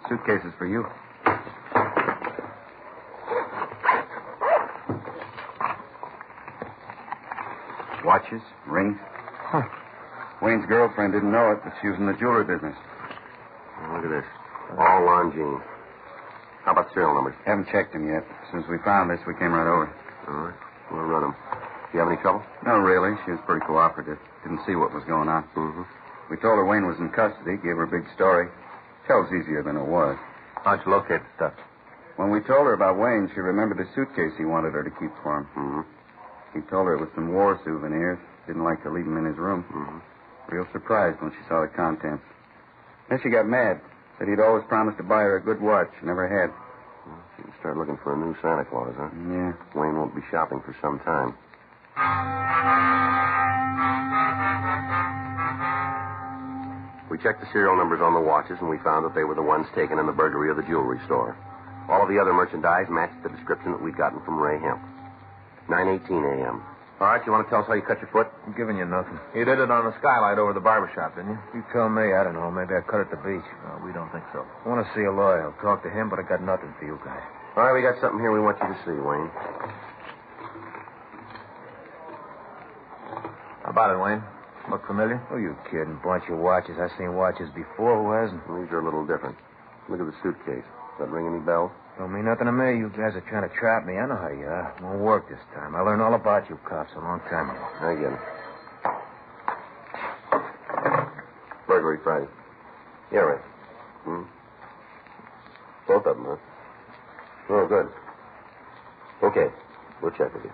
Suitcase is for you. Watches, rings. Huh. Wayne's girlfriend didn't know it, but she was in the jewelry business. Oh, look at this. All Longines. How about serial numbers? Haven't checked them yet. As soon as we found this, we came right over. All right. We'll run them. Do you have any trouble? No, really. She was pretty cooperative. Didn't see what was going on. Mm-hmm. We told her Wayne was in custody, gave her a big story. Tells easier than it was. How'd you locate the stuff? When we told her about Wayne, she remembered the suitcase he wanted her to keep for him. Mm-hmm. He told her it was some war souvenirs. Didn't like to leave them in his room. Mm-hmm. Real surprised when she saw the contents. Then she got mad. Said he'd always promised to buy her a good watch. Never had. Well, she can start looking for a new Santa Claus, huh? Yeah. Wayne won't be shopping for some time. We checked the serial numbers on the watches, and we found that they were the ones taken in the burglary of the jewelry store. All of the other merchandise matched the description that we'd gotten from Ray Hemp. 9:18 a.m. All right, you want to tell us how you cut your foot? I'm giving you nothing. You did it on the skylight over the barber shop, didn't you? You tell me. I don't know. Maybe I cut at the beach. No, we don't think so. I want to see a lawyer. I'll talk to him, but I got nothing for you guys. All right, we got something here we want you to see, Wayne. How about it, Wayne? Look familiar? Oh, you kidding? Bunch of watches. I've seen watches before. Who hasn't? These are a little different. Look at the suitcase. Does that ring any bells? Don't mean nothing to me. You guys are trying to trap me. I know how you are. Won't work this time. I learned all about you cops a long time ago. I get it. Burglary Friday. Yeah, right. Both of them, huh? Oh, good. Okay. We'll check with you.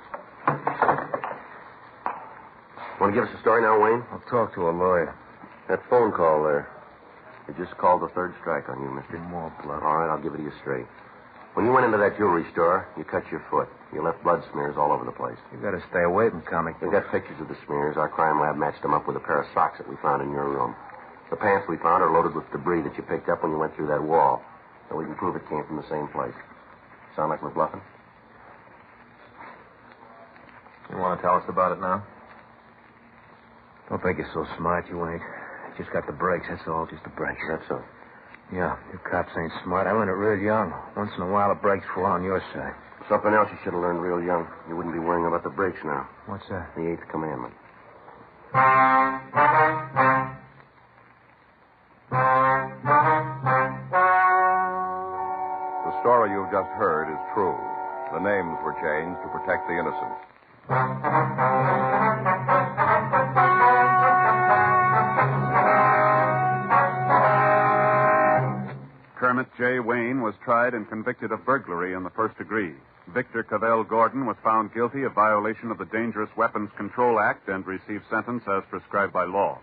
Want to give us a story now, Wayne? I'll talk to a lawyer. That phone call there. It just called the third strike on you, mister. More blood. All right, I'll give it to you straight. When you went into that jewelry store, you cut your foot. You left blood smears all over the place. You got to stay away from comic We books. got pictures of the smears. Our crime lab matched them up with a pair of socks that we found in your room. The pants we found are loaded with debris that you picked up when you went through that wall. So we can prove it came from the same place. Sound like we're bluffing? You want to tell us about it now? Don't think you're so smart, you ain't. Just got the breaks, that's all. Just the breaks. That's so. Yeah, you cops ain't smart. I learned it real young. Once in a while, the breaks fall on your side. Something else you should have learned real young. You wouldn't be worrying about the brakes now. What's that? The eighth commandment. The story you've just heard is true. The names were changed to protect the innocent. Kermit J. Wayne was tried and convicted of burglary in the first degree. Victor Cavell Gordon was found guilty of violation of the Dangerous Weapons Control Act and received sentence as prescribed by law.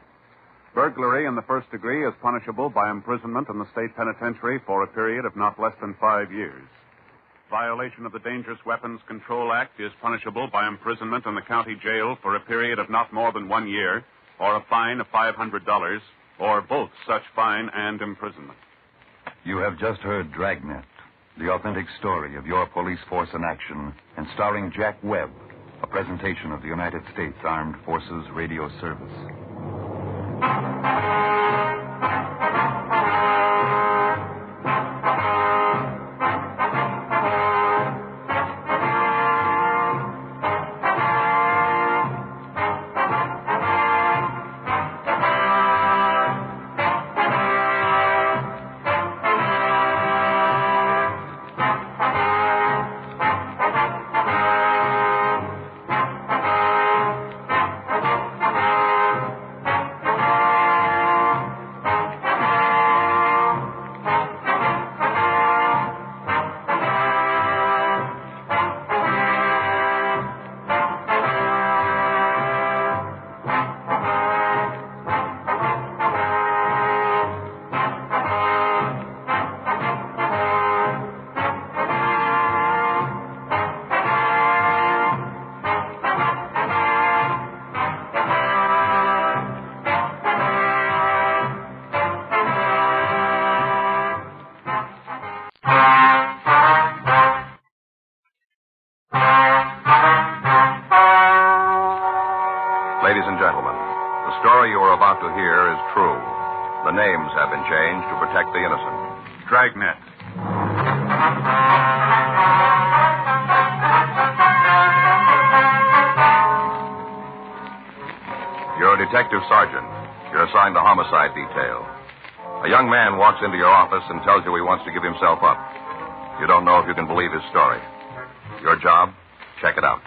Burglary in the first degree is punishable by imprisonment in the state penitentiary for a period of not less than 5 years. Violation of the Dangerous Weapons Control Act is punishable by imprisonment in the county jail for a period of not more than 1 year, or a fine of $500, or both such fine and imprisonment. You have just heard Dragnet, the authentic story of your police force in action, and starring Jack Webb, a presentation of the United States Armed Forces Radio Service. Ladies and gentlemen, the story you are about to hear is true. The names have been changed to protect the innocent. Dragnet. You're a detective sergeant. You're assigned to homicide detail. A young man walks into your office and tells you he wants to give himself up. You don't know if you can believe his story. Your job? Check it out.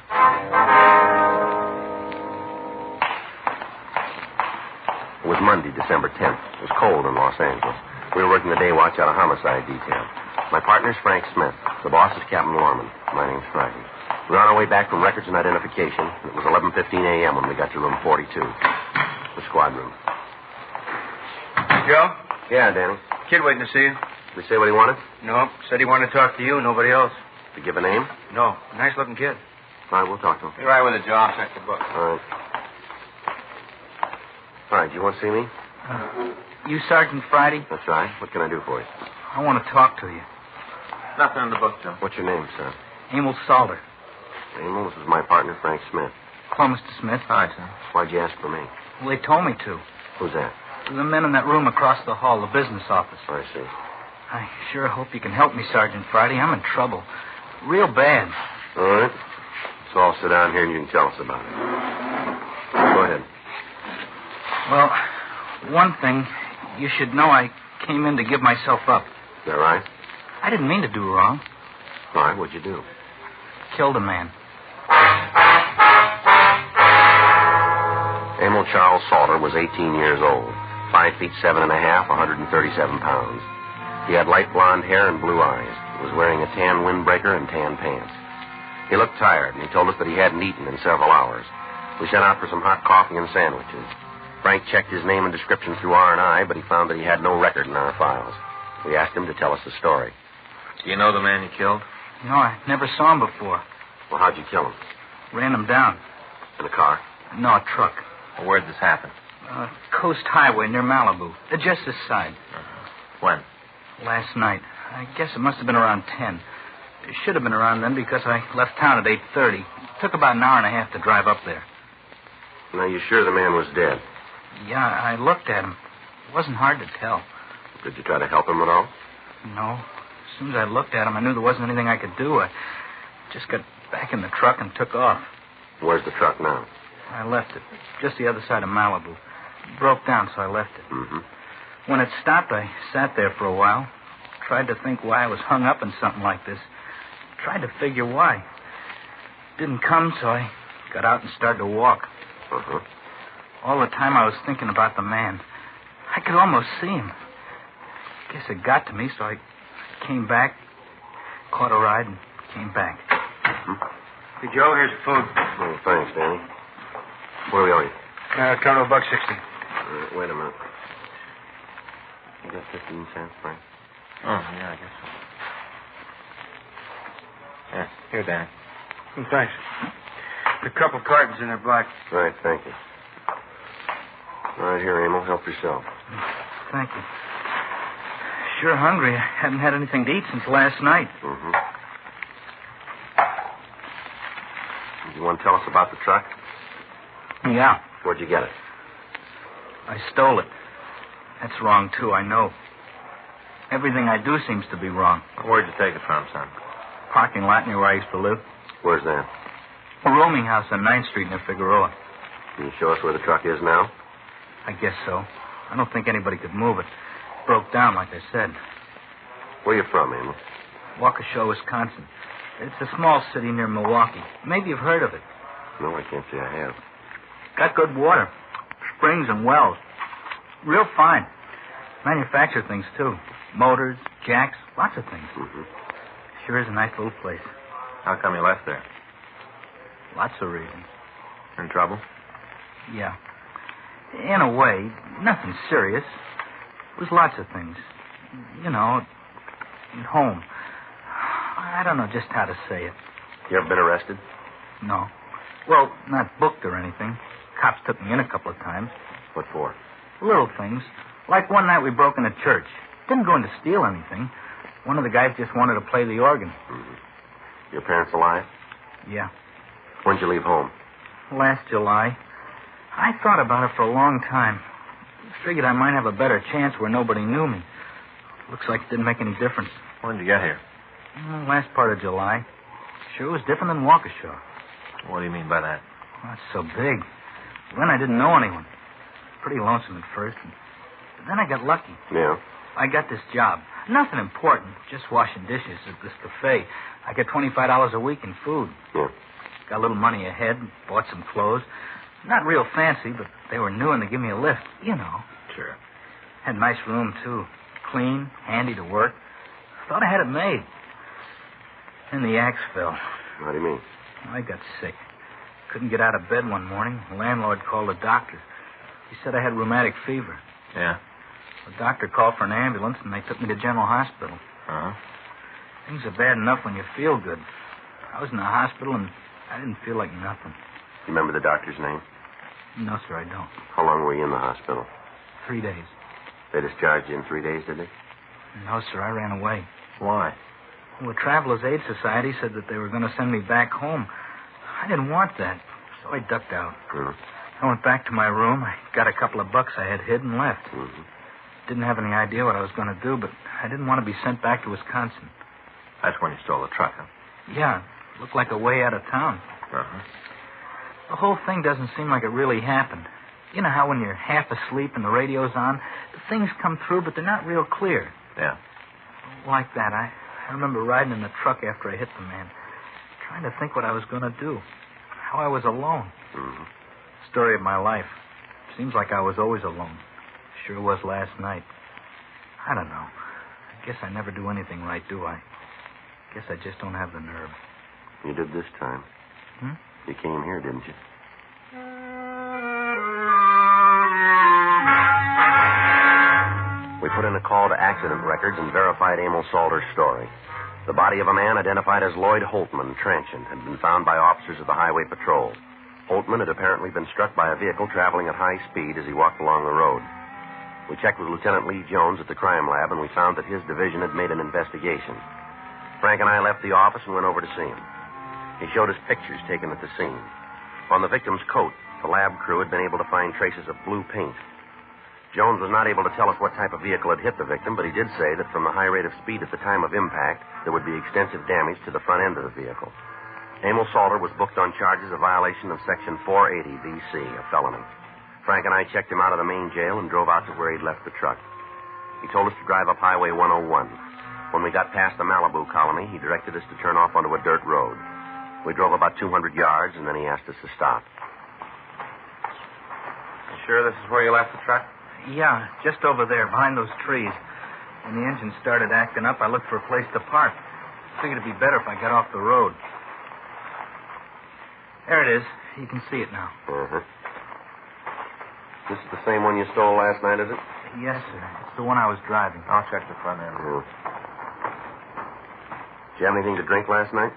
It was Monday, December 10th. It was cold in Los Angeles. We were working the day watch out of homicide detail. My partner's Frank Smith. The boss is Captain Lorman. My name's Friday. We were on our way back from records and identification. It was 11:15 a.m. when we got to room 42, the squad room. Joe? Yeah, Danny. Kid waiting to see you. Did he say what he wanted? No, said he wanted to talk to you, nobody else. Did he give a name? No, nice-looking kid. All right, we'll talk to him. Be right with it, Joe. I'll check the book. All right. All right, you want to see me? You Sergeant Friday? That's right. What can I do for you? I want to talk to you. Nothing in the book, Joe. What's your name, sir? Emil Salter. Emil, this is my partner, Frank Smith. Hello, Mr. Smith. Hi, sir. Why'd you ask for me? Well, they told me to. Who's that? The men in that room across the hall, the business office. I see. I sure hope you can help me, Sergeant Friday. I'm in trouble. Real bad. All right. So I'll sit down here and you can tell us about it. Go ahead. Well, one thing, you should know I came in to give myself up. Is that right? I didn't mean to do wrong. All right, what'd you do? Killed a man. Emil Charles Salter was 18 years old, 5 feet 7 1/2, 137 pounds. He had light blonde hair and blue eyes. He was wearing a tan windbreaker and tan pants. He looked tired, and he told us that he hadn't eaten in several hours. We sent out for some hot coffee and sandwiches. Frank checked his name and description through R&I, but he found that he had no record in our files. We asked him to tell us the story. Do you know the man you killed? No, I never saw him before. Well, how'd you kill him? Ran him down. In a car? No, a truck. Well, where'd this happen? Coast Highway near Malibu. Just this side. When? Last night. I guess it must have been around 10. It should have been around then because I left town at 8:30. It took about an hour and a half to drive up there. Now, you sure the man was dead? Yeah, I looked at him. It wasn't hard to tell. Did you try to help him at all? No. As soon as I looked at him, I knew there wasn't anything I could do. I just got back in the truck and took off. Where's the truck now? I left it. Just the other side of Malibu. It broke down, so I left it. Mm-hmm. When it stopped, I sat there for a while. Tried to think why I was hung up in something like this. Tried to figure why. Didn't come, so I got out and started to walk. Uh-huh. All the time I was thinking about the man. I could almost see him. Guess it got to me, so I came back, caught a ride, and came back. Mm-hmm. Hey, Joe, here's your food. Oh, thanks, Danny. Where are we going? Come to $1.60. Wait a minute. You got 15 cents, Frank? Oh, yeah, I guess so. Yeah, here, Danny. Thanks. A couple cartons in there, black. Right, thank you. All right, here, Emil. Help yourself. Thank you. Sure hungry. I hadn't had anything to eat since last night. Mm-hmm. You want to tell us about the truck? Yeah. Where'd you get it? I stole it. That's wrong, too, I know. Everything I do seems to be wrong. Where'd you take it from, son? Parking lot near where I used to live. Where's that? A rooming house on 9th Street near Figueroa. Can you show us where the truck is now? I guess so. I don't think anybody could move it. Broke down, like I said. Where are you from, Emil? Waukesha, Wisconsin. It's a small city near Milwaukee. Maybe you've heard of it. No, I can't say I have. Got good water. Springs and wells. Real fine. Manufacture things, too. Motors, jacks, lots of things. Mm-hmm. Sure is a nice little place. How come you left there? Lots of reasons. In trouble? Yeah. In a way, nothing serious. It was lots of things. You know, at home. I don't know just how to say it. You ever been arrested? No. Well, not booked or anything. Cops took me in a couple of times. What for? Little things. Like one night we broke in a church. Didn't go in to steal anything. One of the guys just wanted to play the organ. Mm-hmm. Your parents alive? Yeah. When'd you leave home? Last July. I thought about it for a long time. Figured I might have a better chance where nobody knew me. Looks like it didn't make any difference. When did you get here? Last part of July. Sure was different than Waukesha. What do you mean by that? Well, it's so big. Then I didn't know anyone. Pretty lonesome at first. But then I got lucky. Yeah? I got this job. Nothing important. Just washing dishes at this cafe. I get $25 a week in food. Yeah. Got a little money ahead. Bought some clothes. Not real fancy, but they were new and they give me a lift. You know. Sure. Had a nice room, too. Clean, handy to work. Thought I had it made. Then the axe fell. What do you mean? I got sick. Couldn't get out of bed one morning. The landlord called a doctor. He said I had rheumatic fever. Yeah? The doctor called for an ambulance, and they took me to General Hospital. Uh-huh. Things are bad enough when you feel good. I was in the hospital, and I didn't feel like nothing. You remember the doctor's name? No, sir, I don't. How long were you in the hospital? 3 days. They discharged you in 3 days, did they? No, sir, I ran away. Why? Well, the Travelers Aid Society said that they were going to send me back home. I didn't want that, so I ducked out. Mm-hmm. I went back to my room. I got a couple of bucks I had hid and left. Mm-hmm. Didn't have any idea what I was going to do, but I didn't want to be sent back to Wisconsin. That's when you stole the truck, huh? Yeah, looked like a way out of town. Uh-huh. The whole thing doesn't seem like it really happened. You know how when you're half asleep and the radio's on, the things come through, but they're not real clear. Yeah. Like that. I remember riding in the truck after I hit the man, trying to think what I was going to do, how I was alone. Mm-hmm. Story of my life. Seems like I was always alone. Sure was last night. I don't know. I guess I never do anything right, do I? Guess I just don't have the nerve. You did this time. You came here, didn't you? We put in a call to accident records and verified Emil Salter's story. The body of a man identified as Lloyd Holtman, transient, had been found by officers of the Highway Patrol. Holtman had apparently been struck by a vehicle traveling at high speed as he walked along the road. We checked with Lieutenant Lee Jones at the crime lab, and we found that his division had made an investigation. Frank and I left the office and went over to see him. He showed us pictures taken at the scene. On the victim's coat, the lab crew had been able to find traces of blue paint. Jones was not able to tell us what type of vehicle had hit the victim, but he did say that from the high rate of speed at the time of impact, there would be extensive damage to the front end of the vehicle. Emil Salter was booked on charges of violation of Section 480 V.C., a felony. Frank and I checked him out of the main jail and drove out to where he'd left the truck. He told us to drive up Highway 101. When we got past the Malibu colony, he directed us to turn off onto a dirt road. We drove about 200 yards, and then he asked us to stop. You sure this is where you left the truck? Yeah, just over there, behind those trees. When the engine started acting up, I looked for a place to park. Figured it'd be better if I got off the road. There it is. You can see it now. Uh-huh. This is the same one you stole last night, is it? Yes, sir. It's the one I was driving. I'll check the front end. Yeah. Did you have anything to drink last night?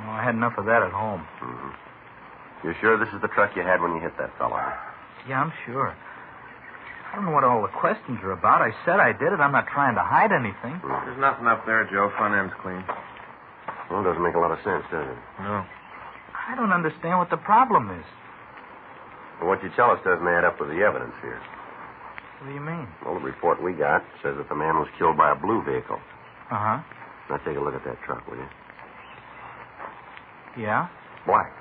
No, I had enough of that at home. Mm-hmm. You're sure this is the truck you had when you hit that fellow? Yeah, I'm sure. I don't know what all the questions are about. I said I did it. I'm not trying to hide anything. There's nothing up there, Joe. Front end's clean. Well, it doesn't make a lot of sense, does it? No. I don't understand what the problem is. Well, what you tell us doesn't add up with the evidence here. What do you mean? Well, the report we got says that the man was killed by a blue vehicle. Uh-huh. Now, take a look at that truck, will you? Yeah? Black.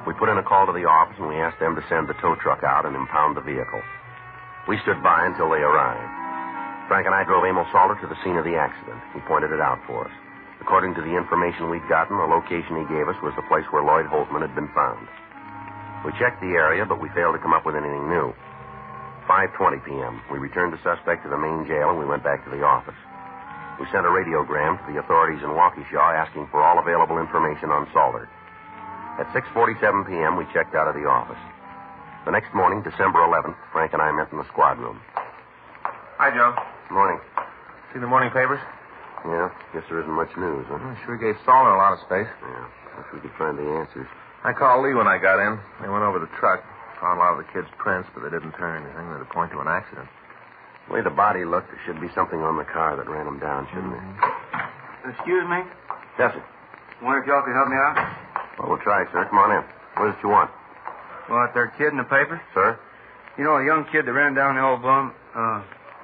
We put in a call to the office, and we asked them to send the tow truck out and impound the vehicle. We stood by until they arrived. Frank and I drove Emil Salter to the scene of the accident. He pointed it out for us. According to the information we'd gotten, the location he gave us was the place where Lloyd Holtman had been found. We checked the area, but we failed to come up with anything new. 5:20 p.m., we returned the suspect to the main jail, and we went back to the office. We sent a radiogram to the authorities in Waukesha asking for all available information on Salter. At 6:47 p.m., we checked out of the office. The next morning, December 11th, Frank and I met in the squad room. Hi, Joe. Morning. See the morning papers? Yeah, guess there isn't much news, huh? Sure gave Salter a lot of space. Yeah, wish we could find the answers. I called Lee when I got in. They went over the truck, found a lot of the kids' prints, but they didn't turn anything that would point to an accident. The way the body looked, there should be something on the car that ran him down, shouldn't there? Excuse me? Yes, sir. Wonder if y'all could help me out? Well, we'll try, sir. Come on in. What is it you want? What, that kid in the paper? Sir? You know, a young kid that ran down the old bum,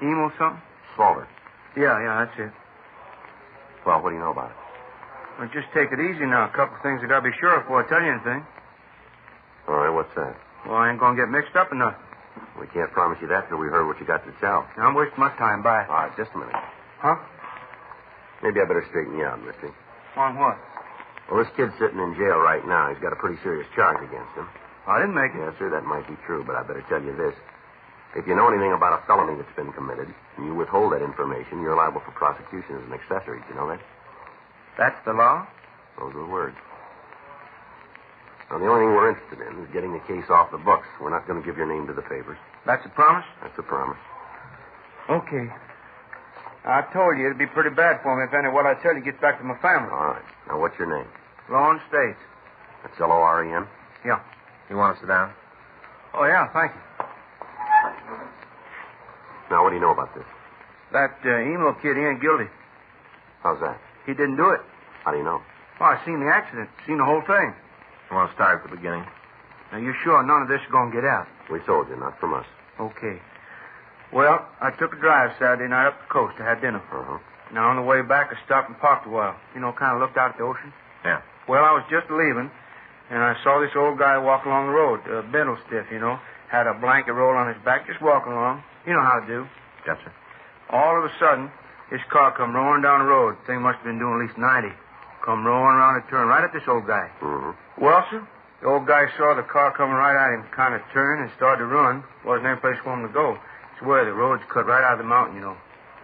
Emo something? Sothern. Yeah, that's it. Well, what do you know about it? Well, just take it easy now. A couple of things I gotta be sure of before I tell you anything. All right, what's that? Well, I ain't gonna get mixed up in nothing. We can't promise you that till we heard what you got to tell. Now, I'm wasting my time. Bye. All right, just a minute. Huh? Maybe I better straighten you out, mister. On what? Well, this kid's sitting in jail right now. He's got a pretty serious charge against him. I didn't make it. Yes, sir, that might be true, but I better tell you this. If you know anything about a felony that's been committed, and you withhold that information, you're liable for prosecution as an accessory. Do you know that? That's the law? Those are the words. Now, the only thing we're interested in is getting the case off the books. We're not going to give your name to the papers. That's a promise? That's a promise. Okay. I told you it'd be pretty bad for me if any of what I tell you gets back to my family. All right. Now, what's your name? Lawrence States. That's Loren? Yeah. You want to sit down? Oh, yeah, thank you. Now, what do you know about this? That emo kid, he ain't guilty. How's that? He didn't do it. How do you know? Oh, I seen the accident. Seen the whole thing. You want to start at the beginning? Now, you're sure none of this is going to get out? We told you, not from us. Okay. Well, I took a drive Saturday night up the coast. I had dinner. Uh-huh. Now, on the way back, I stopped and parked a while. You know, kind of looked out at the ocean. Yeah. Well, I was just leaving, and I saw this old guy walk along the road, bent stiff, you know. Had a blanket roll on his back, just walking along. You know how to do. Yes, sir. All of a sudden, his car come roaring down the road. Thing must have been doing at least 90. Come roaring around a turn right at this old guy. Mm-hmm. Well, sir, the old guy saw the car coming right at him, kind of turned and started to run. Wasn't any place for him to go. It's where the road's cut right out of the mountain, you know.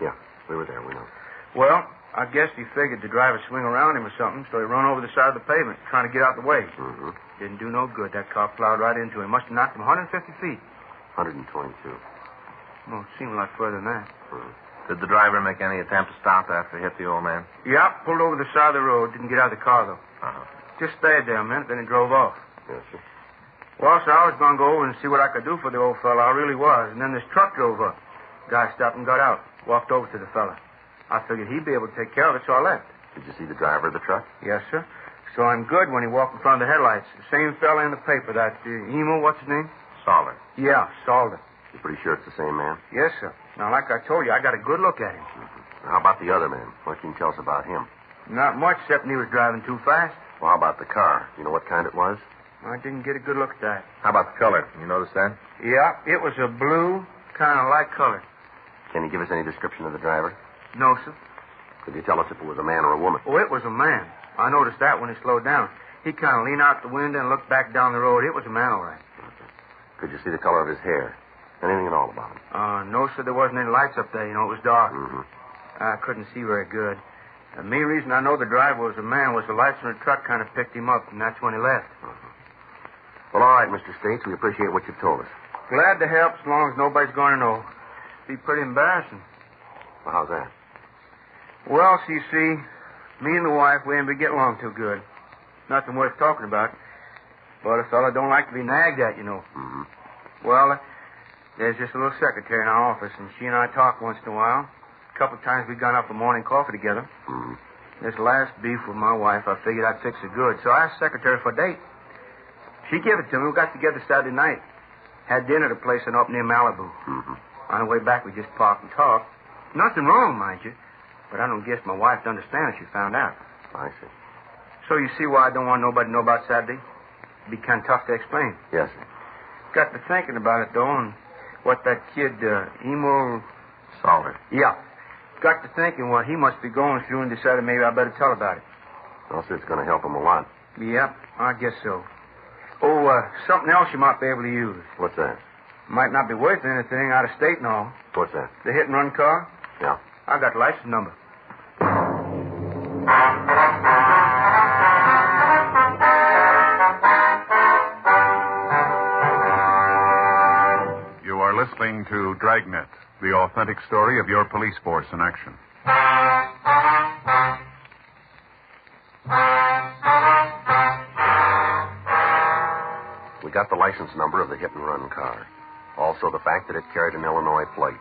Yeah, we were there, we know. Well, I guess he figured the driver swing around him or something, so he run over the side of the pavement, trying to get out the way. Mm-hmm. Didn't do no good. That car plowed right into him. Must have knocked him 150 feet. 122. Well, it seemed a lot further than that. Mm-hmm. Did the driver make any attempt to stop after he hit the old man? Yeah, pulled over the side of the road. Didn't get out of the car, though. Uh-huh. Just stayed there a minute, then he drove off. Yes, sir. Well, so I was going to go over and see what I could do for the old fella. I really was. And then this truck drove up. Guy stopped and got out. Walked over to the fella. I figured he'd be able to take care of it, so I left. Did you see the driver of the truck? Yes, sir. Saw him good when he walked in front of the headlights. The same fella in the paper, that emo, what's his name? Sothern. Yeah, Sothern. You're pretty sure it's the same man? Yes, sir. Now, like I told you, I got a good look at him. Mm-hmm. How about the other man? What can you tell us about him? Not much, except he was driving too fast. Well, how about the car? You know what kind it was? I didn't get a good look at that. How about the color? You notice that? Yeah, it was a blue, kind of light color. Can you give us any description of the driver? No, sir. Could you tell us if it was a man or a woman? Oh, it was a man. I noticed that when he slowed down. He kind of leaned out the window and looked back down the road. It was a man, all right. Okay. Could you see the color of his hair? Anything at all about him? No, sir, there wasn't any lights up there. You know, it was dark. Mm-hmm. I couldn't see very good. The main reason I know the driver was a man was the lights from the truck kind of picked him up, and that's when he left. Uh-huh. Well, all right, Mr. States. We appreciate what you've told us. Glad to help as long as nobody's going to know. Be pretty embarrassing. Well, how's that? Well, so you see, me and the wife, we ain't been getting along too good. Nothing worth talking about. But a fella don't like to be nagged at, you know. Mm-hmm. Well, there's just a little secretary in our office, and she and I talk once in a while. A couple of times we gone out for morning coffee together. Mm-hmm. This last beef with my wife, I figured I'd fix it good. So I asked the secretary for a date. She gave it to me. We got together Saturday night. Had dinner at a place up near Malibu. Mm-hmm. On the way back, we just parked and talked. Nothing wrong, mind you. But I don't guess my wife would understand if she found out. I see. So you see why I don't want nobody to know about Saturday? It'd be kind of tough to explain. Yes, sir. Got to thinking about it, though, and what that kid, Emo... Sothern. Yeah. Got to thinking what he must be going through and decided maybe I better tell about it. Well, sir, it's going to help him a lot. Yep, I guess so. Oh, something else you might be able to use. What's that? Might not be worth anything out of state and all. What's that? The hit-and-run car? Yeah. I got the license number. You are listening to Dragnet, the authentic story of your police force in action. We got the license number of the hit-and-run car. Also the fact that it carried an Illinois plate.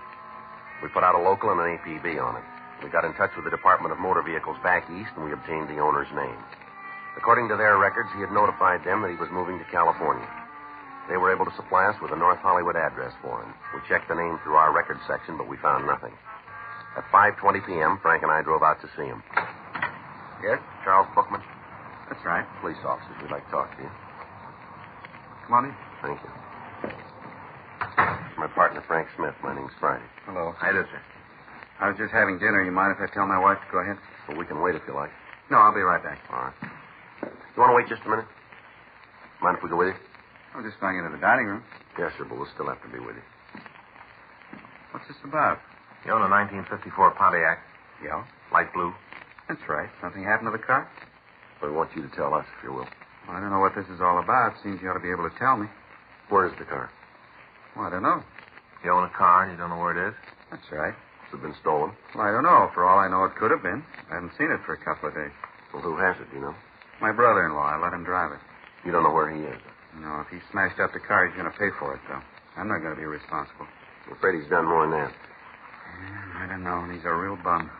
We put out a local and an APB on it. We got in touch with the Department of Motor Vehicles back east, and we obtained the owner's name. According to their records, he had notified them that he was moving to California. They were able to supply us with a North Hollywood address for him. We checked the name through our records section, but we found nothing. At 5:20 p.m., Frank and I drove out to see him. Yes, Charles Bookman? That's right. Police officers, we'd like to talk to you. Come on in. Thank you. My partner, Frank Smith. My name's Friday. Hello. Hi there, sir. I was just having dinner. You mind if I tell my wife to go ahead? Well, we can wait if you like. No, I'll be right back. All right. You want to wait just a minute? Mind if we go with you? I'm just going into the dining room. Yes, sir, but we'll still have to be with you. What's this about? You own a 1954 Pontiac. Yeah? Light blue. That's right. Something happened to the car? Well, we want you to tell us, if you will. Well, I don't know what this is all about. Seems you ought to be able to tell me. Where is the car? Well, I don't know. You own a car and you don't know where it is? That's right. Has it been stolen? Well, I don't know. For all I know, it could have been. I haven't seen it for a couple of days. Well, who has it, do you know? My brother-in-law. I let him drive it. You don't know where he is? No, if he smashed up the car, he's going to pay for it, though. I'm not going to be responsible. I'm afraid he's done more than that. I don't know, and he's a real bum.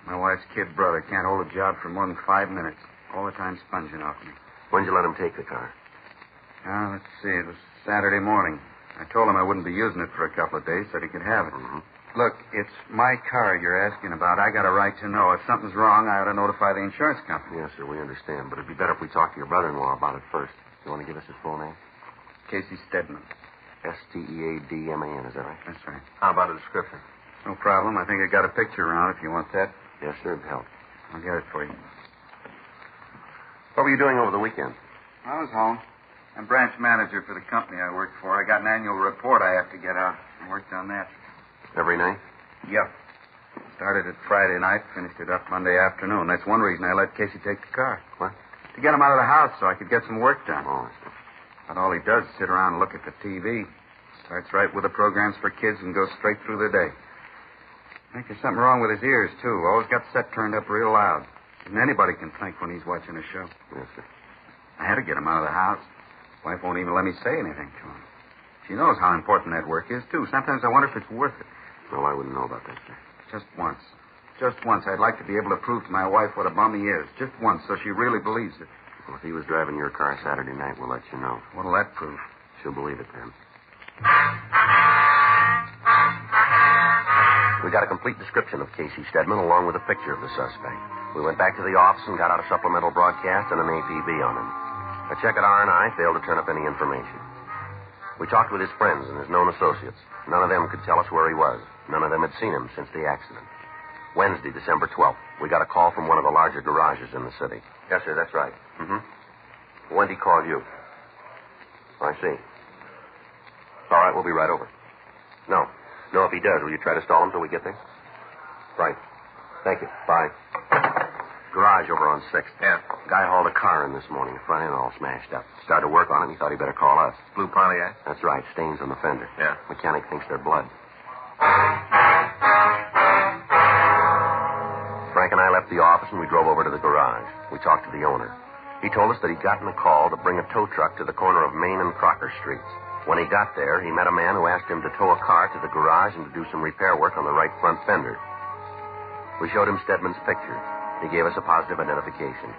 My wife's kid brother can't hold a job for more than 5 minutes. All the time sponging off me. When'd you let him take the car? Let's see. It was Saturday morning. I told him I wouldn't be using it for a couple of days, so he could have it. Mm-hmm. Look, it's my car you're asking about. I got a right to know. If something's wrong, I ought to notify the insurance company. Yes, sir, we understand. But it'd be better if we talked to your brother-in-law about it first. You want to give us his full name? Casey Stedman. Steadman, is that right? That's right. How about a description? No problem. I think I got a picture around if you want that. Yes, sir, it'd help. I'll get it for you. What were you doing over the weekend? I was home. I'm branch manager for the company I work for. I got an annual report I have to get out. I worked on that. Every night? Yep. Started it Friday night, finished it up Monday afternoon. That's one reason I let Casey take the car. What? To get him out of the house so I could get some work done. Oh, I see. But all he does is sit around and look at the TV. Starts right with the programs for kids and goes straight through the day. I think there's something wrong with his ears, too. Always got set turned up real loud. And anybody can think when he's watching a show. Yes, sir. I had to get him out of the house. Wife won't even let me say anything to him. She knows how important that work is, too. Sometimes I wonder if it's worth it. Well, I wouldn't know about that, sir. Just once. Just once, I'd like to be able to prove to my wife what a bum he is. Just once, so she really believes it. Well, if he was driving your car Saturday night, we'll let you know. What'll that prove? She'll believe it then. We got a complete description of Casey Stedman along with a picture of the suspect. We went back to the office and got out a supplemental broadcast and an APB on him. A check at R&I failed to turn up any information. We talked with his friends and his known associates. None of them could tell us where he was. None of them had seen him since the accident. Wednesday, December 12th, we got a call from one of the larger garages in the city. Yes, sir, that's right. Mm-hmm. Wendy called you. I see. All right, we'll be right over. No, if he does, will you try to stall him till we get there? Right. Thank you. Bye. Garage over on 6th. Yeah. Guy hauled a car in this morning, front end all smashed up. Started to work on it, and he thought he'd better call us. Blue Pontiac? That's right, stains on the fender. Yeah. Mechanic thinks they're blood. Frank and I left the office, and we drove over to the garage. We talked to the owner. He told us that he'd gotten a call to bring a tow truck to the corner of Main and Crocker Streets. When he got there, he met a man who asked him to tow a car to the garage and to do some repair work on the right front fender. We showed him Stedman's picture. He gave us a positive identification.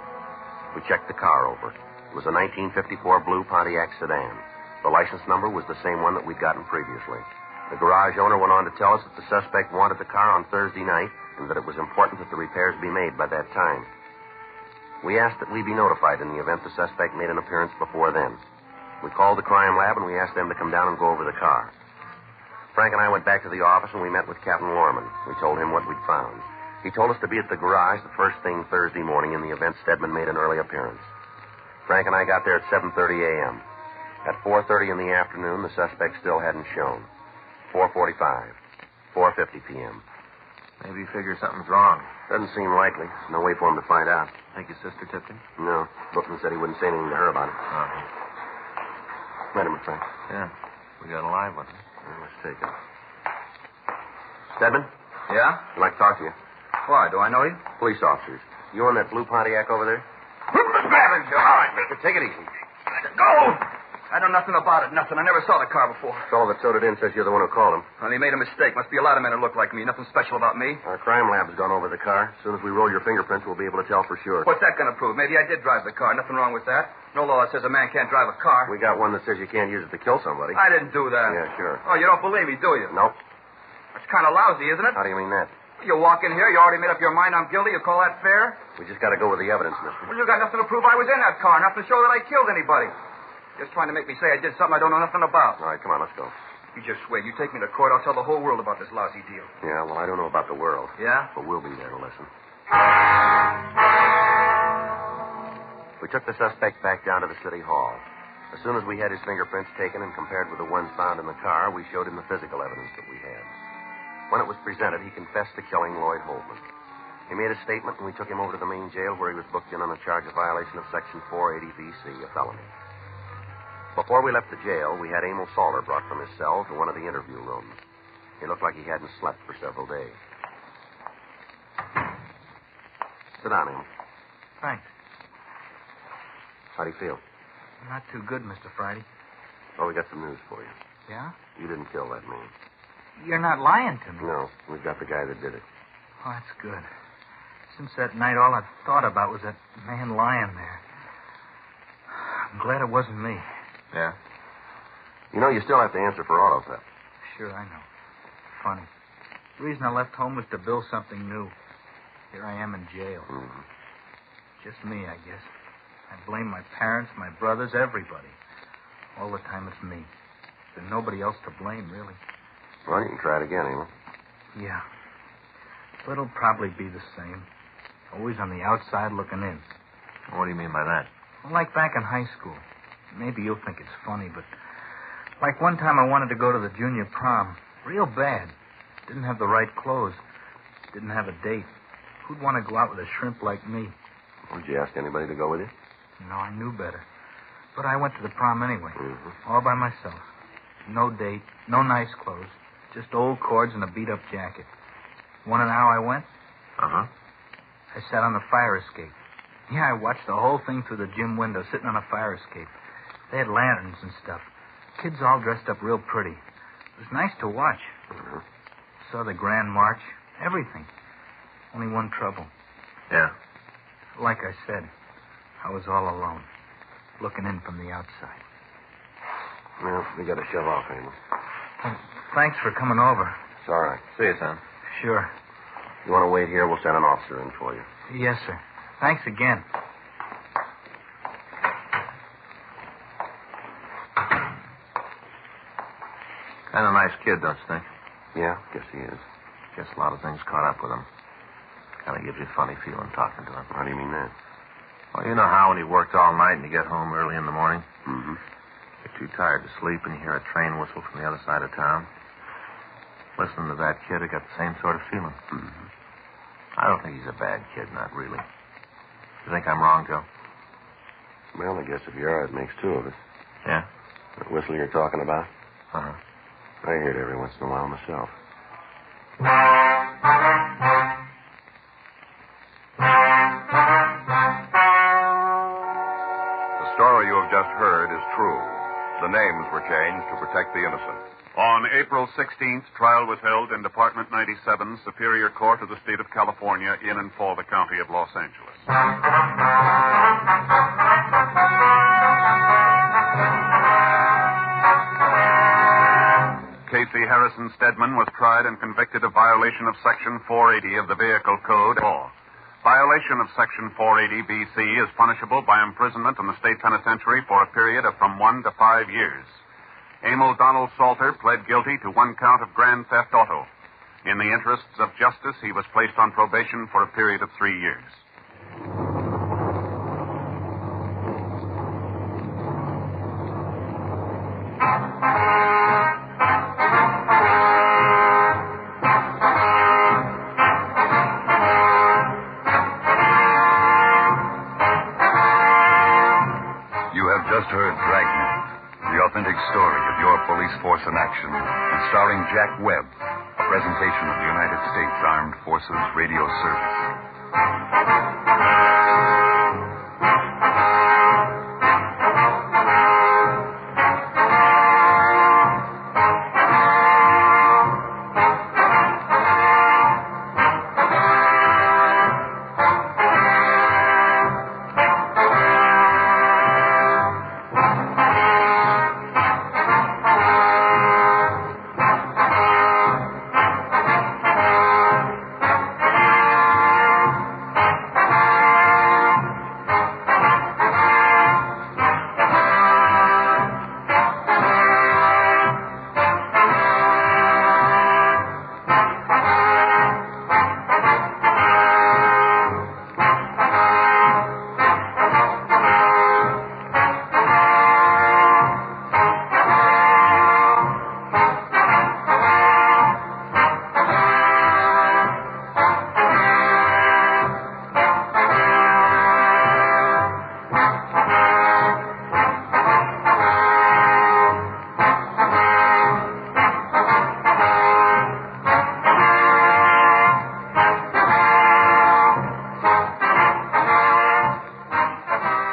We checked the car over. It was a 1954 blue Pontiac sedan. The license number was the same one that we'd gotten previously. The garage owner went on to tell us that the suspect wanted the car on Thursday night and that it was important that the repairs be made by that time. We asked that we be notified in the event the suspect made an appearance before then. We called the crime lab and we asked them to come down and go over the car. Frank and I went back to the office and we met with Captain Lorman. We told him what we'd found. He told us to be at the garage the first thing Thursday morning in the event Stedman made an early appearance. Frank and I got there at 7:30 a.m. At 4:30 in the afternoon, the suspect still hadn't shown. 4:45, 4:50 p.m. Maybe he figures something's wrong. Doesn't seem likely. No way for him to find out. Think his sister tipped him? No. Bookman said he wouldn't say anything to her about it. Oh. Met him, Frank. Yeah. We got a live one. Let's take it. Stedman? Yeah? I'd like to talk to you. Why? Do I know you? Police officers. You on that blue Pontiac over there? Grab him, Joe. All right, mister. Take it easy. Go! I know nothing about it, nothing. I never saw the car before. fellow that towed it in says you're the one who called him. Well, he made a mistake. Must be a lot of men who look like me. Nothing special about me. Our crime lab's gone over the car. As soon as we roll your fingerprints, we'll be able to tell for sure. What's that going to prove? Maybe I did drive the car. Nothing wrong with that. No law that says a man can't drive a car. We got one that says you can't use it to kill somebody. I didn't do that. Yeah, sure. Oh, you don't believe me, do you? Nope. That's kind of lousy, isn't it? How do you mean that? You walk in here, you already made up your mind I'm guilty. You call that fair? We just got to go with the evidence, mister. Well, you got nothing to prove I was in that car. Nothing to show that I killed anybody. Just trying to make me say I did something I don't know nothing about. All right, come on, let's go. You just wait. You take me to court, I'll tell the whole world about this lousy deal. Yeah, well, I don't know about the world. Yeah? But we'll be there to listen. We took the suspect back down to the city hall. As soon as we had his fingerprints taken and compared with the ones found in the car, we showed him the physical evidence that we had. When it was presented, he confessed to killing Lloyd Holtman. He made a statement, and we took him over to the main jail where he was booked in on a charge of violation of Section 480 B.C., a felony. Before we left the jail, we had Emil Salter brought from his cell to one of the interview rooms. He looked like he hadn't slept for several days. Sit down, Emil. Thanks. How do you feel? Not too good, Mr. Friday. Well, we got some news for you. Yeah? You didn't kill that man. You're not lying to me. No, we've got the guy that did it. Oh, that's good. Since that night, all I thought about was that man lying there. I'm glad it wasn't me. Yeah? You know, you still have to answer for auto theft. Sure, I know. Funny. The reason I left home was to build something new. Here I am in jail. Mm-hmm. Just me, I guess. I blame my parents, my brothers, everybody. All the time it's me. There's nobody else to blame, really. Well, you can try it again, Emil. Yeah. But it'll probably be the same. Always on the outside looking in. What do you mean by that? Well, like back in high school. Maybe you'll think it's funny, but like one time I wanted to go to the junior prom. Real bad. Didn't have the right clothes. Didn't have a date. Who'd want to go out with a shrimp like me? Did you ask anybody to go with you? No, I knew better. But I went to the prom anyway. Mm-hmm. All by myself. No date, no nice clothes. Just old cords and a beat-up jacket. Want to know how I went? Uh-huh. I sat on the fire escape. Yeah, I watched the whole thing through the gym window, sitting on a fire escape. They had lanterns and stuff. Kids all dressed up real pretty. It was nice to watch. Mm-hmm. Saw the Grand March. Everything. Only one trouble. Yeah? Like I said, I was all alone. Looking in from the outside. Well, we got to shove off, Emil. Well, thanks for coming over. It's all right. See you, son. Sure. You want to wait here? We'll send an officer in for you. Yes, sir. Thanks again. Kind of nice kid, don't you think? Yeah, guess he is. Guess a lot of things caught up with him. Kind of gives you a funny feeling talking to him. How do you mean that? Well, you know how when you worked all night and you get home early in the morning? Mm-hmm. You're too tired to sleep and you hear a train whistle from the other side of town. Listening to that kid, I got the same sort of feeling. Mm-hmm. I don't think he's a bad kid, not really. You think I'm wrong, Joe? Well, I guess if you are, it makes two of us. Yeah? That whistle you're talking about? Uh-huh. I hear it every once in a while myself. The story you have just heard is true. The names were changed to protect the innocent. On April 16th, trial was held in Department 97, Superior Court of the State of California, in and for the County of Los Angeles. Casey Harrison Stedman was tried and convicted of violation of Section 480 of the Vehicle Code law. Violation of Section 480 B.C. is punishable by imprisonment in the state penitentiary for a period of from 1 to 5 years. Emil Donald Salter pled guilty to 1 count of grand theft auto. In the interests of justice, he was placed on probation for a period of 3 years. You have just heard Dragnet, the authentic story of your police force in action, and starring Jack Webb, a presentation of the United States Armed Forces Radio Service.